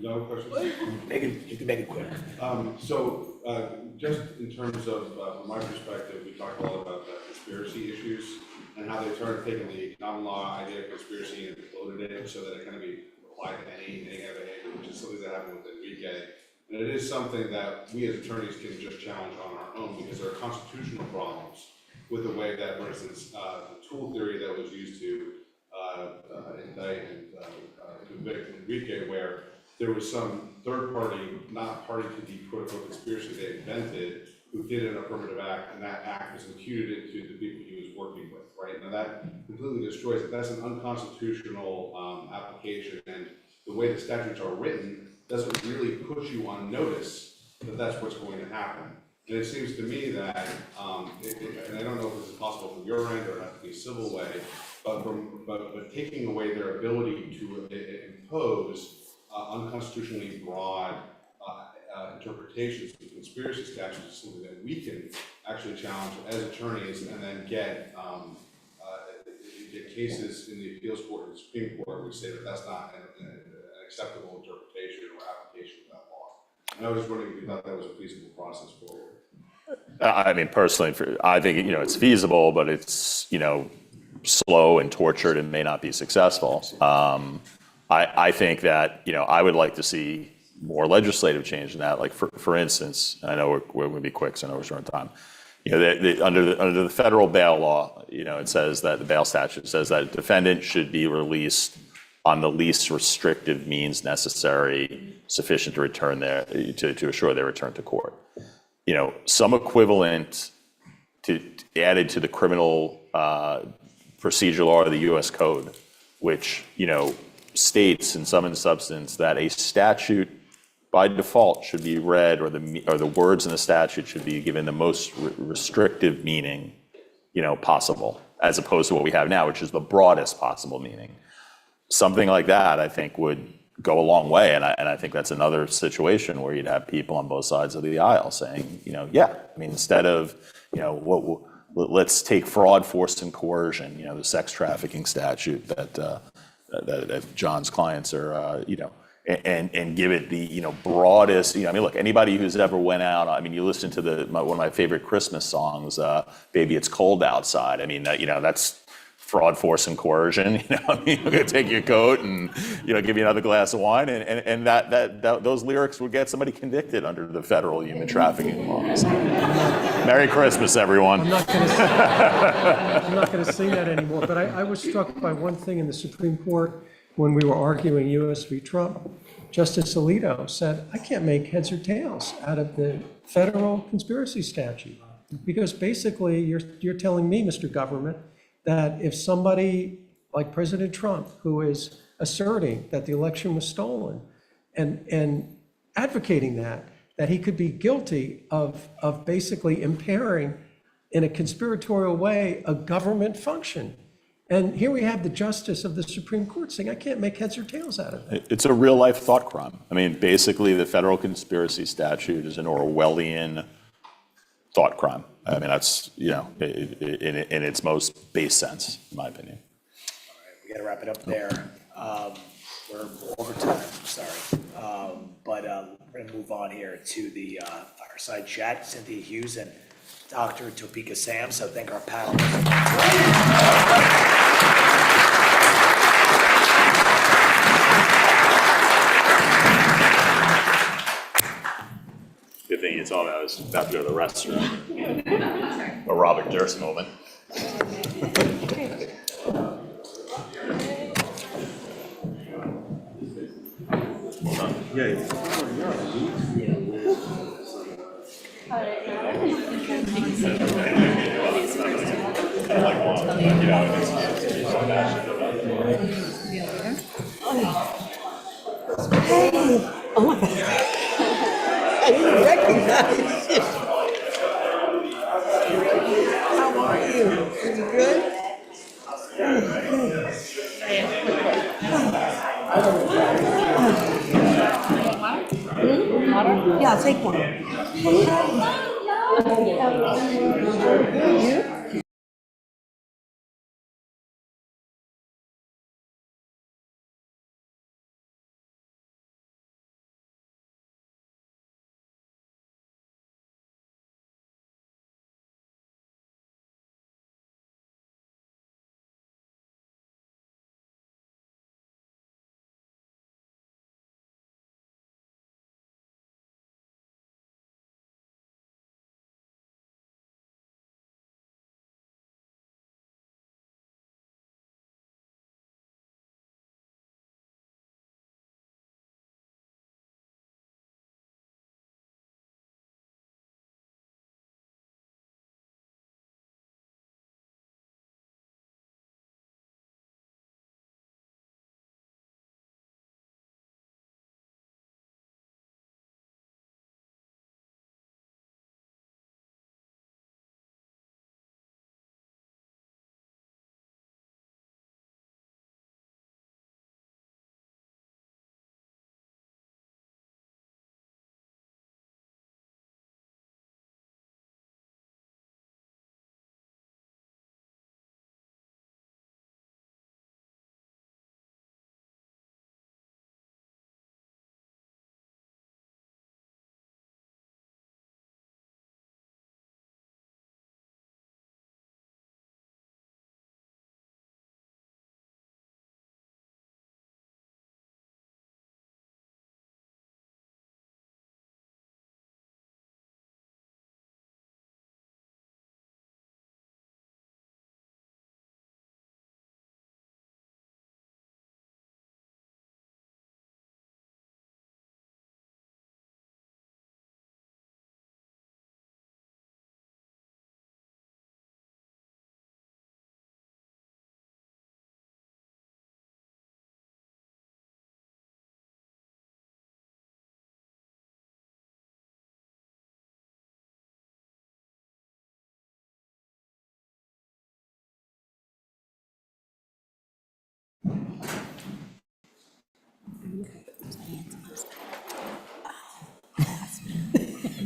No questions? you can make it quick. Just in terms of, from my perspective, we talked a lot about the conspiracy issues and how they started taking the common law idea of conspiracy and floated it so that it can be applied to any negative behavior, which is something that happened with Enrique. And it is something that we as attorneys can just challenge on our own because there are constitutional problems with the way that, for instance, the tool theory that was used to indict and convict Enrique, where there was some third party, not party to the quote-unquote conspiracy they invented, who did an affirmative act, and that act was imputed into the people he was working with, right? Now that completely destroys it. That's an unconstitutional application, and the way the statutes are written doesn't really put you on notice that that's what's going to happen. And it seems to me that, and I don't know if this is possible from your end or it has to be a civil way, but taking away their ability to impose unconstitutionally broad interpretations of conspiracy statutes is something that we can actually challenge as attorneys and then get cases in the appeals court and the Supreme Court which say that that's not an acceptable interpretation or application of that law. And I was just wondering if you thought that was a feasible process forward. Personally, I think, it's feasible, but it's, slow and tortured and may not be successful. I think that, I would like to see more legislative change in that. Like, for instance, and I know we're going to be quick, so I know we're short on time. Under the federal bail law, it says that the bail statute says that a defendant should be released on the least restrictive means necessary, sufficient to return to assure their return to court. Some equivalent added to the criminal procedural law of the U.S. Code, which, states in sum and substance that a statute by default should be read, or the words in the statute should be given the most restrictive meaning, possible, as opposed to what we have now, which is the broadest possible meaning. Something like that, I think, would go a long way, and I think that's another situation where you'd have people on both sides of the aisle saying, instead of, let's take fraud, force, and coercion, the sex trafficking statute that John's clients are, and give it the, broadest, look, anybody who's ever went out, you listen to one of my favorite Christmas songs, Baby It's Cold Outside. That's fraud, force, and coercion. You're gonna take your coat and, give you another glass of wine, and those lyrics would get somebody convicted under the federal human trafficking laws. Merry Christmas, everyone. I'm not gonna sing that anymore, but I was struck by one thing in the Supreme Court when we were arguing US v. Trump. Justice Alito said, I can't make heads or tails out of the federal conspiracy statute. Because basically, you're telling me, Mr. Government, that if somebody like President Trump, who is asserting that the election was stolen and advocating that he could be guilty of basically impairing in a conspiratorial way a government function. And here we have the justice of the Supreme Court saying, I can't make heads or tails out of it. It's a real life thought crime. Basically, the federal conspiracy statute is an Orwellian thought crime. That's, in its most base sense, in my opinion. All right, we got to wrap it up there. We're over time, sorry. But we're going to move on here to the fireside chat. Cynthia Hughes and Dr. Topeka Sam, so thank our panelists. Good thing you told me I was about to go to the restroom. A Robert Durst moment. I didn't recognize you. How are you? Pretty good? Yeah, I'll take one. You?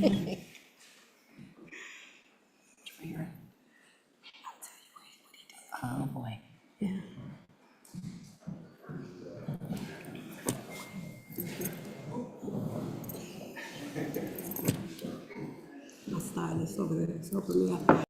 Oh, boy. My stylist over there is helping me out.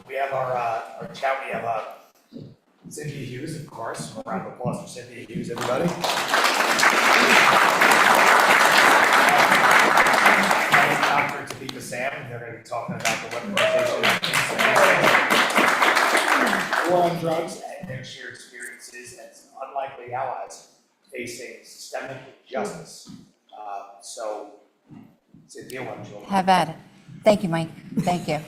We have our chat, we have Cynthia Hughes, of course. A round of applause for Cynthia Hughes, everybody. And Dr. Topeka Sam, they're going to be talking about the weaponization of war on drugs and their shared experiences as unlikely allies facing systemic injustice. So, Cynthia, why don't you? Have at it. Thank you, Mike. Thank you.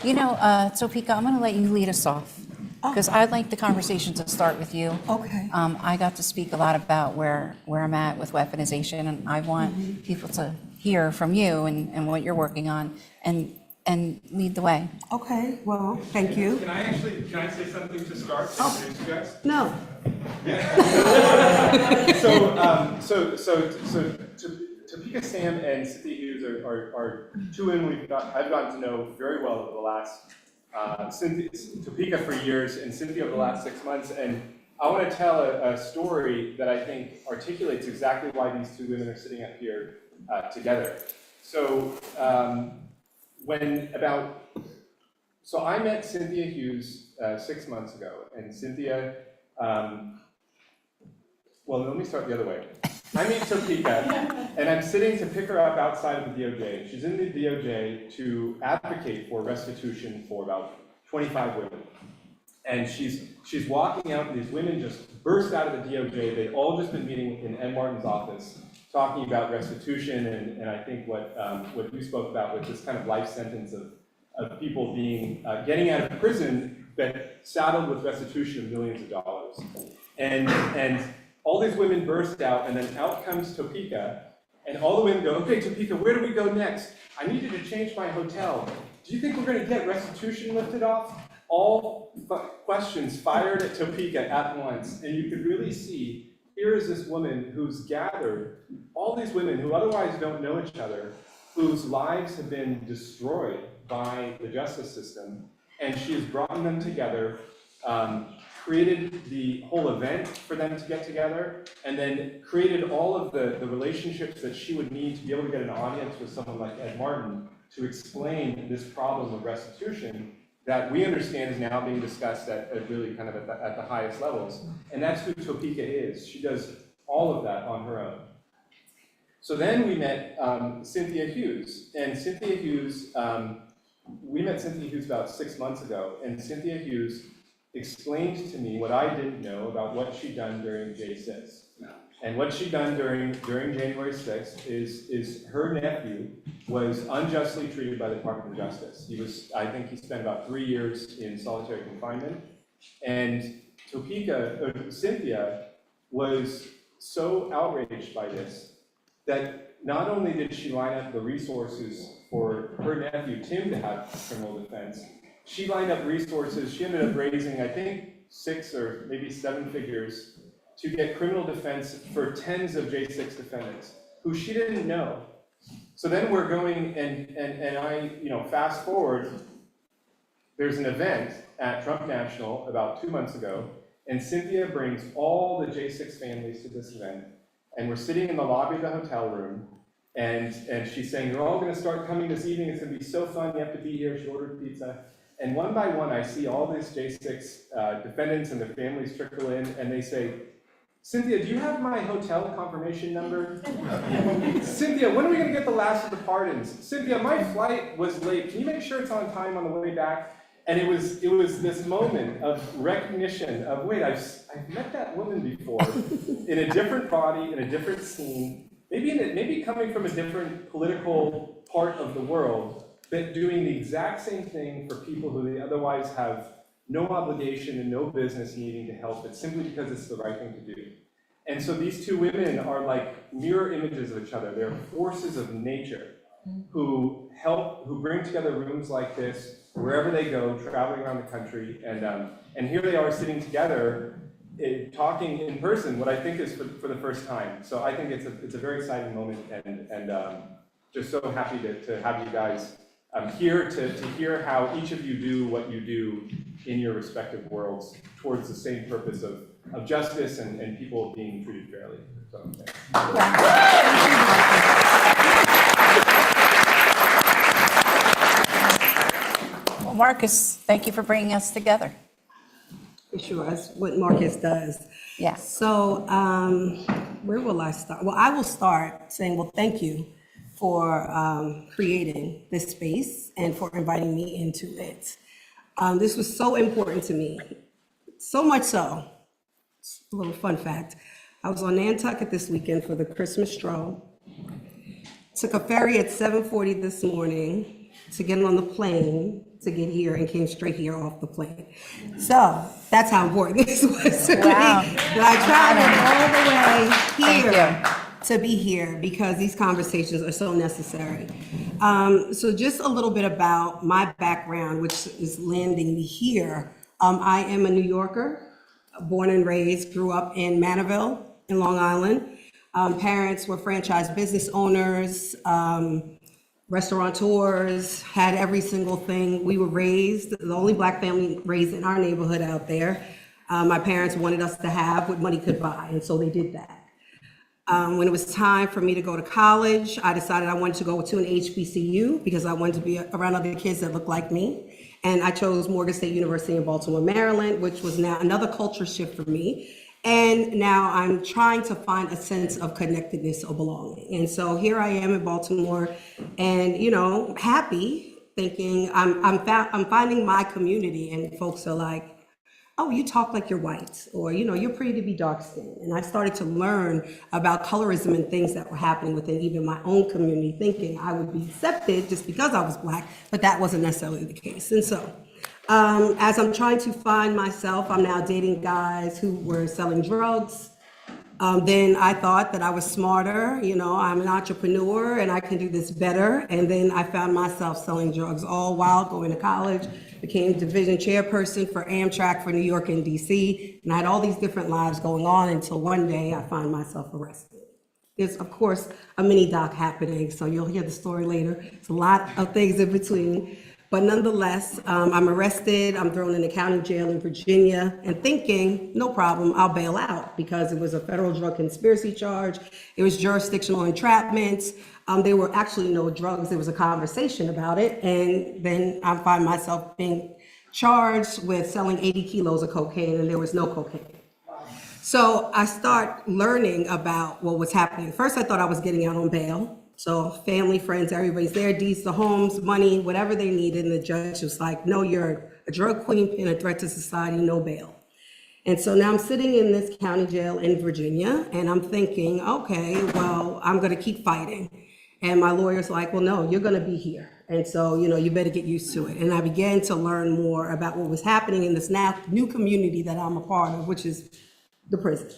You know, Topeka, I'm going to let you lead us off because I'd like the conversation to start with you. Okay. I got to speak a lot about where I'm at with weaponization, and I want people to hear from you and what you're working on and lead the way. Okay, well, thank you. Can I say something to start? To introduce you guys? No. So Topeka Sam and Cynthia Hughes are two women I've gotten to know very well over the last, Topeka for years and Cynthia over the last 6 months. And I want to tell a story that I think articulates exactly why these two women are sitting up here together. So so I met Cynthia Hughes 6 months ago, and Cynthia, well, let me start the other way. I meet Topeka, and I'm sitting to pick her up outside of the DOJ. She's in the DOJ to advocate for restitution for about 25 women. And she's walking out, and these women just burst out of the DOJ. They'd all just been meeting in Ed Martin's office, talking about restitution, and I think what you spoke about was this kind of life sentence of people getting out of prison, but saddled with restitution of millions of dollars. And all these women burst out, and then out comes Topeka, and all the women go, okay, Topeka, where do we go next? I need you to change my hotel. Do you think we're going to get restitution lifted off? All questions fired at Topeka at once, and you could really see, here is this woman who's gathered all these women who otherwise don't know each other, whose lives have been destroyed by the justice system, and she has brought them together, created the whole event for them to get together, and then created all of the relationships that she would need to be able to get an audience with someone like Ed Martin to explain this problem of restitution that we understand is now being discussed at really kind of at the highest levels. And that's who Topeka is. She does all of that on her own. So then we met Cynthia Hughes, and Cynthia Hughes, we met Cynthia Hughes about 6 months ago, and Cynthia Hughes explained to me what I didn't know about what she'd done during J6. And what she'd done during January 6th is her nephew was unjustly treated by the Department of Justice. I think he spent about 3 years in solitary confinement. And Cynthia was so outraged by this that not only did she line up the resources for her nephew, Tim, to have criminal defense, she lined up resources. She ended up raising, I think, 6 or maybe 7 figures to get criminal defense for tens of J6 defendants who she didn't know. So then we're going, and I, fast forward, there's an event at Trump National about 2 months ago, and Cynthia brings all the J6 families to this event, and we're sitting in the lobby of the hotel room, and she's saying, you're all gonna start coming this evening, it's gonna be so fun, you have to be here, she ordered pizza. And one by one, I see all these J6 defendants and their families trickle in, and they say, Cynthia, do you have my hotel confirmation number? Cynthia, when are we gonna get the last of the pardons? Cynthia, my flight was late, can you make sure it's on time on the way back? And it was this moment of recognition of, wait, I've met that woman before, in a different body, in a different scene, maybe coming from a different political part of the world, but doing the exact same thing for people who they otherwise have no obligation and no business needing to help, but simply because it's the right thing to do. And so these two women are like mirror images of each other. They're forces of nature who bring together rooms like this wherever they go, traveling around the country, and here they are sitting together, talking in person, what I think is for the first time. So I think it's a very exciting moment, and just so happy to have you guys here to hear how each of you do what you do in your respective worlds towards the same purpose of justice and people being treated fairly. So, Well, Marcus, thank you for bringing us together. Sure, that's what Marcus does. Yeah. So, where will I start? Well, I will start saying, well, thank you for creating this space and for inviting me into it. This was so important to me, so much so. A little fun fact. I was on Nantucket this weekend for the Christmas stroll. Took a ferry at 7:40 this morning to get on the plane to get here and came straight here off the plane. So that's how important this was to me. That I traveled all the way here to be here because these conversations are so necessary. So just a little bit about my background, which is landing me here. I am a New Yorker, born and raised, grew up in Manorville in Long Island. Parents were franchise business owners, restaurateurs, had every single thing. We were raised, the only Black family raised in our neighborhood out there. My parents wanted us to have what money could buy, and so they did that. When it was time for me to go to college, I decided I wanted to go to an HBCU because I wanted to be around other kids that looked like me. And I chose Morgan State University in Baltimore, Maryland, which was now another culture shift for me. And now I'm trying to find a sense of connectedness or belonging. And so here I am in Baltimore and, happy, thinking I'm finding my community, and folks are like, oh, you talk like you're white, or, you're pretty to be dark skinned. And I started to learn about colorism and things that were happening within even my own community, thinking I would be accepted just because I was Black, but that wasn't necessarily the case. And so as I'm trying to find myself, I'm now dating guys who were selling drugs. Then I thought that I was smarter, I'm an entrepreneur and I can do this better. And then I found myself selling drugs all while going to college, became division chairperson for Amtrak for New York and DC. And I had all these different lives going on until one day I find myself arrested. There's, of course, a mini doc happening, so you'll hear the story later. It's a lot of things in between. But nonetheless, I'm arrested, I'm thrown in the county jail in Virginia, and thinking, no problem, I'll bail out, because it was a federal drug conspiracy charge, it was jurisdictional entrapment, there were actually no drugs, there was a conversation about it, and then I find myself being charged with selling 80 kilos of cocaine, and there was no cocaine. So I start learning about what was happening. First, I thought I was getting out on bail. So family, friends, everybody's there, deeds to homes, money, whatever they needed. And the judge was like, no, you're a drug queen and a threat to society, no bail. And so now I'm sitting in this county jail in Virginia and I'm thinking, okay, well, I'm gonna keep fighting. And my lawyer's like, well, no, you're gonna be here. And so, you better get used to it. And I began to learn more about what was happening in this now new community that I'm a part of, which is the prison.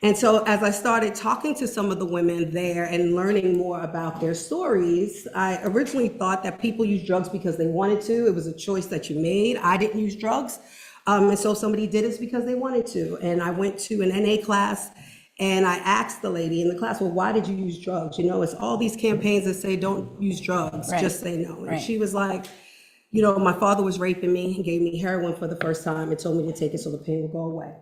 And so as I started talking to some of the women there and learning more about their stories, I originally thought that people use drugs because they wanted to. It was a choice that you made. I didn't use drugs. And so somebody did it because they wanted to. And I went to an NA class and I asked the lady in the class, well, why did you use drugs? It's all these campaigns that say don't use drugs, just say no. And she was like, my father was raping me and gave me heroin for the first time and told me to take it so the pain would go away.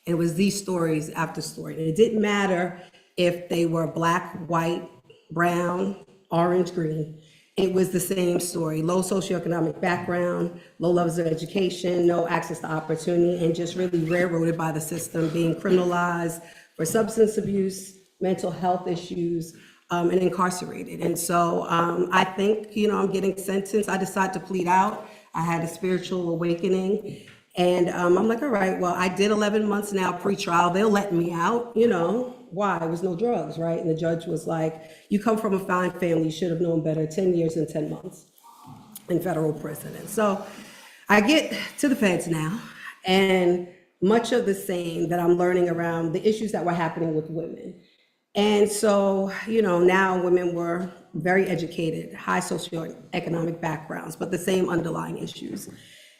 It was these stories after story. And it didn't matter if they were black, white, brown, orange, green. It was the same story: low socioeconomic background, low levels of education, no access to opportunity, and just really railroaded by the system, being criminalized for substance abuse, mental health issues, and incarcerated. And so I think, I'm getting sentenced. I decided to plead out. I had a spiritual awakening. And I'm like, all right, well, I did 11 months now pre-trial. They'll let me out, Why? It was no drugs, right? And the judge was like, you come from a fine family, you should have known better, 10 years and 10 months in federal prison. And so I get to the feds now, and much of the same that I'm learning around the issues that were happening with women. And so, now women were very educated, high socioeconomic backgrounds, but the same underlying issues.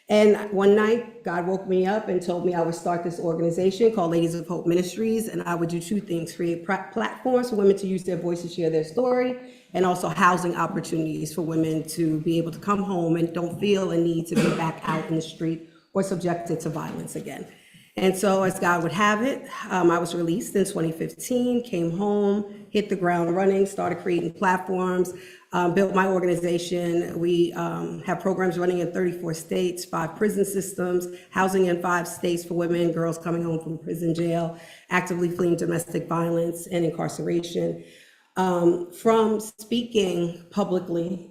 And one night, God woke me up and told me I would start this organization called Ladies of Hope Ministries, and I would do two things: create platforms for women to use their voice to share their story, and also housing opportunities for women to be able to come home and don't feel a need to be back out in the street or subjected to violence again. And so, as God would have it, I was released in 2015, came home, hit the ground running, started creating platforms, built my organization. We have programs running in 34 states, 5 prison systems, housing in 5 states for women, girls coming home from prison, jail, actively fleeing domestic violence and incarceration. From speaking publicly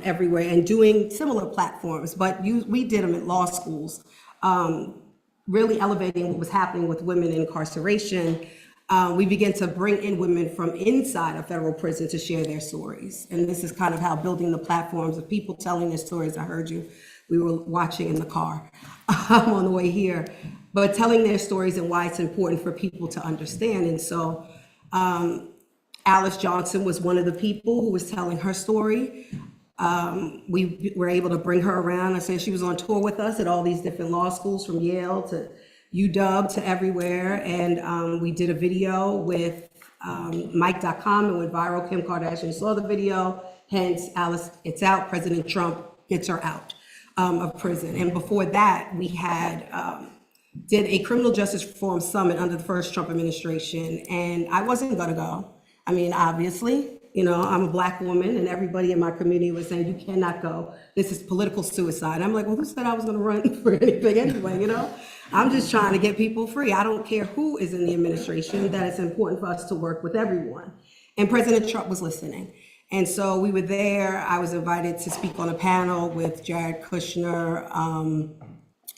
everywhere and doing similar platforms, but we did them at law schools, really elevating what was happening with women in incarceration. We began to bring in women from inside a federal prison to share their stories. And this is kind of how building the platforms of people telling their stories. I heard you, we were watching in the car on the way here, but telling their stories and why it's important for people to understand. And so Alice Johnson was one of the people who was telling her story. We were able to bring her around. I said she was on tour with us at all these different law schools, from Yale to UW to everywhere. And we did a video with Mike.com, and went viral. Kim Kardashian saw the video, hence Alice It's Out. President Trump gets her out of prison. And before that, we had did a criminal justice reform summit under the first Trump administration. And I wasn't gonna go. I mean, obviously, I'm a Black woman, and everybody in my community was saying, you cannot go. This is political suicide. I'm like, well, who said I was gonna run for anything anyway, I'm just trying to get people free. I don't care who is in the administration, that it's important for us to work with everyone. And President Trump was listening. And so we were there. I was invited to speak on a panel with Jared Kushner,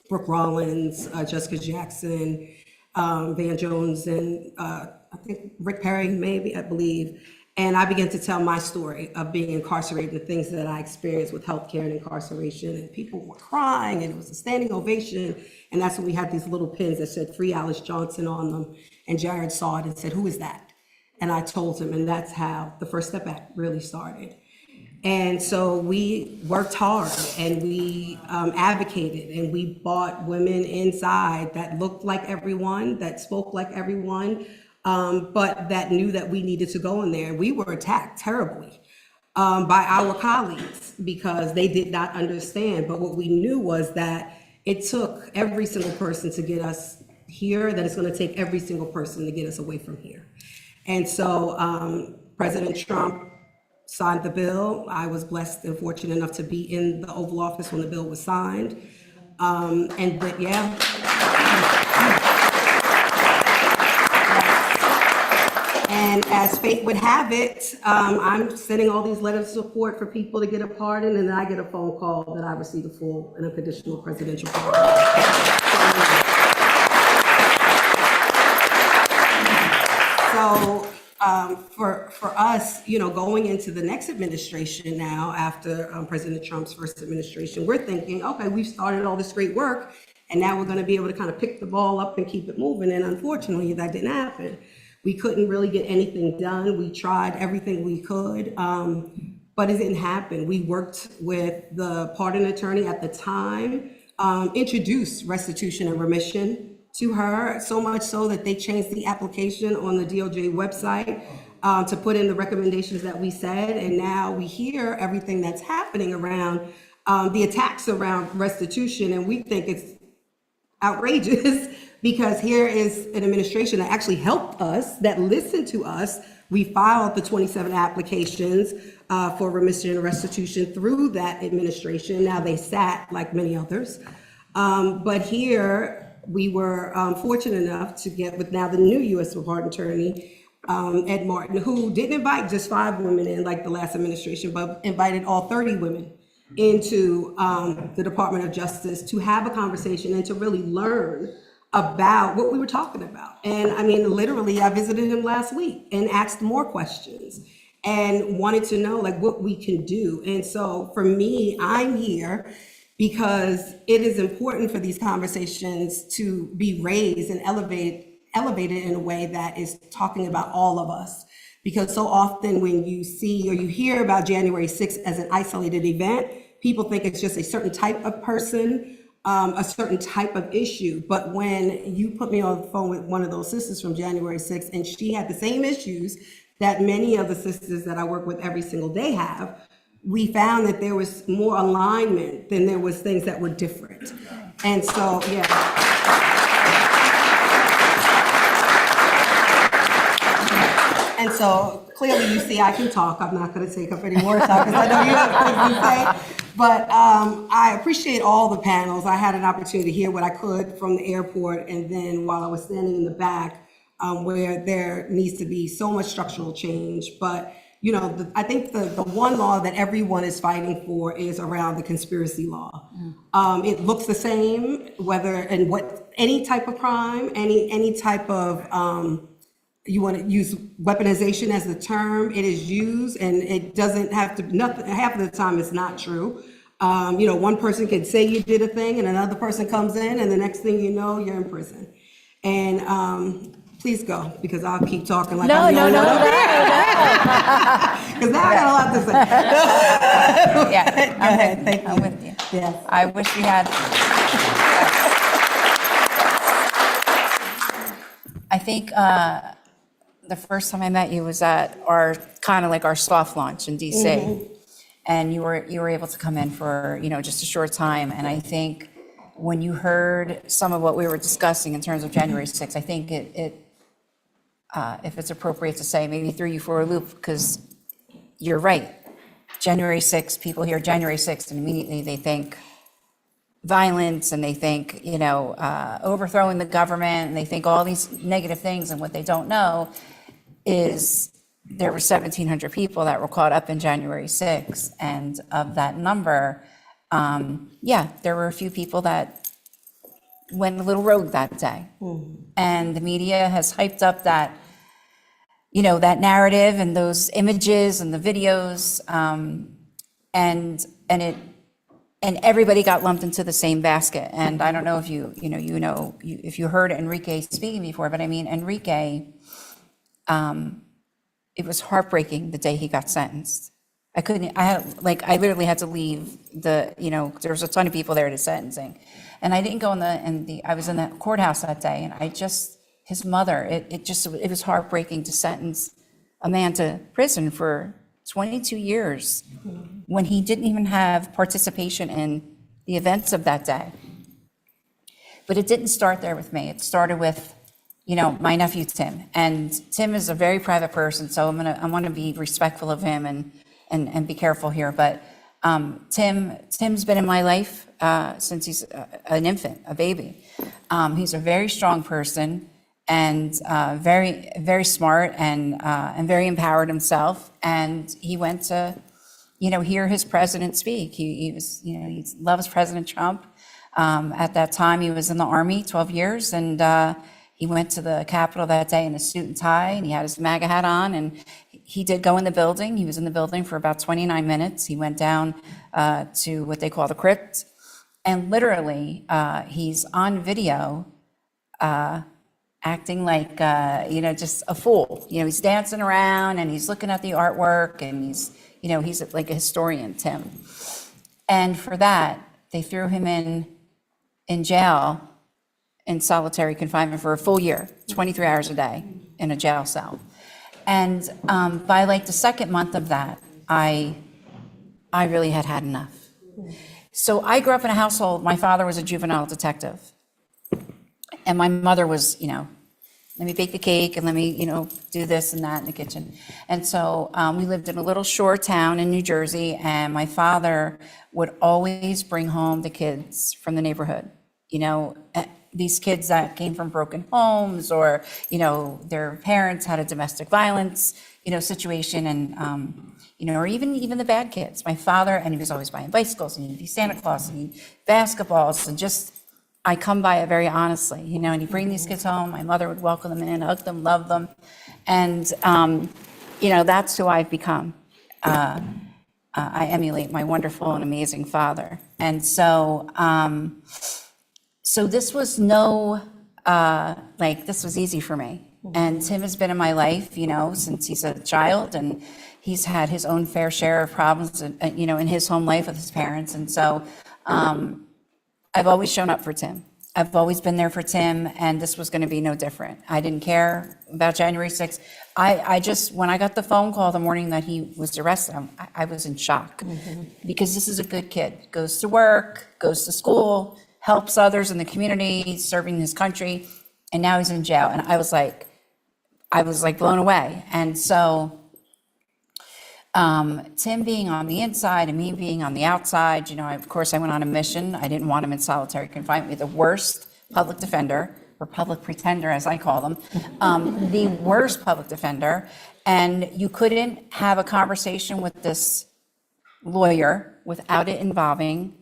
Brooke Rollins, Jessica Jackson, Van Jones, and I think Rick Perry, maybe, I believe. And I began to tell my story of being incarcerated, the things that I experienced with healthcare and incarceration, and people were crying, and it was a standing ovation. And that's when we had these little pins that said "Free Alice Johnson" on them. And Jared saw it and said, "Who is that?" And I told him, and that's how the First Step Act really started. And so we worked hard, and we advocated, and we brought women inside that looked like everyone, that spoke like everyone, but that knew that we needed to go in there. And we were attacked terribly by our colleagues because they did not understand. But what we knew was that it took every single person to get us here, that it's going to take every single person to get us away from here. And so President Trump signed the bill. I was blessed and fortunate enough to be in the Oval Office when the bill was signed. And as fate would have it, I'm sending all these letters of support for people to get a pardon, and then I get a phone call that I received a full and unconditional presidential pardon. So for us, going into the next administration now, after President Trump's first administration, we're thinking, okay, we've started all this great work, and now we're going to be able to kind of pick the ball up and keep it moving. And unfortunately, that didn't happen. We couldn't really get anything done. We tried everything we could, but it didn't happen. We worked with the pardon attorney at the time, introduced restitution and remission to her, so much so that they changed the application on the DOJ website to put in the recommendations that we said. And now we hear everything that's happening around the attacks around restitution, and we think it's outrageous Because here is an administration that actually helped us, that listened to us. We filed the 27 applications for remission and restitution through that administration. Now they sat like many others. But here we were fortunate enough to get with now the new U.S. Department Attorney, Ed Martin, who didn't invite just 5 women in like the last administration, but invited all 30 women into the Department of Justice to have a conversation and to really learn about what we were talking about. And I mean, literally, I visited him last week and asked more questions and wanted to know like what we can do. And so for me, I'm here because it is important for these conversations to be raised and elevated in a way that is talking about all of us. Because so often when you see or you hear about January 6th as an isolated event, people think it's just a certain type of person, a certain type of issue. But when you put me on the phone with one of those sisters from January 6th, and she had the same issues that many of the sisters that I work with every single day have, we found that there was more alignment than there was things that were different. And so, yeah. And so clearly you see I can talk. I'm not going to take up any more time because I know you have things to say. But I appreciate all the panels. I had an opportunity to hear what I could from the airport, and then while I was standing in the back where there needs to be so much structural change. But you know, I think the one law that everyone is fighting for is around the conspiracy law. It looks the same, whether and what any type of crime, any type of you want to use weaponization as the term, it is used, and it doesn't have to. Nothing. Half of the time, it's not true. You know, one person can say you did a thing, and another person comes in, and the next thing you know, you're in prison. And please go, because I'll keep talking like I'm the only one up here. Because now I got a lot to say. Yeah, Go ahead, thank you. I'm with you. Yes. I wish we had. I think the first time I met you was at our, kind of like our soft launch in DC. And you were able to come in for, you know, just a short time. And I think when you heard some of what we were discussing in terms of January 6th, I think if it's appropriate to say, maybe threw you for a loop, because you're right. January 6th, people hear January 6th and immediately they think violence, and they think, you know, overthrowing the government, and they think all these negative things. And what they don't know is there were 1,700 people that were caught up in January 6th. And of that number, there were a few people that went a little rogue that day. And the media has hyped up that, you know, that narrative and those images and the videos, and everybody got lumped into the same basket. And I don't know if if you heard Enrique speaking before, but I mean, Enrique, it was heartbreaking the day he got sentenced. I literally had to leave there was a ton of people there to sentencing. And I didn't go I was in the courthouse that day, and his mother, it was heartbreaking to sentence a man to prison for 22 years when he didn't even have participation in the events of that day. But it didn't start there with me. It started with, you know, my nephew, Tim. And Tim is a very private person, so I want to be respectful of him and be careful here. But Tim's been in my life since he's an infant, a baby. He's a very strong person, and very, very smart, and very empowered himself. And he went to, you know, hear his president speak. He was, you know, he loves President Trump. At that time, he was in the Army 12 years, and he went to the Capitol that day in a suit and tie, and he had his MAGA hat on, and he did go in the building. He was in the building for about 29 minutes. He went down to what they call the crypt, and literally, he's on video acting like, you know, just a fool. You know, he's dancing around, and he's looking at the artwork, and he's like a historian, Tim. And for that, they threw him in jail in solitary confinement for a full year, 23 hours a day in a jail cell. And by like the second month of that, I really had enough. So I grew up in a household, my father was a juvenile detective. And my mother was, let me bake the cake and let me, do this and that in the kitchen. And so we lived in a little shore town in New Jersey, and my father would always bring home the kids from the neighborhood. These kids that came from broken homes, or, their parents had a domestic violence, situation, and, or even the bad kids. My father, and he was always buying bicycles, and he'd be Santa Claus, and he'd basketballs, and just, I come by it very honestly, and he'd bring these kids home. My mother would welcome them in, hug them, love them. And, that's who I've become. I emulate my wonderful and amazing father. And so, so this was this was easy for me. And Tim has been in my life, since he's a child, and he's had his own fair share of problems, in his home life with his parents. And so, I've always shown up for Tim. I've always been there for Tim, and this was going to be no different. I didn't care about January 6th. I just, when I got the phone call the morning that he was arrested, I was in shock, because this is a good kid. Goes to work, goes to school, helps others in the community, serving his country, and now he's in jail. And I was like blown away. And so Tim being on the inside and me being on the outside, of course, I went on a mission. I didn't want him in solitary confinement. The worst public defender, or public pretender, as I call them, the worst public defender. And you couldn't have a conversation with this lawyer without it involving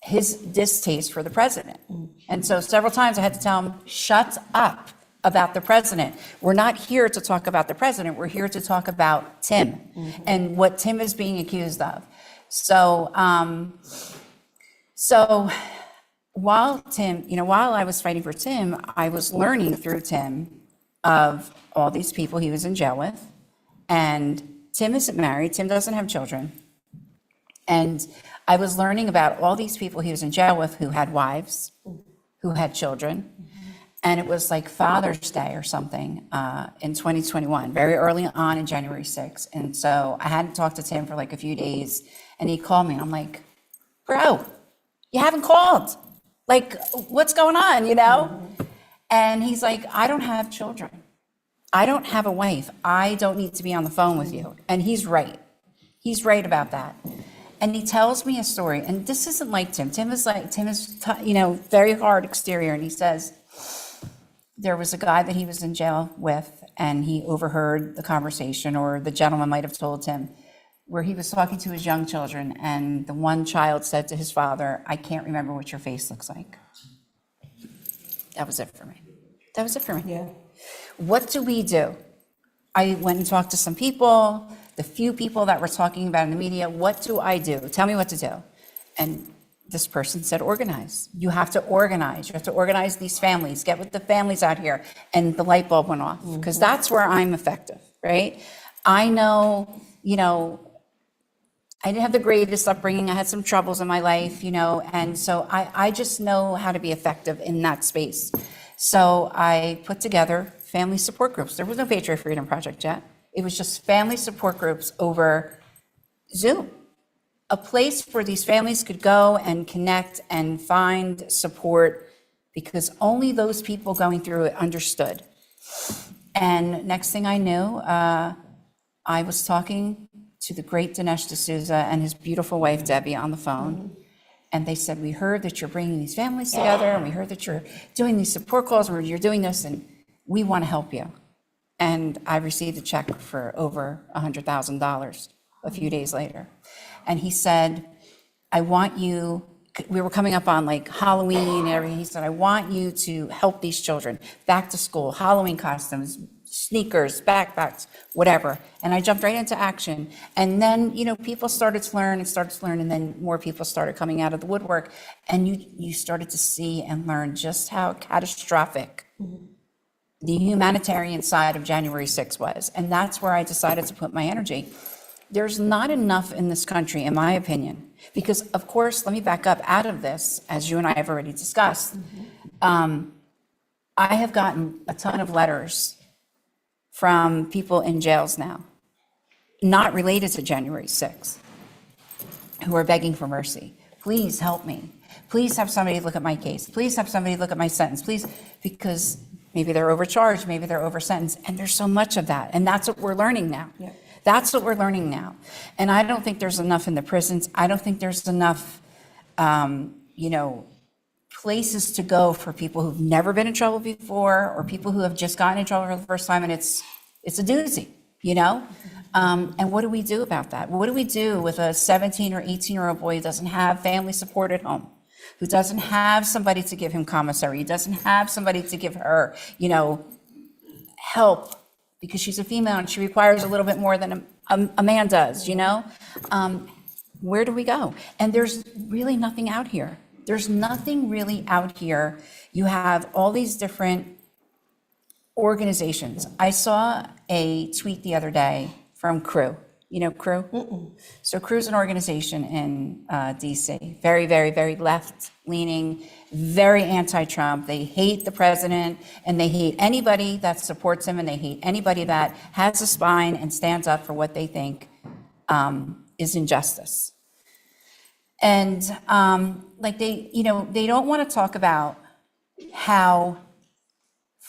his distaste for the president. And so several times I had to tell him, shut up about the president. We're not here to talk about the president. We're here to talk about Tim and what Tim is being accused of. So, while I was fighting for Tim, I was learning through Tim of all these people he was in jail with. And Tim isn't married. Tim doesn't have children. And I was learning about all these people he was in jail with who had wives, who had children. And it was like Father's Day or something in 2021, very early on in January 6th. And so I hadn't talked to Tim for like a few days, and he called me, and I'm like, bro, you haven't called. Like, what's going on, And he's like, I don't have children. I don't have a wife. I don't need to be on the phone with you. And he's right. He's right about that. And he tells me a story, and this isn't like Tim. Tim is very hard exterior, and he says, there was a guy that he was in jail with, and he overheard the conversation, or the gentleman might have told him, where he was talking to his young children, and the one child said to his father, I can't remember what your face looks like. That was it for me. That was it for me. Yeah. What do we do? I went and talked to some people, the few people that were talking about in the media. What do I do? Tell me what to do. And this person said, organize. You have to organize. You have to organize these families, get with the families out here. And the light bulb went off, because that's where I'm effective, right? I know, I didn't have the greatest upbringing. I had some troubles in my life, and so I just know how to be effective in that space. So I put together family support groups. There was no Patriot Freedom Project yet. It was just family support groups over Zoom. A place where these families could go and connect and find support, because only those people going through it understood. And next thing I knew, I was talking to the great Dinesh D'Souza and his beautiful wife, Debbie, on the phone. And they said, we heard that you're bringing these families together, and we heard that you're doing these support calls, where you're doing this, and we want to help you. And I received a check for over $100,000 a few days later. And he said, I want you, we were coming up on like Halloween and everything. He said, I want you to help these children, back to school, Halloween costumes, sneakers, backpacks, whatever. And I jumped right into action. And then, people started to learn, and then more people started coming out of the woodwork. And you started to see and learn just how catastrophic the humanitarian side of January 6th was. And that's where I decided to put my energy. There's not enough in this country, in my opinion, because, of course, let me back up out of this, as you and I have already discussed. I have gotten a ton of letters from people in jails now, not related to January 6th, who are begging for mercy. Please help me. Please have somebody look at my case. Please have somebody look at my sentence, please, because maybe they're overcharged, maybe they're over-sentenced, and there's so much of that, and that's what we're learning now. Yeah. That's what we're learning now. And I don't think there's enough in the prisons. I don't think there's enough, places to go for people who've never been in trouble before, or people who have just gotten in trouble for the first time, and it's a doozy, And what do we do about that? What do we do with a 17 or 18-year-old boy who doesn't have family support at home, who doesn't have somebody to give him commissary, who doesn't have somebody to give her, help, because she's a female and she requires a little bit more than a man does, Where do we go? And there's really nothing out here. There's nothing really out here. You have all these different organizations. I saw a tweet the other day from Crew. Crew? So Crew's an organization in DC, very, very, very left-leaning, very anti-Trump. They hate the president, and they hate anybody that supports him, and they hate anybody that has a spine and stands up for what they think is injustice. And they don't want to talk about how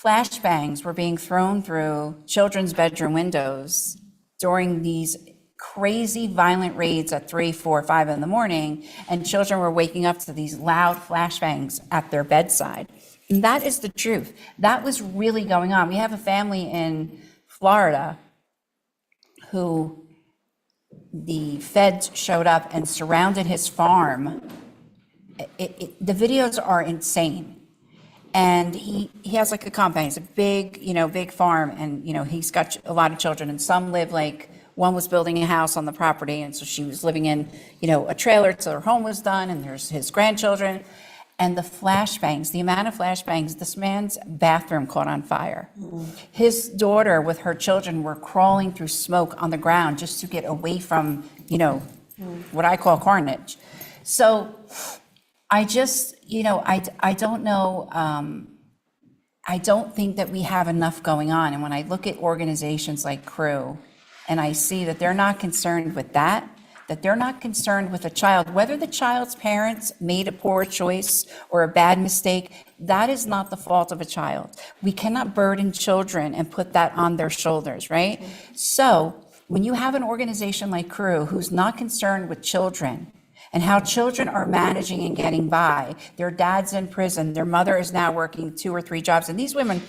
flashbangs were being thrown through children's bedroom windows during these crazy violent raids at 3, 4, 5 in the morning, and children were waking up to these loud flashbangs at their bedside. And that is the truth. That was really going on. We have a family in Florida who the feds showed up and surrounded his farm. The videos are insane. And he has like a compound. It's a big, big farm, and, he's got a lot of children, and some live one was building a house on the property, and so she was living in, a trailer till her home was done, and there's his grandchildren. And the flashbangs, the amount of flashbangs, this man's bathroom caught on fire. His daughter with her children were crawling through smoke on the ground just to get away from, what I call carnage. So I just, I don't know, I don't think that we have enough going on. And when I look at organizations like Crew, and I see that they're not concerned with that they're not concerned with a child, whether the child's parents made a poor choice or a bad mistake, that is not the fault of a child. We cannot burden children and put that on their shoulders, right? So when you have an organization like Crew who's not concerned with children and how children are managing and getting by, their dad's in prison, their mother is now working 2 or 3 jobs, and these women,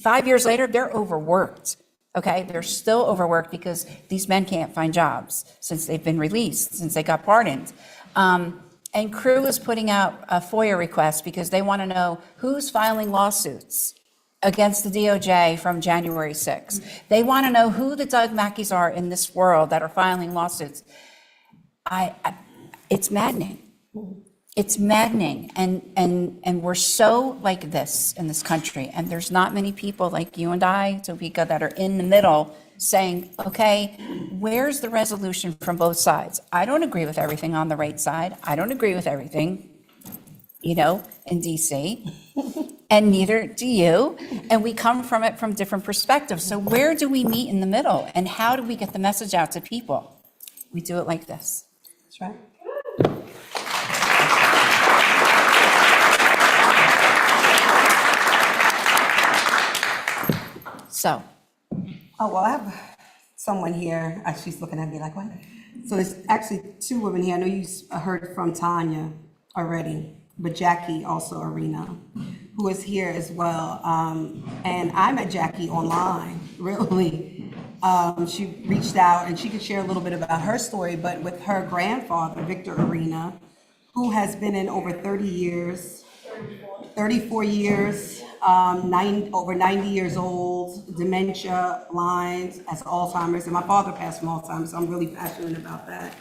5 years later, they're overworked. Okay, they're still overworked because these men can't find jobs since they've been released, since they got pardoned. And Crew is putting out a FOIA request because they want to know who's filing lawsuits against the DOJ from January 6th. They want to know who the Doug Mackeys are in this world that are filing lawsuits. It's maddening. It's maddening, and we're so like this in this country, and there's not many people like you and I, Topeka, that are in the middle saying, okay, where's the resolution from both sides? I don't agree with everything on the right side. I don't agree with everything, in DC, and neither do you, and we come from it from different perspectives. So where do we meet in the middle, and how do we get the message out to people? We do it like this. That's right. So. Oh, well, I have someone here. She's looking at me like, what? So there's actually 2 women here. I know you heard from Tanya already, but Jackie also Arena, who is here as well. And I met Jackie online, really. She reached out and she could share a little bit about her story, but with her grandfather, Victor Arena, who has been in over 30 years, 34 years, over 90 years old, dementia, blind, has Alzheimer's, and my father passed from Alzheimer's, so I'm really passionate about that.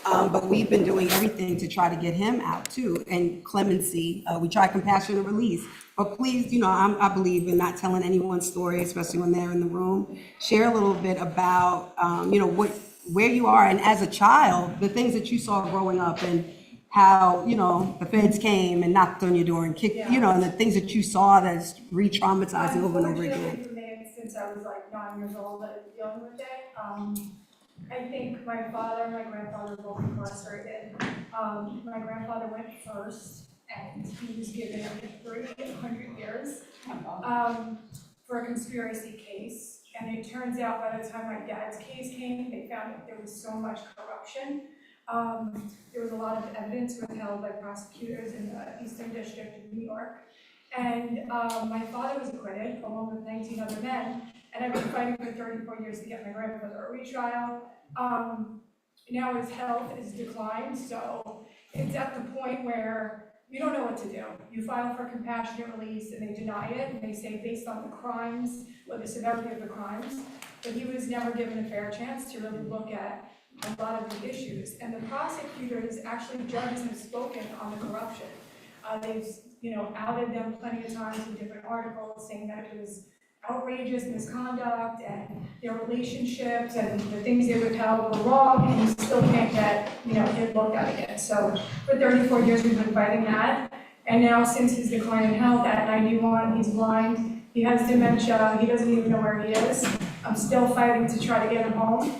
But we've been doing everything to try to get him out too, and clemency. We try compassionate release. But please, I believe in not telling anyone's story, especially when they're in the room. Share a little bit about, where you are, and as a child, the things that you saw growing up, and how, the feds came and knocked on your door and kicked, and the things that you saw that's re-traumatizing over and over again. Since I was like 9 years old, I was dealing with it. I think my father and my grandfather both incarcerated. My grandfather went first, and he was given over 100 years for a conspiracy case. And it turns out by the time my dad's case came, they found that there was so much corruption. There was a lot of evidence withheld by prosecutors in the Eastern District of New York. And my father was acquitted, along with 19 other men, and I've been fighting for 34 years to get my grandfather a retrial. Now his health is declined, so it's at the point where you don't know what to do. You file for compassionate release and they deny it, and they say based on the crimes or the severity of the crimes, but he was never given a fair chance to really look at a lot of the issues. And the prosecutors, actually judges, have spoken on the corruption. They've, outed them plenty of times in different articles, saying that it was outrageous misconduct and their relationships and the things they withheld were wrong, and you still can't get, it looked at again. So for 34 years we've been fighting that, and now since his decline in health at 91, he's blind, he has dementia, he doesn't even know where he is. I'm still fighting to try to get him home.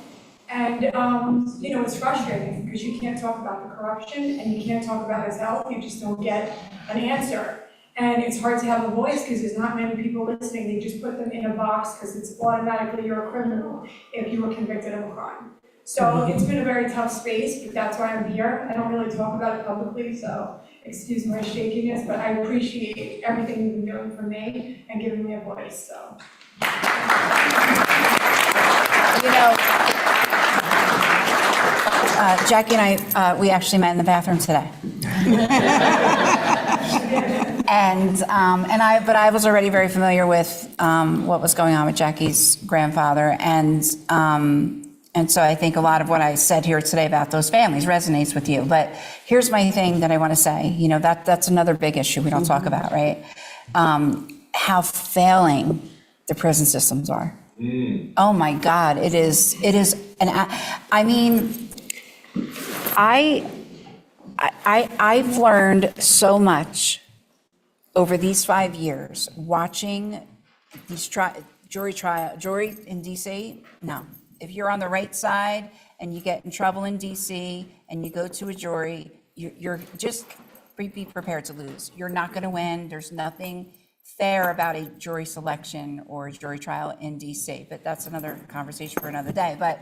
And, it's frustrating because you can't talk about the corruption and you can't talk about his health, you just don't get an answer. And it's hard to have a voice because there's not many people listening. They just put them in a box because it's automatically you're a criminal if you were convicted of a crime. So it's been a very tough space, but that's why I'm here. I don't really talk about it publicly, so excuse my shakiness, but I appreciate everything you've been doing for me and giving me a voice, so. Jackie and I, we actually met in the bathroom today. But I was already very familiar with what was going on with Jackie's grandfather, and so I think a lot of what I said here today about those families resonates with you. But here's my thing that I want to say. That's another big issue we don't talk about, right? How failing the prison systems are. Oh my God, it is, I mean, I've learned so much over these 5 years watching these jury in DC. No, if you're on the right side and you get in trouble in DC and you go to a jury, you're just be prepared to lose. You're not going to win. There's nothing fair about a jury selection or a jury trial in DC, but that's another conversation for another day. But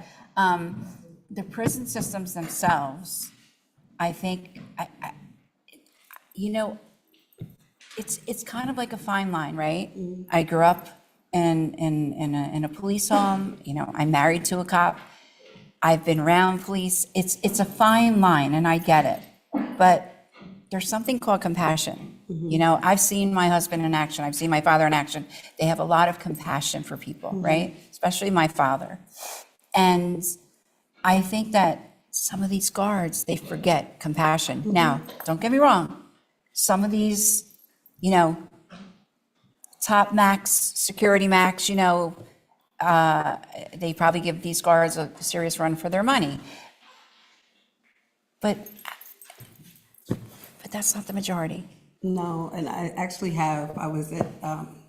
the prison systems themselves, I think, it's kind of like a fine line, right? I grew up in a police home. I'm married to a cop. I've been around police. It's a fine line, and I get it. But there's something called compassion. I've seen my husband in action. I've seen my father in action. They have a lot of compassion for people, right? Especially my father. And I think that some of these guards, they forget compassion. Now, don't get me wrong. Some of these, top max, security max, they probably give these guards a serious run for their money. But that's not the majority. No, and I actually I was at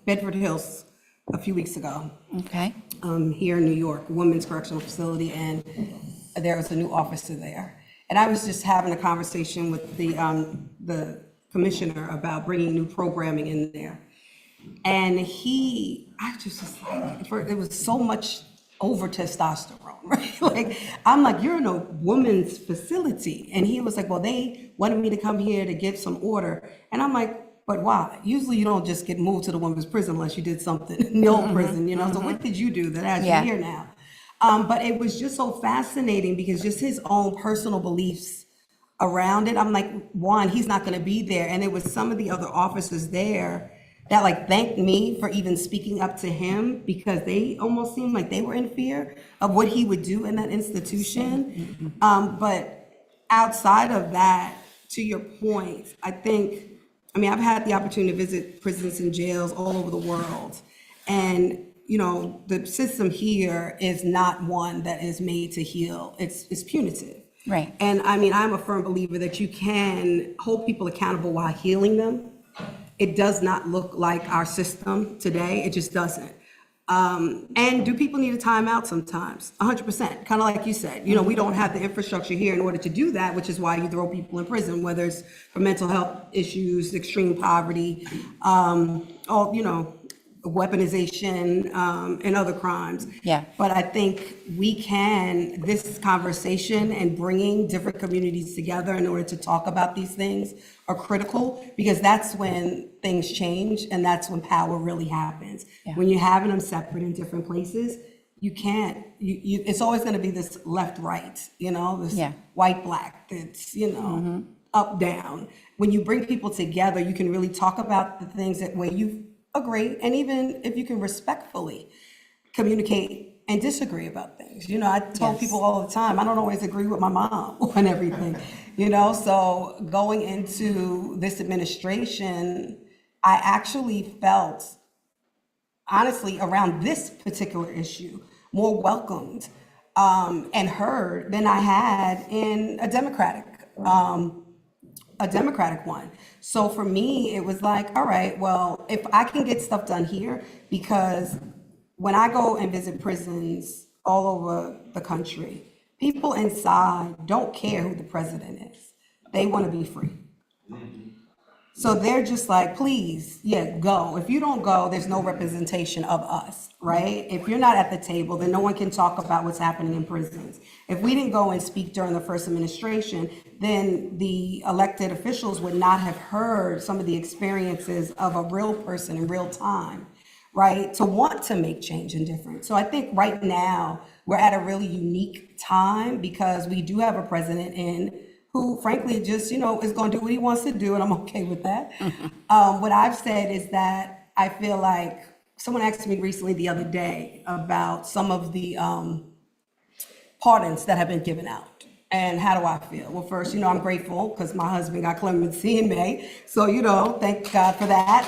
Bedford Hills a few weeks ago. Okay. Here in New York, Women's Correctional Facility, and there was a new officer there. And I was just having a conversation with the commissioner about bringing new programming in there. And I just was like, it was so much over testosterone, right? I'm like, you're in a woman's facility. And he was like, well, they wanted me to come here to give some order. And I'm like, but why? Usually you don't just get moved to the women's prison unless you did something in the old prison, So what did you do that has you here now? But it was just so fascinating because just his own personal beliefs around it. I'm like, one, he's not going to be there. And there was some of the other officers there that thanked me for even speaking up to him because they almost seemed like they were in fear of what he would do in that institution. But outside of that, to your point, I've had the opportunity to visit prisons and jails all over the world. And, the system here is not one that is made to heal. It's punitive. Right. And I'm a firm believer that you can hold people accountable while healing them. It does not look like our system today. It just doesn't. And do people need a timeout sometimes? 100%, kind of like you said. You know, we don't have the infrastructure here in order to do that, which is why you throw people in prison, whether it's for mental health issues, extreme poverty, all, you know, weaponization, and other crimes. Yeah. But I think this conversation and bringing different communities together in order to talk about these things are critical, because that's when things change and that's when power really happens. Yeah. When you're having them separate in different places, you can't, it's always gonna be this left-right, you know, this Yeah. white-black, that's, you know, up-down. When you bring people together, you can really talk about the things that where you agree, and even if you can respectfully communicate and disagree about things. You know, I tell Yes. people all the time, I don't always agree with my mom on everything, you know? So going into this administration, I actually felt, honestly, around this particular issue, more welcomed and heard than I had in a Democratic one. So for me, it was like, all right, well, if I can get stuff done here, because when I go and visit prisons all over the country, people inside don't care who the president is. They want to be free. So they're just like, please, yeah, go. If you don't go, there's no representation of us, right? If you're not at the table, then no one can talk about what's happening in prisons. If we didn't go and speak during the first administration, then the elected officials would not have heard some of the experiences of a real person in real time, right? To want to make change and difference. So I think right now we're at a really unique time because we do have a president who frankly just, you know, is going to do what he wants to do, and I'm okay with that. What I've said is that I feel like someone asked me recently the other day about some of the pardons that have been given out. And how do I feel? Well, first, you know, I'm grateful because my husband got clemency in May. So, you know, thank God for that.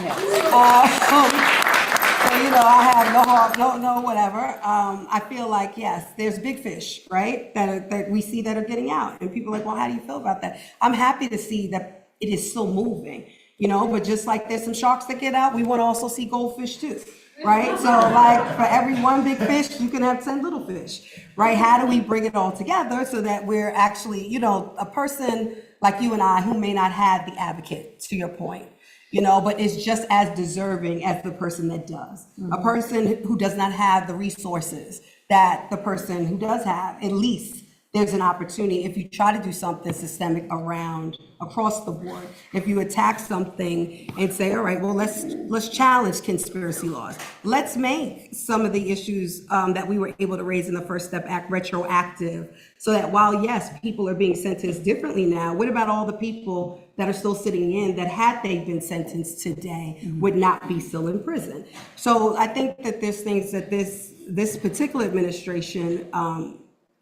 So, you know, I have no harm, no, whatever. I feel like, yes, there's big fish, right? That we see that are getting out. And people are like, well, how do you feel about that? I'm happy to see that it is still moving, you know, but just like there's some sharks that get out, we want to also see goldfish too, right? So like for every one big fish, you can have 10 little fish, right? How do we bring it all together so that we're actually, you know, a person like you and I who may not have the advocate, to your point, you know, but is just as deserving as the person that does. A person who does not have the resources that the person who does have, at least there's an opportunity if you try to do something systemic across the board. If you attack something and say, all right, well, let's challenge conspiracy laws. Let's make some of the issues that we were able to raise in the First Step Act retroactive, so that while, yes, people are being sentenced differently now, what about all the people that are still sitting in that had they been sentenced today would not be still in prison? So I think that there's things that this particular administration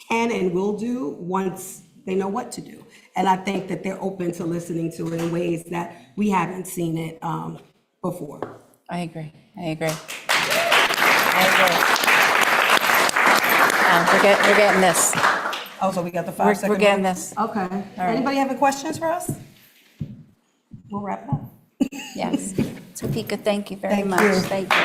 can and will do once they know what to do. And I think that they're open to listening to it in ways that we haven't seen it before. I agree. We're getting this. Oh, so we got the We're 5 second. we're getting this. Okay. Anybody have any questions for us? We'll wrap it up. Yes. Topeka, thank you very Thank much. you. Thank you.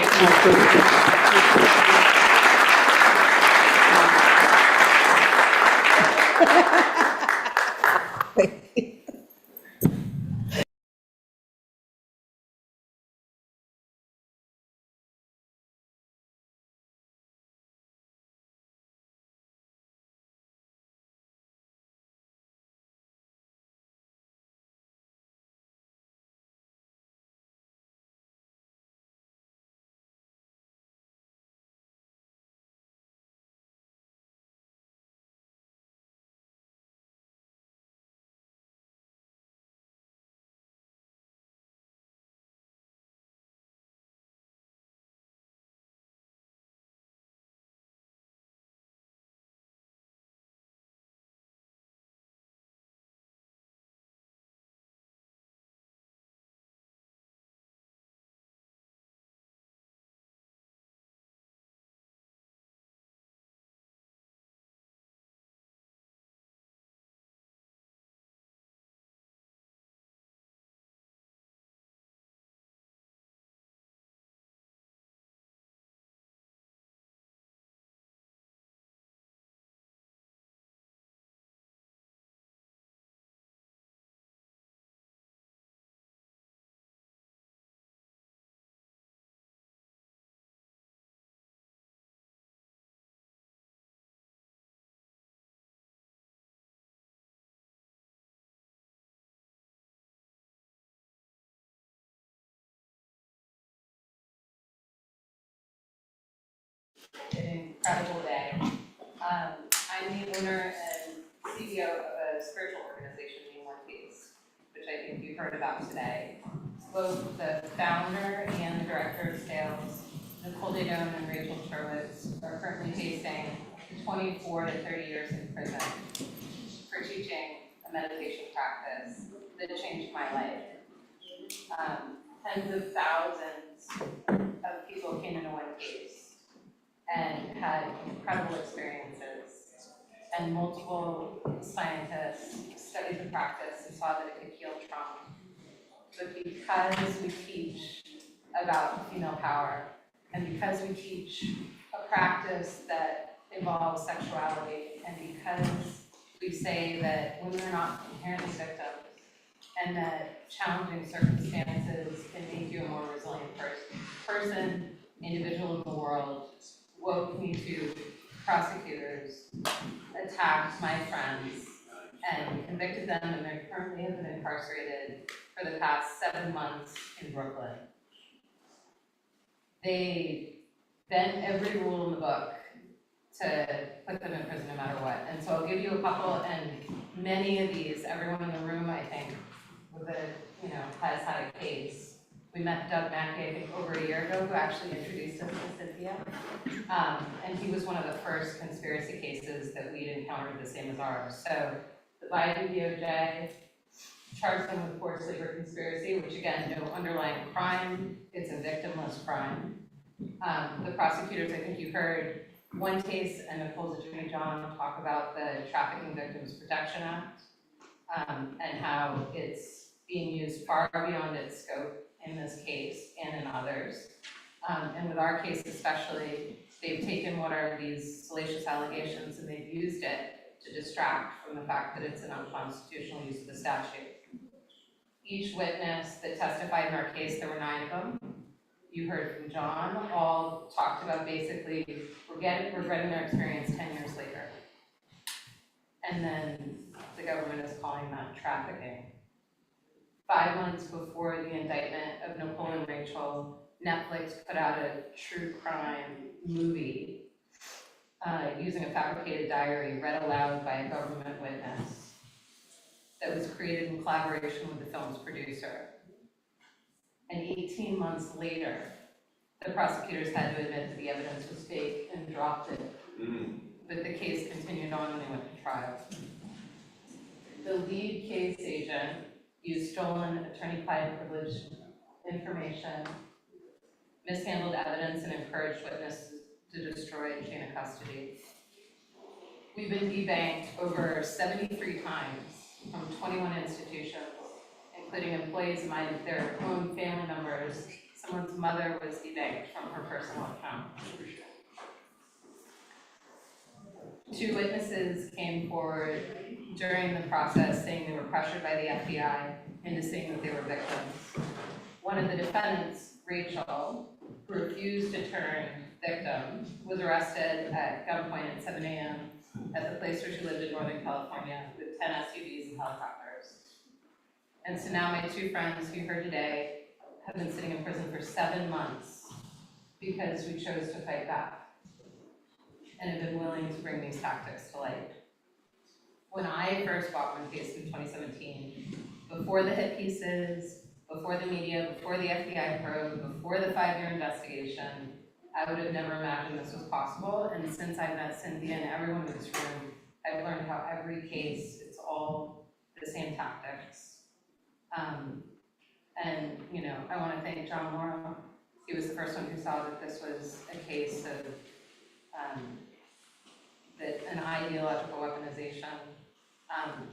an incredible day. I'm the owner and CEO of a spiritual organization named One Piece, which I think you've heard about today. Both the founder and the director of sales, Nicole Dadone and Rachel Turwitz, are currently facing 24 to 30 years in prison for teaching a meditation practice that changed my life. Tens of thousands of people came into One Case and had incredible experiences, and multiple scientists studied the practice and saw that it could heal trauma. But because we teach about female power, and because we teach a practice that involves sexuality, and because we say that women are not inherently victims, and that challenging circumstances can make you a more resilient person, individual in the world, woke me to prosecutors, attacked my friends, and convicted them, and they currently have been incarcerated for the past 7 months in Brooklyn. They bent every rule in the book to put them in prison no matter what. And so I'll give you a couple, and many of these, everyone in the room, I think, with has had a case. We met Doug Mackey, I think, over a year ago, who actually introduced us to Cynthia. And he was one of the first conspiracy cases that we'd encountered the same as ours. So the Biden DOJ charged them with forced labor conspiracy, which again, no underlying crime, it's a victimless crime. The prosecutors, I think you heard One Case and Nicole's attorney John talk about the Trafficking Victims Protection Act, and how it's being used far beyond its scope in this case and in others. And with our case especially, they've taken what are these salacious allegations and they've used it to distract from the fact that it's an unconstitutional use of the statute. Each witness that testified in our case, there were 9 of them, you heard from John, all talked about basically regretting their experience 10 years later. And then the government is calling that trafficking. 5 months before the indictment of Nicole and Rachel, Netflix put out a true crime movie using a fabricated diary read aloud by a government witness that was created in collaboration with the film's producer. And 18 months later, the prosecutors had to admit that the evidence was fake and dropped it. But the case continued on and they went to trial. The lead case agent used stolen attorney-client privilege information, mishandled evidence, and encouraged witnesses to destroy chain of custody. We've been debanked over 73 times from 21 institutions, including employees of mine, their own family members. Someone's mother was debanked from her personal account. 2 witnesses came forward during the process saying they were pressured by the FBI into saying that they were victims. One of the defendants, Rachel, who refused to turn victim, was arrested at gunpoint at 7 a.m. at the place where she lived in Northern California with 10 SUVs and helicopters. And so now my 2 friends who you heard today have been sitting in prison for 7 months because we chose to fight back and have been willing to bring these tactics to light. When I first bought One Case in 2017, before the hit pieces, before the media, before the FBI probe, before the 5-year investigation, I would have never imagined this was possible. And since I met Cynthia and everyone in this room, I've learned how every case, it's all the same tactics. And I want to thank John Morrow. He was the first one who saw that this was a case of an ideological weaponization,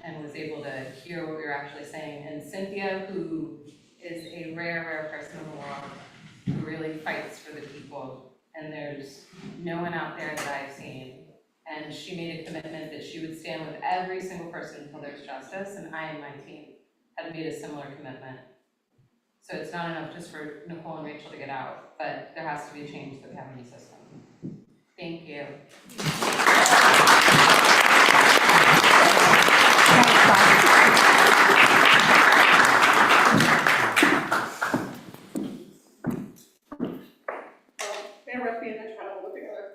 and was able to hear what we were actually saying. And Cynthia, who is a rare person in the world, who really fights for the people, and there's no one out there that I've seen. And she made a commitment that she would stand with every single person until there's justice, and I and my team had made a similar commitment. So it's not enough just for Nicole and Rachel to get out, but there has to be a change that we have in the system. Thank you. Bear with me, I'm trying to hold it together.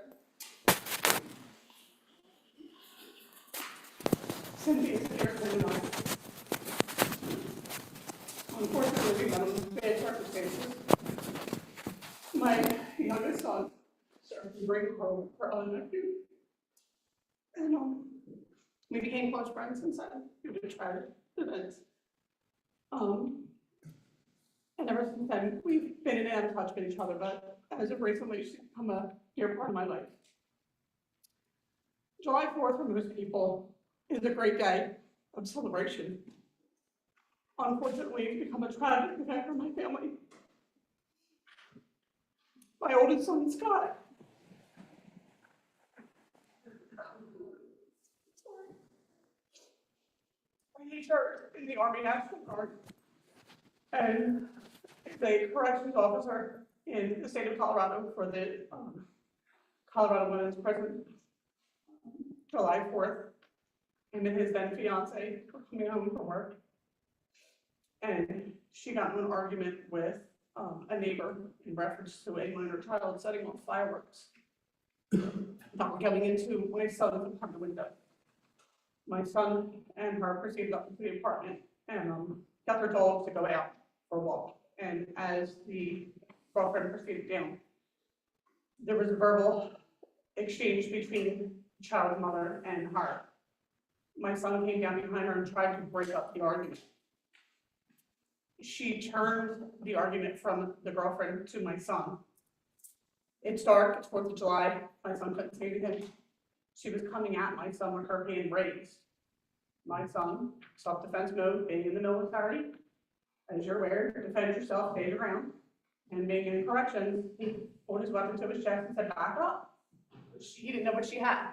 Cindy is here tonight. Unfortunately, we got in bad circumstances. My youngest son started to bring home her other nephew. And we became close friends since then, due to tragic events. And ever since then, we've been in and out of touch with each other, but as of recently, she's become a dear part of my life. July 4th for most people is a great day of celebration. Unfortunately, it's become a tragic event for my family. My oldest son, Scott, he served in the Army National Guard and is a corrections officer in the state of Colorado for the Colorado Women's Prison. July 4th, him and his then fiance were coming home from work, and she got into an argument with a neighbor in reference to a minor child setting off fireworks. Not going into my son's apartment window. My son and her proceeded up into the apartment and got their dogs to go out for a walk. And as the girlfriend proceeded down, there was a verbal exchange between the child's mother and her. My son came down behind her and tried to break up the argument. She turned the argument from the girlfriend to my son. It's dark, it's 4th of July, my son couldn't say anything. She was coming at my son with her hand raised. My son, self-defense mode, being in the military, as you're aware, defend yourself, stay your ground, and making any corrections, he pulled his weapon to his chest and said, back up. He didn't know what she had.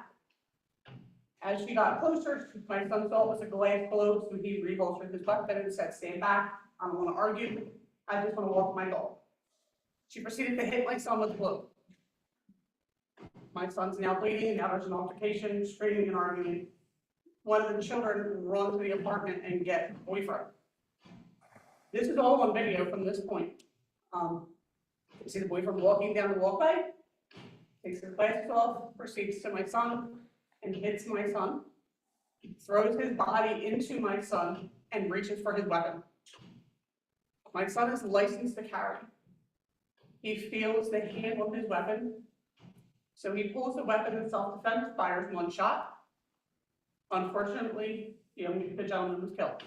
As she got closer, my son saw it was a glass globe, so he reholstered his weapon and said, stand back, I don't want to argue, I just want to walk my dog. She proceeded to hit my son with the globe. My son's now bleeding, and now there's an altercation, screaming and arguing. One of the children run to the apartment and get boyfriend. This is all on video from this point. You see the boyfriend walking down the walkway, takes his glasses off, proceeds to my son, and hits my son, throws his body into my son, and reaches for his weapon. My son is licensed to carry. He feels the handle of his weapon, so he pulls the weapon in self-defense, fires one shot. Unfortunately, the gentleman was killed.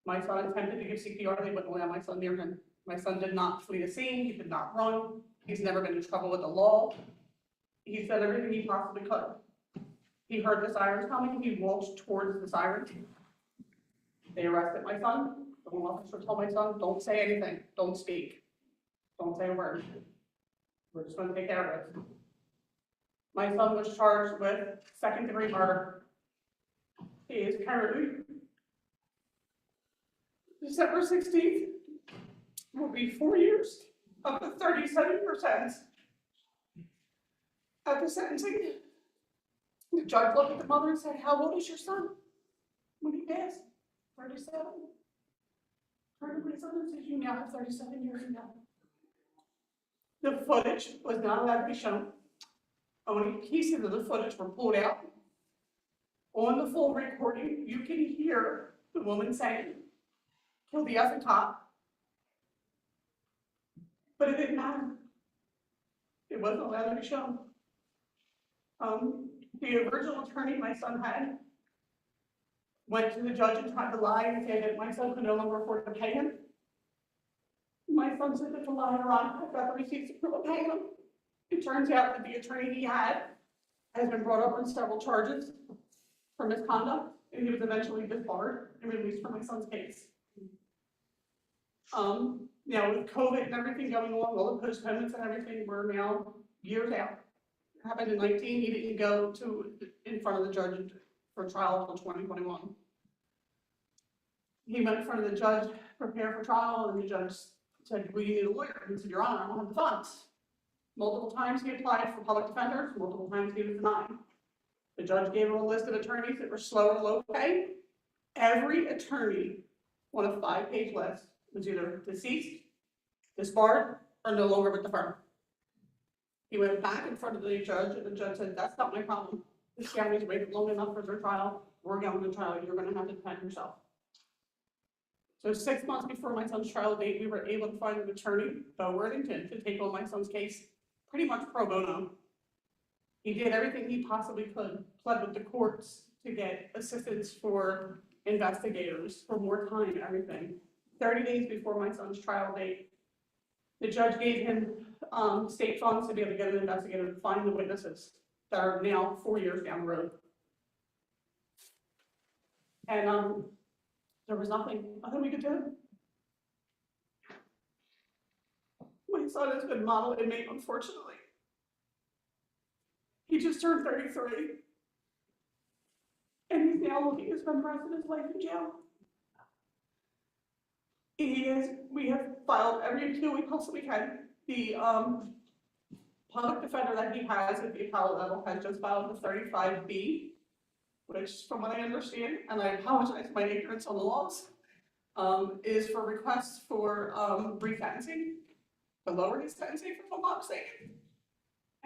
My son attempted to give CPR, they wouldn't allow my son near him. My son did not flee the scene, he did not run, he's never been in trouble with the law. He said everything he possibly could. He heard the sirens coming, he walked towards the sirens. They arrested my son. The officer told my son, don't say anything, don't speak, don't say a word. We're just gonna take care of it. My son was charged with second-degree murder. He is currently, December 16th, will be 4 years, up to 37% at the sentencing. The judge looked at the mother and said, how old is your son? When he passed, 37. Turned to my son and said, you now have 37 years ago. The footage was not allowed to be shown. Only pieces of the footage were pulled out. On the full recording, you can hear the woman saying, kill the effing cop. But it didn't matter. It wasn't allowed to be shown. The original attorney my son had went to the judge and tried to lie and say that my son could no longer afford to pay him. My son said that the lie, Your Honor, I've got the receipts to prove paying him. It turns out that the attorney he had has been brought up on several charges for misconduct, and he was eventually disbarred and released from my son's case. With COVID and everything going on, all the postponements and everything, we're now years out. It happened in 19, he didn't go in front of the judge for trial until 2021. He went in front of the judge, prepared for trial, and the judge said, well, you need a lawyer. And he said, Your Honor, I don't have the funds. Multiple times he applied for public defenders, multiple times he was denied. The judge gave him a list of attorneys that were slow or low pay. Every attorney on a 5-page list was either deceased, disbarred, or no longer with the firm. He went back in front of the judge, and the judge said, that's not my problem. This family's waited long enough for their trial. we're going to trial, you're gonna have to defend yourself. So 6 months before my son's trial date, we were able to find an attorney, Bo Worthington, to take on my son's case, pretty much pro bono. He did everything he possibly could, pled with the courts to get assistance for investigators, for more time, everything. 30 days before my son's trial date, the judge gave him state funds to be able to get an investigator to find the witnesses that are now 4 years down the road. And there was nothing we could do. My son has been model inmate, unfortunately. He just turned 33. And he's now looking to spend the rest of his life in jail. We have filed every appeal we possibly can. The public defender that he has at the appellate level has just filed the 35B, which from what I understand, and I apologize for my ignorance on the laws, is for requests for resentencing, to lower his sentencing, if I'm not mistaken.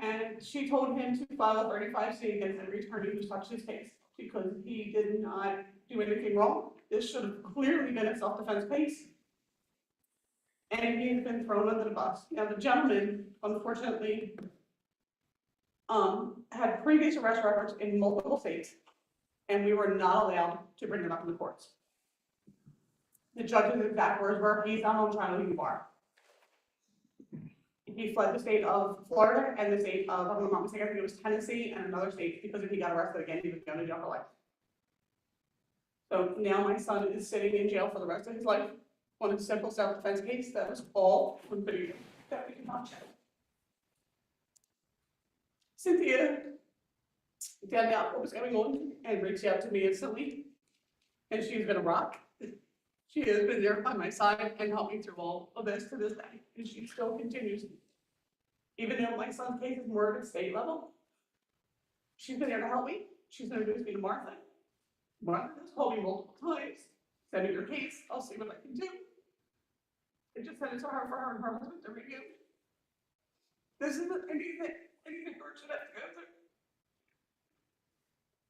And she told him to file a 35C against every attorney who's touched his case, because he did not do anything wrong. This should have clearly been a self-defense case. And he has been thrown under the bus. Now, the gentleman, unfortunately, had previous arrest records in multiple states, and we were not allowed to bring it up in the courts. The judge's exact words were, he's not on trial anymore. He fled the state of Florida and the state of, if I'm not mistaken, I think it was Tennessee and another state, because if he got arrested again, he was going to jail for life. So now my son is sitting in jail for the rest of his life on a simple self-defense case that was all on video that we can watch. Cynthia found out what was going on and reached out to me instantly, and she's been a rock. She has been there by my side and helped me through all of this to this day, and she still continues. Even though my son's case is more at a state level, she's been there to help me. She's introduced me to Martha. Martha has told me multiple times, send me your case, I'll see what I can do. I just sent it to her for her and her husband to review. This isn't anything her should have to go through.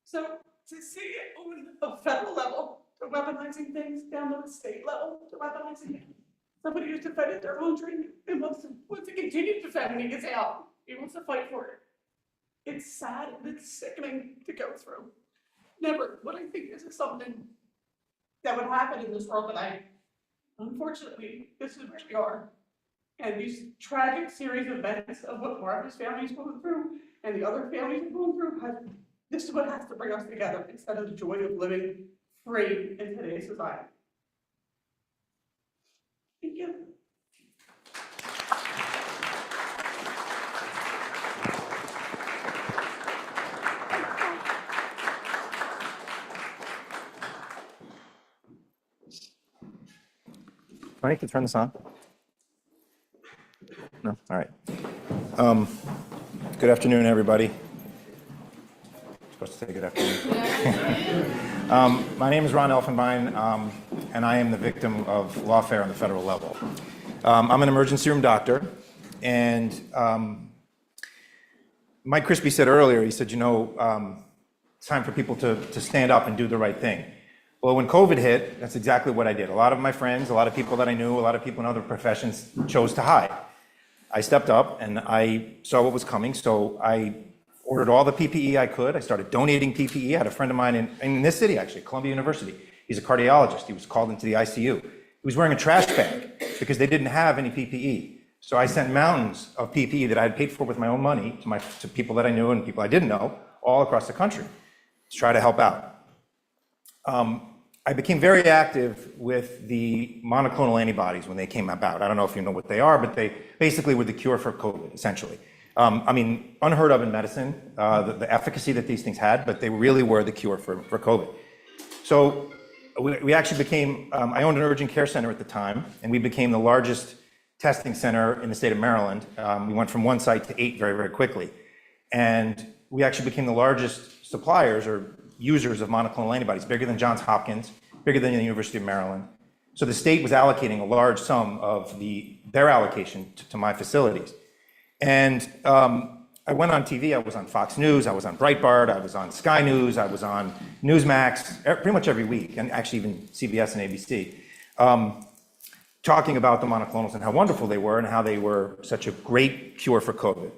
So to see it on a federal level, to weaponizing things down to the state level, to weaponizing it. Somebody who's defended their country and wants to continue defending it gets out. He wants to fight for it. It's sad and it's sickening to go through. Never would I think this is something that would happen in this world, but unfortunately, this is where we are. And these tragic series of events of what Martha's family is going through and the other families are going through, this is what has to bring us together instead of the joy of living free in today's society. Thank you. Do I need to turn this on? No? All right. Good afternoon, everybody. Supposed to say good afternoon. My name is Ron Elfenbein, and I am the victim of lawfare on the federal level. I'm an emergency room doctor, and Mike Crispy said earlier, he said, it's time for people to stand up and do the right thing. Well, when COVID hit, that's exactly what I did. A lot of my friends, a lot of people that I knew, a lot of people in other professions chose to hide. I stepped up and I saw what was coming, so I ordered all the PPE I could. I started donating PPE. I had a friend of mine in this city, actually, Columbia University. He's a cardiologist. He was called into the ICU. He was wearing a trash bag because they didn't have any PPE. So I sent mountains of PPE that I had paid for with my own money to people that I knew and people I didn't know all across the country to try to help out. I became very active with the monoclonal antibodies when they came about. I don't know if you know what they are, but they basically were the cure for COVID, essentially. Unheard of in medicine, the efficacy that these things had, but they really were the cure for COVID. So we actually became, I owned an urgent care center at the time, and we became the largest testing center in the state of Maryland. We went from 1 site to 8 very, very quickly. And we actually became the largest suppliers or users of monoclonal antibodies, bigger than Johns Hopkins, bigger than the University of Maryland. So the state was allocating a large sum of their allocation to my facilities. And I went on TV, I was on Fox News, I was on Breitbart, I was on Sky News, I was on Newsmax, pretty much every week, and actually even CBS and ABC, talking about the monoclonals and how wonderful they were and how they were such a great cure for COVID.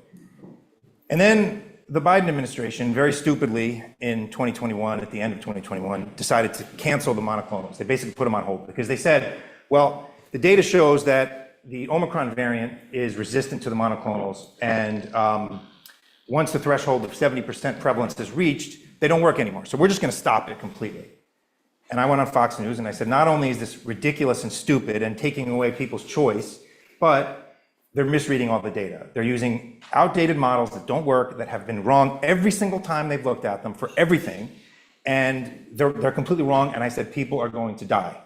And then the Biden administration, very stupidly in 2021, at the end of 2021, decided to cancel the monoclonals. They basically put them on hold because they said, well, the data shows that the Omicron variant is resistant to the monoclonals, and once the threshold of 70% prevalence is reached, they don't work anymore. So we're just going to stop it completely. And I went on Fox News and I said, not only is this ridiculous and stupid and taking away people's choice, but they're misreading all the data. They're using outdated models that don't work, that have been wrong every single time they've looked at them for everything, and they're completely wrong, and I said people are going to die.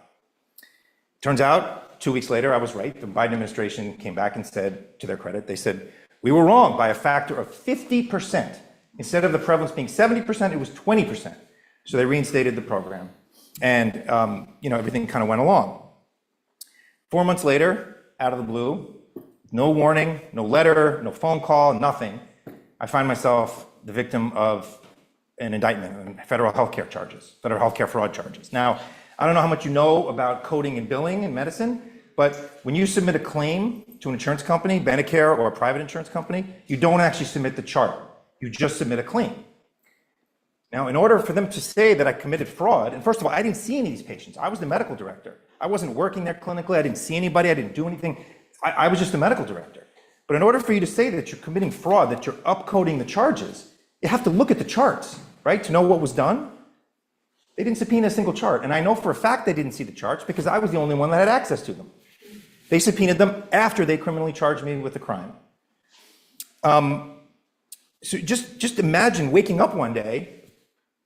Turns out, 2 weeks later, I was right. The Biden administration came back and said, to their credit, they said, we were wrong by a factor of 50%. Instead of the prevalence being 70%, it was 20%. So they reinstated the program, and everything kind of went along. 4 months later, out of the blue, no warning, no letter, no phone call, nothing, I find myself the victim of an indictment on federal healthcare charges, federal healthcare fraud charges. Now, I don't know how much you know about coding and billing in medicine, but when you submit a claim to an insurance company, Medicare or a private insurance company, you don't actually submit the chart. You just submit a claim. Now, in order for them to say that I committed fraud, and first of all, I didn't see any of these patients. I was the medical director. I wasn't working there clinically. I didn't see anybody. I didn't do anything. I was just the medical director. But in order for you to say that you're committing fraud, that you're upcoding the charges, you have to look at the charts, right, to know what was done. They didn't subpoena a single chart. And I know for a fact they didn't see the charts because I was the only one that had access to them. They subpoenaed them after they criminally charged me with a crime. So just imagine waking up one day,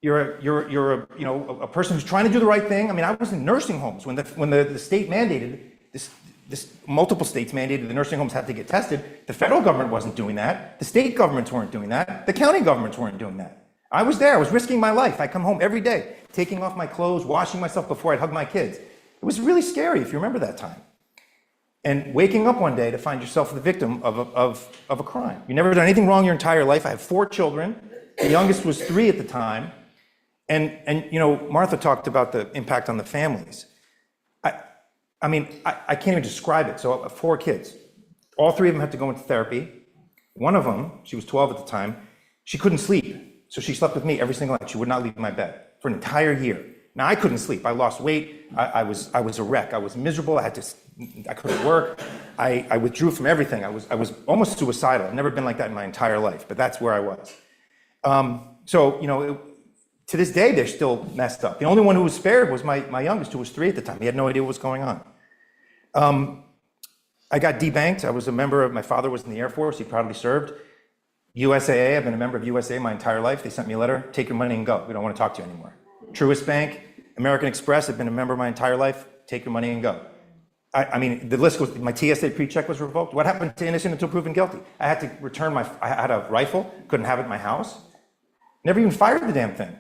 you're a person who's trying to do the right thing. I mean, I was in nursing homes when the state mandated this, multiple states mandated the nursing homes had to get tested. The federal government wasn't doing that. The state governments weren't doing that. The county governments weren't doing that. I was there. I was risking my life. I come home every day, taking off my clothes, washing myself before I'd hug my kids. It was really scary, if you remember that time. And waking up one day to find yourself the victim of a crime. You never done anything wrong your entire life. I have 4 children. The youngest was 3 at the time. And Martha talked about the impact on the families. I can't even describe it. So 4 kids. All 3 of them had to go into therapy. One of them, she was 12 at the time, she couldn't sleep. So she slept with me every single night. She would not leave my bed for an entire year. Now, I couldn't sleep. I lost weight. I was a wreck. I was miserable. I couldn't work. I withdrew from everything. I was almost suicidal. I've never been like that in my entire life, but that's where I was. To this day, they're still messed up. The only one who was spared was my youngest, who was 3 at the time. He had no idea what was going on. I got debanked. I was a member of, my father was in the Air Force. He proudly served. USAA, I've been a member of USAA my entire life. They sent me a letter, take your money and go. We don't want to talk to you anymore. Truist Bank, American Express, I've been a member my entire life, take your money and go. I mean, the list goes, my TSA pre-check was revoked. What happened to innocent until proven guilty? I had to return I had a rifle, couldn't have it in my house. Never even fired the damn thing,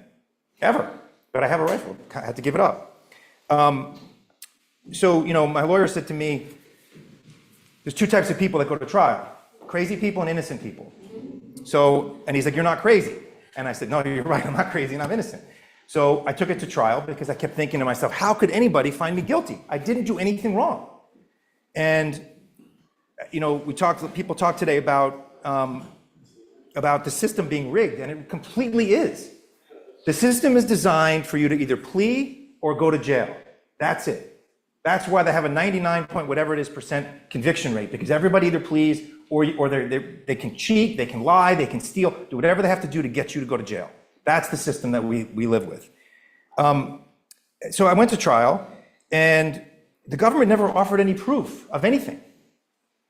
ever. But I have a rifle, I had to give it up. My lawyer said to me, there's 2 types of people that go to trial, crazy people and innocent people. And he's like, you're not crazy. And I said, no, you're right, I'm not crazy and I'm innocent. So I took it to trial because I kept thinking to myself, how could anybody find me guilty? I didn't do anything wrong. And, people talk today about the system being rigged, and it completely is. The system is designed for you to either plea or go to jail. That's it. That's why they have a 99 point whatever it is % conviction rate, because everybody either pleads or they can cheat, they can lie, they can steal, do whatever they have to do to get you to go to jail. That's the system that we live with. So I went to trial, and the government never offered any proof of anything.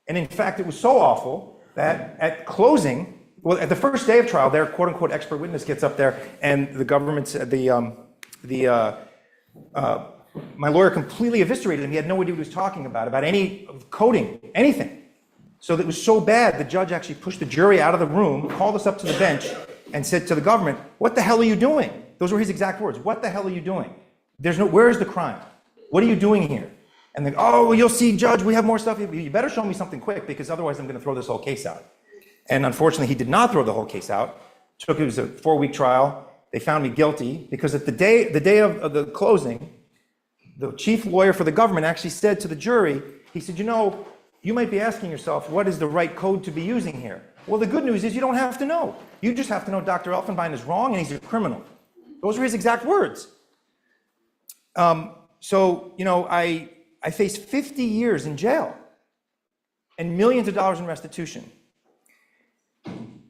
And in fact, it was so awful that at closing, at the first day of trial, their quote unquote expert witness gets up there, and the government said, my lawyer completely eviscerated him. He had no idea what he was talking about any coding, anything. So it was so bad, the judge actually pushed the jury out of the room, called us up to the bench, and said to the government, what the hell are you doing? Those were his exact words. What the hell are you doing? Where is the crime? What are you doing here? And then, oh, well, you'll see, judge, we have more stuff. You better show me something quick, because otherwise I'm going to throw this whole case out. And unfortunately, he did not throw the whole case out. It was a 4-week trial. They found me guilty because at the day of the closing, the chief lawyer for the government actually said to the jury, he said, you might be asking yourself, what is the right code to be using here? Well, the good news is you don't have to know. You just have to know Dr. Elfenbein is wrong and he's a criminal. Those were his exact words. I faced 50 years in jail and millions of dollars in restitution.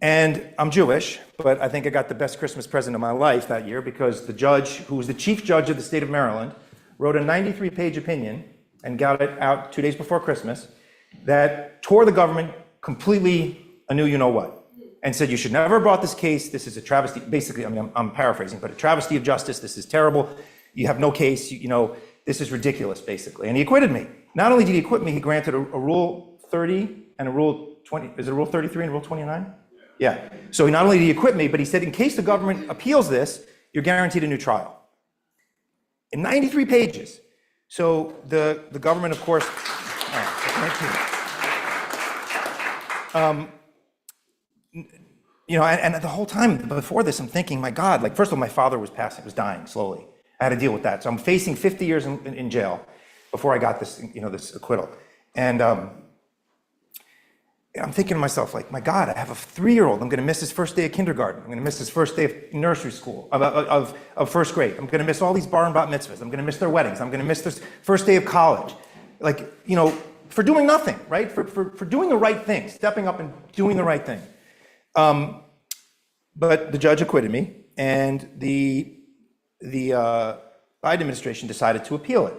And I'm Jewish, but I think I got the best Christmas present of my life that year because the judge, who was the chief judge of the state of Maryland, wrote a 93-page opinion and got it out 2 days before Christmas that tore the government completely a new you-know-what and said, you should never have brought this case. This is a travesty. Basically, I'm paraphrasing, but a travesty of justice. This is terrible. You have no case. This is ridiculous, basically. And he acquitted me. Not only did he acquit me, he granted a Rule 30 and a Rule 20. Is it a Rule 33 and Rule 29? Yeah. So not only did he acquit me, but he said, in case the government appeals this, you're guaranteed a new trial. In 93 pages. So the government, of course, thank you. And the whole time before this, I'm thinking, my God, first of all, my father was dying slowly. I had to deal with that. So I'm facing 50 years in jail before I got this, this acquittal. And I'm thinking to myself, my God, I have a 3-year-old. I'm going to miss his first day of kindergarten. I'm going to miss his first day of nursery school, of first grade. I'm going to miss all these bar and bat mitzvahs. I'm going to miss their weddings. I'm going to miss their first day of college. For doing nothing, right? For doing the right thing, stepping up and doing the right thing. But the judge acquitted me, and the Biden administration decided to appeal it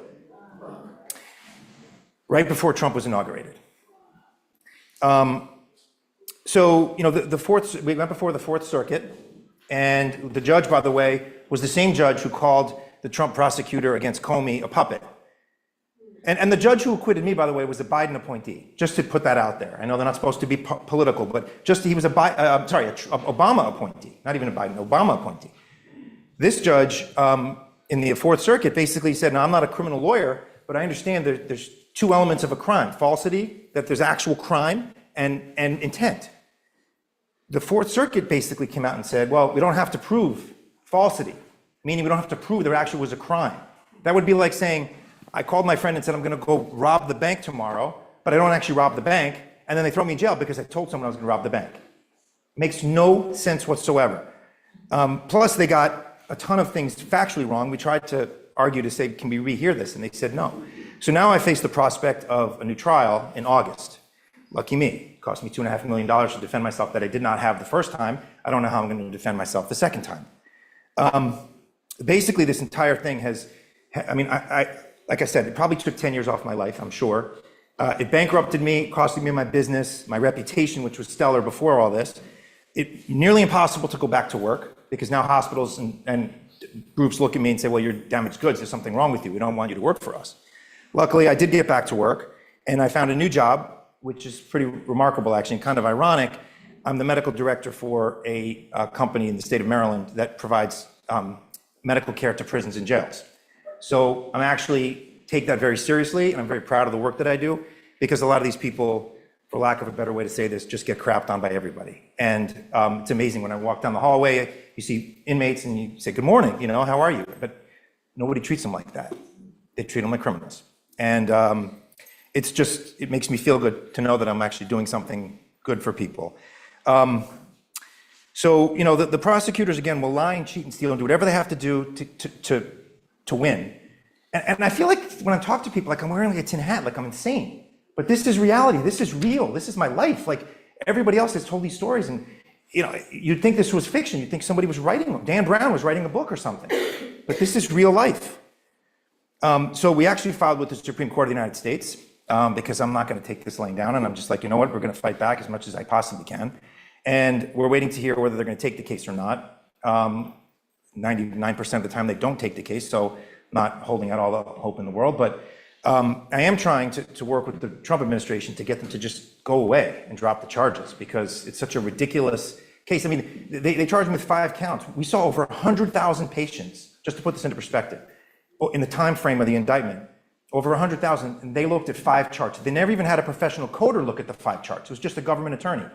right before Trump was inaugurated. We went before the Fourth Circuit, and the judge, by the way, was the same judge who called the Trump prosecutor against Comey a puppet. And the judge who acquitted me, by the way, was a Biden appointee, just to put that out there. I know they're not supposed to be political, but he was an Obama appointee, not even a Biden, Obama appointee. This judge in the Fourth Circuit basically said, now, I'm not a criminal lawyer, but I understand there's 2 elements of a crime: falsity, that there's actual crime, and intent. The Fourth Circuit basically came out and said, well, we don't have to prove falsity, meaning we don't have to prove there actually was a crime. That would be like saying, I called my friend and said, I'm going to go rob the bank tomorrow, but I don't actually rob the bank, and then they throw me in jail because I told someone I was going to rob the bank. Makes no sense whatsoever. Plus, they got a ton of things factually wrong. We tried to argue to say, can we rehear this? And they said no. So now I face the prospect of a new trial in August. Lucky me. It cost me $2.5 million to defend myself that I did not have the first time. I don't know how I'm going to defend myself the second time. Basically, this entire thing like I said, it probably took 10 years off my life, I'm sure. It bankrupted me, costing me my business, my reputation, which was stellar before all this. It's nearly impossible to go back to work because now hospitals and groups look at me and say, well, you're damaged goods, there's something wrong with you, we don't want you to work for us. Luckily, I did get back to work, and I found a new job, which is pretty remarkable, actually, and kind of ironic. I'm the medical director for a company in the state of Maryland that provides medical care to prisons and jails. So I'm actually take that very seriously, and I'm very proud of the work that I do, because a lot of these people, for lack of a better way to say this, just get crapped on by everybody. And it's amazing when I walk down the hallway, you see inmates and you say, good morning, how are you? But nobody treats them like that. They treat them like criminals. And it makes me feel good to know that I'm actually doing something good for people. The prosecutors, again, will lie and cheat and steal and do whatever they have to do to win. And I feel like when I talk to people, I'm wearing a tin hat, I'm insane. But this is reality. This is real. This is my life. Everybody else has told these stories, and you'd think this was fiction. You'd think somebody was writing them. Dan Brown was writing a book or something. But this is real life. So we actually filed with the Supreme Court of the United States because I'm not going to take this laying down, and I'm just like, you know what? We're going to fight back as much as I possibly can. And we're waiting to hear whether they're going to take the case or not. 99% of the time they don't take the case, so not holding out all the hope in the world. But I am trying to work with the Trump administration to get them to just go away and drop the charges, because it's such a ridiculous case. I mean, they charged him with 5 counts. We saw over 100,000 patients, just to put this into perspective, in the time frame of the indictment, over 100,000, and they looked at 5 charts. They never even had a professional coder look at the 5 charts. It was just a government attorney.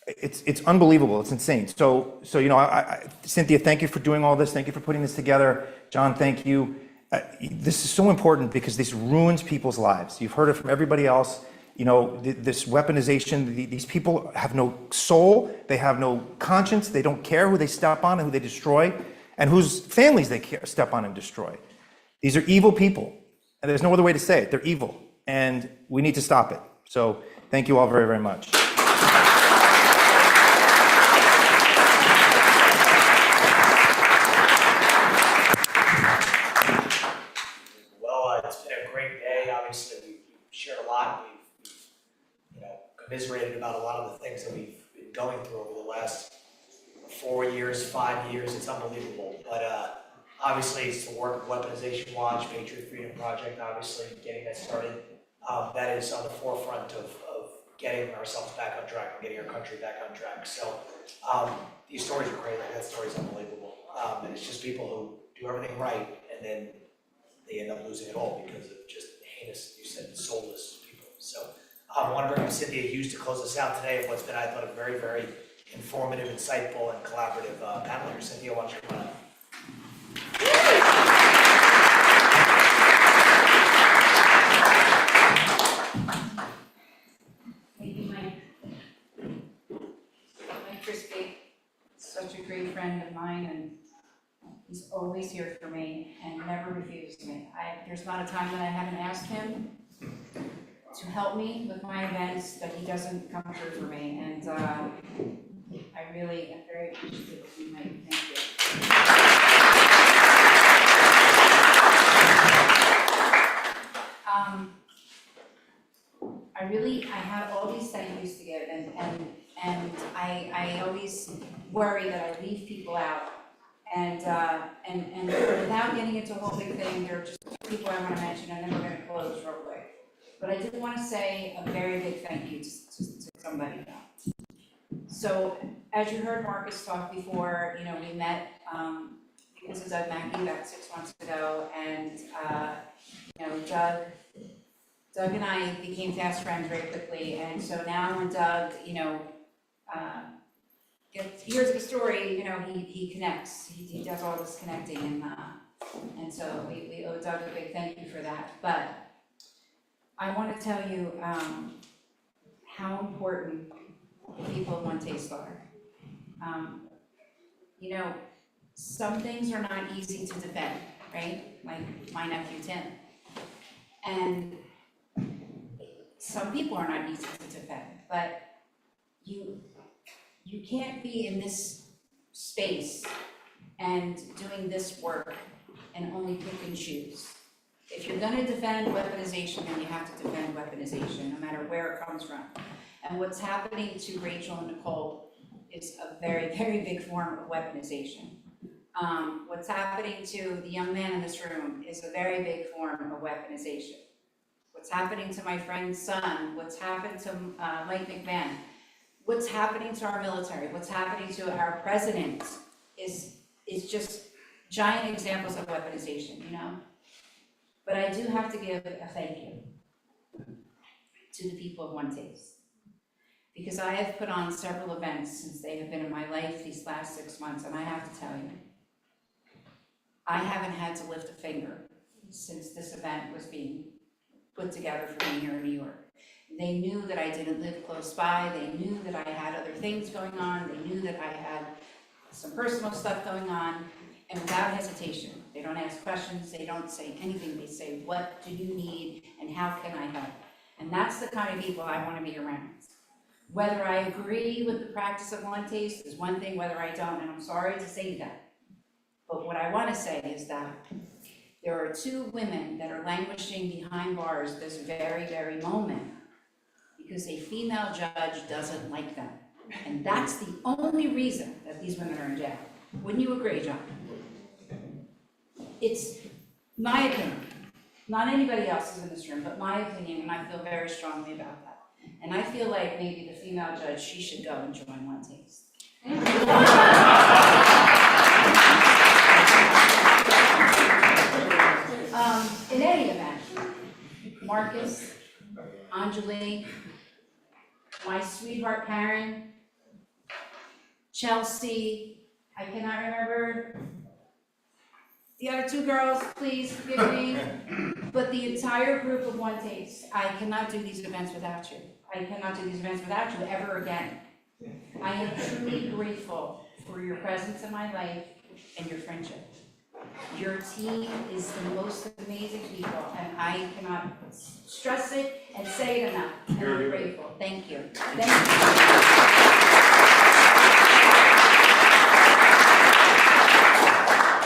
it's unbelievable, it's insane. So, you know, Cynthia, thank you for doing all this, thank you for putting this together. John, thank you. This is so important because this ruins people's lives. You've heard it from everybody else. You know, this weaponization, these people have no soul, they have no conscience, they don't care who they step on and who they destroy, and whose families they step on and destroy. These are evil people, and there's no other way to say it. They're evil, and we need to stop it. So thank you all very, very much. Well, it's been a great day. Obviously, we've shared a lot. We've commiserated about a lot of the things that we've been going through over the last 4 years, 5 years. It's unbelievable. But obviously, it's the work of Weaponization Watch, Patriot Freedom Project, obviously, getting that started. That is on the forefront of getting ourselves back on track and getting our country back on track. So these stories are crazy. That story is unbelievable. And it's just people who do everything right, and then they end up losing it all because of just heinous, you said, soulless people. So I want to bring up Cynthia Hughes to close us out today of what's been, I thought, a very, very informative, insightful, and collaborative panel here. Cynthia, why don't you come on up? Thank you, Mike. Mike Crispy, such a great friend of mine, and he's always here for me and never refused me. There's not a time that I haven't asked him to help me with my events that he doesn't come through for me, and I really am very appreciative of you, Mike. Thank you. I have all these thank yous to give, and I always worry that I leave people out. And without getting into a whole big thing, there are just two people I want to mention, and then we're going to close real quick. But I did want to say a very big thank you to somebody. So, as you heard Marcus talk before, we met because of Doug Mackey about 6 months ago, and Doug and I became fast friends very quickly, and so now when Doug, here's the story, he connects, he does all this connecting, and so we owe Doug a big thank you for that. But I want to tell you how important people of One Taste are. Some things are not easy to defend, right? Like my nephew Tim. And some people are not easy to defend, but you can't be in this space and doing this work and only pick and choose. If you're gonna defend weaponization, then you have to defend weaponization, no matter where it comes from. And what's happening to Rachel and Nicole is a very, very big form of weaponization. What's happening to the young man in this room is a very big form of weaponization. What's happening to my friend's son, what's happened to Mike McMahon, what's happening to our military, what's happening to our president is just giant examples of weaponization, But I do have to give a thank you to the people of One Taste. Because I have put on several events since they have been in my life these last 6 months, and I have to tell you, I haven't had to lift a finger since this event was being put together for me here in New York. They knew that I didn't live close by, they knew that I had other things going on, they knew that I had some personal stuff going on, and without hesitation, they don't ask questions, they don't say anything, they say, what do you need and how can I help? And that's the kind of people I want to be around. Whether I agree with the practice of One Taste is one thing, whether I don't, and I'm sorry to say that. But what I want to say is that there are 2 women that are languishing behind bars this very, very moment because a female judge doesn't like them. And that's the only reason that these women are in jail. Wouldn't you agree, John? It's my opinion, not anybody else's in this room, but my opinion, and I feel very strongly about that. And I feel like maybe the female judge, she should go and join One Taste. In any event, Marcus, Anjali, my sweetheart Karen, Chelsea, I cannot remember the other two girls, please forgive me, but the entire group of One Taste, I cannot do these events without you. I cannot do these events without you ever again. I am truly grateful for your presence in my life and your friendship. Your team is the most amazing people, and I cannot stress it and say it enough. And I'm grateful. Thank you. Thank you.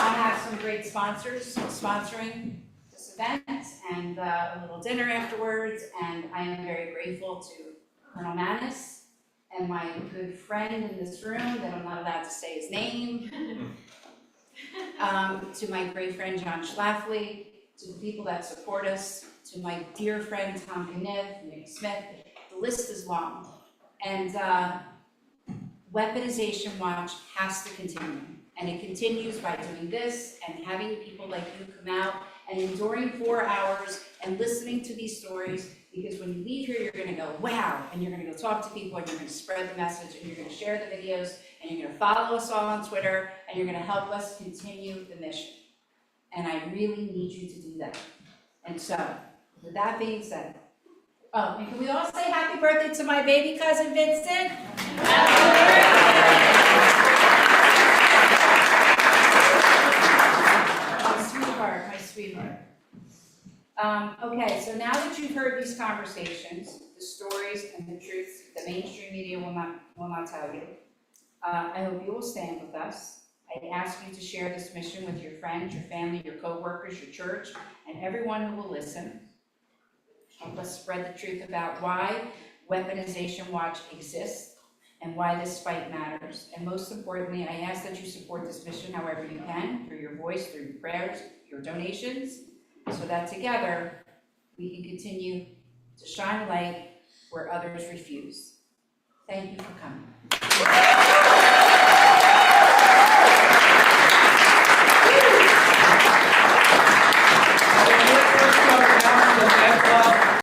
I have some great sponsors sponsoring this event and a little dinner afterwards, and I am very grateful to Colonel Manis and my good friend in this room that I'm not allowed to say his name, to my great friend John Schlafly, to the people that support us, to my dear friend Tom Kniff, Nick Smith. The list is long. And Weaponization Watch has to continue. And it continues by doing this and having people like you come out and enduring 4 hours and listening to these stories, because when you leave here, you're gonna go, wow, and you're gonna go talk to people and you're gonna spread the message and you're gonna share the videos and you're gonna follow us all on Twitter and you're gonna help us continue the mission. And I really need you to do that. And so, with that being said, oh, and can we all say happy birthday to my baby cousin Vincent? My sweetheart. Okay, so now that you've heard these conversations, the stories and the truths the mainstream media will not tell you, I hope you will stand with us. I ask you to share this mission with your friends, your family, your coworkers, your church, and everyone who will listen. Help us spread the truth about why Weaponization Watch exists and why this fight matters. And most importantly, I ask that you support this mission however you can, through your voice, through your prayers, your donations, so that together we can continue to shine light where others refuse. Thank you for coming.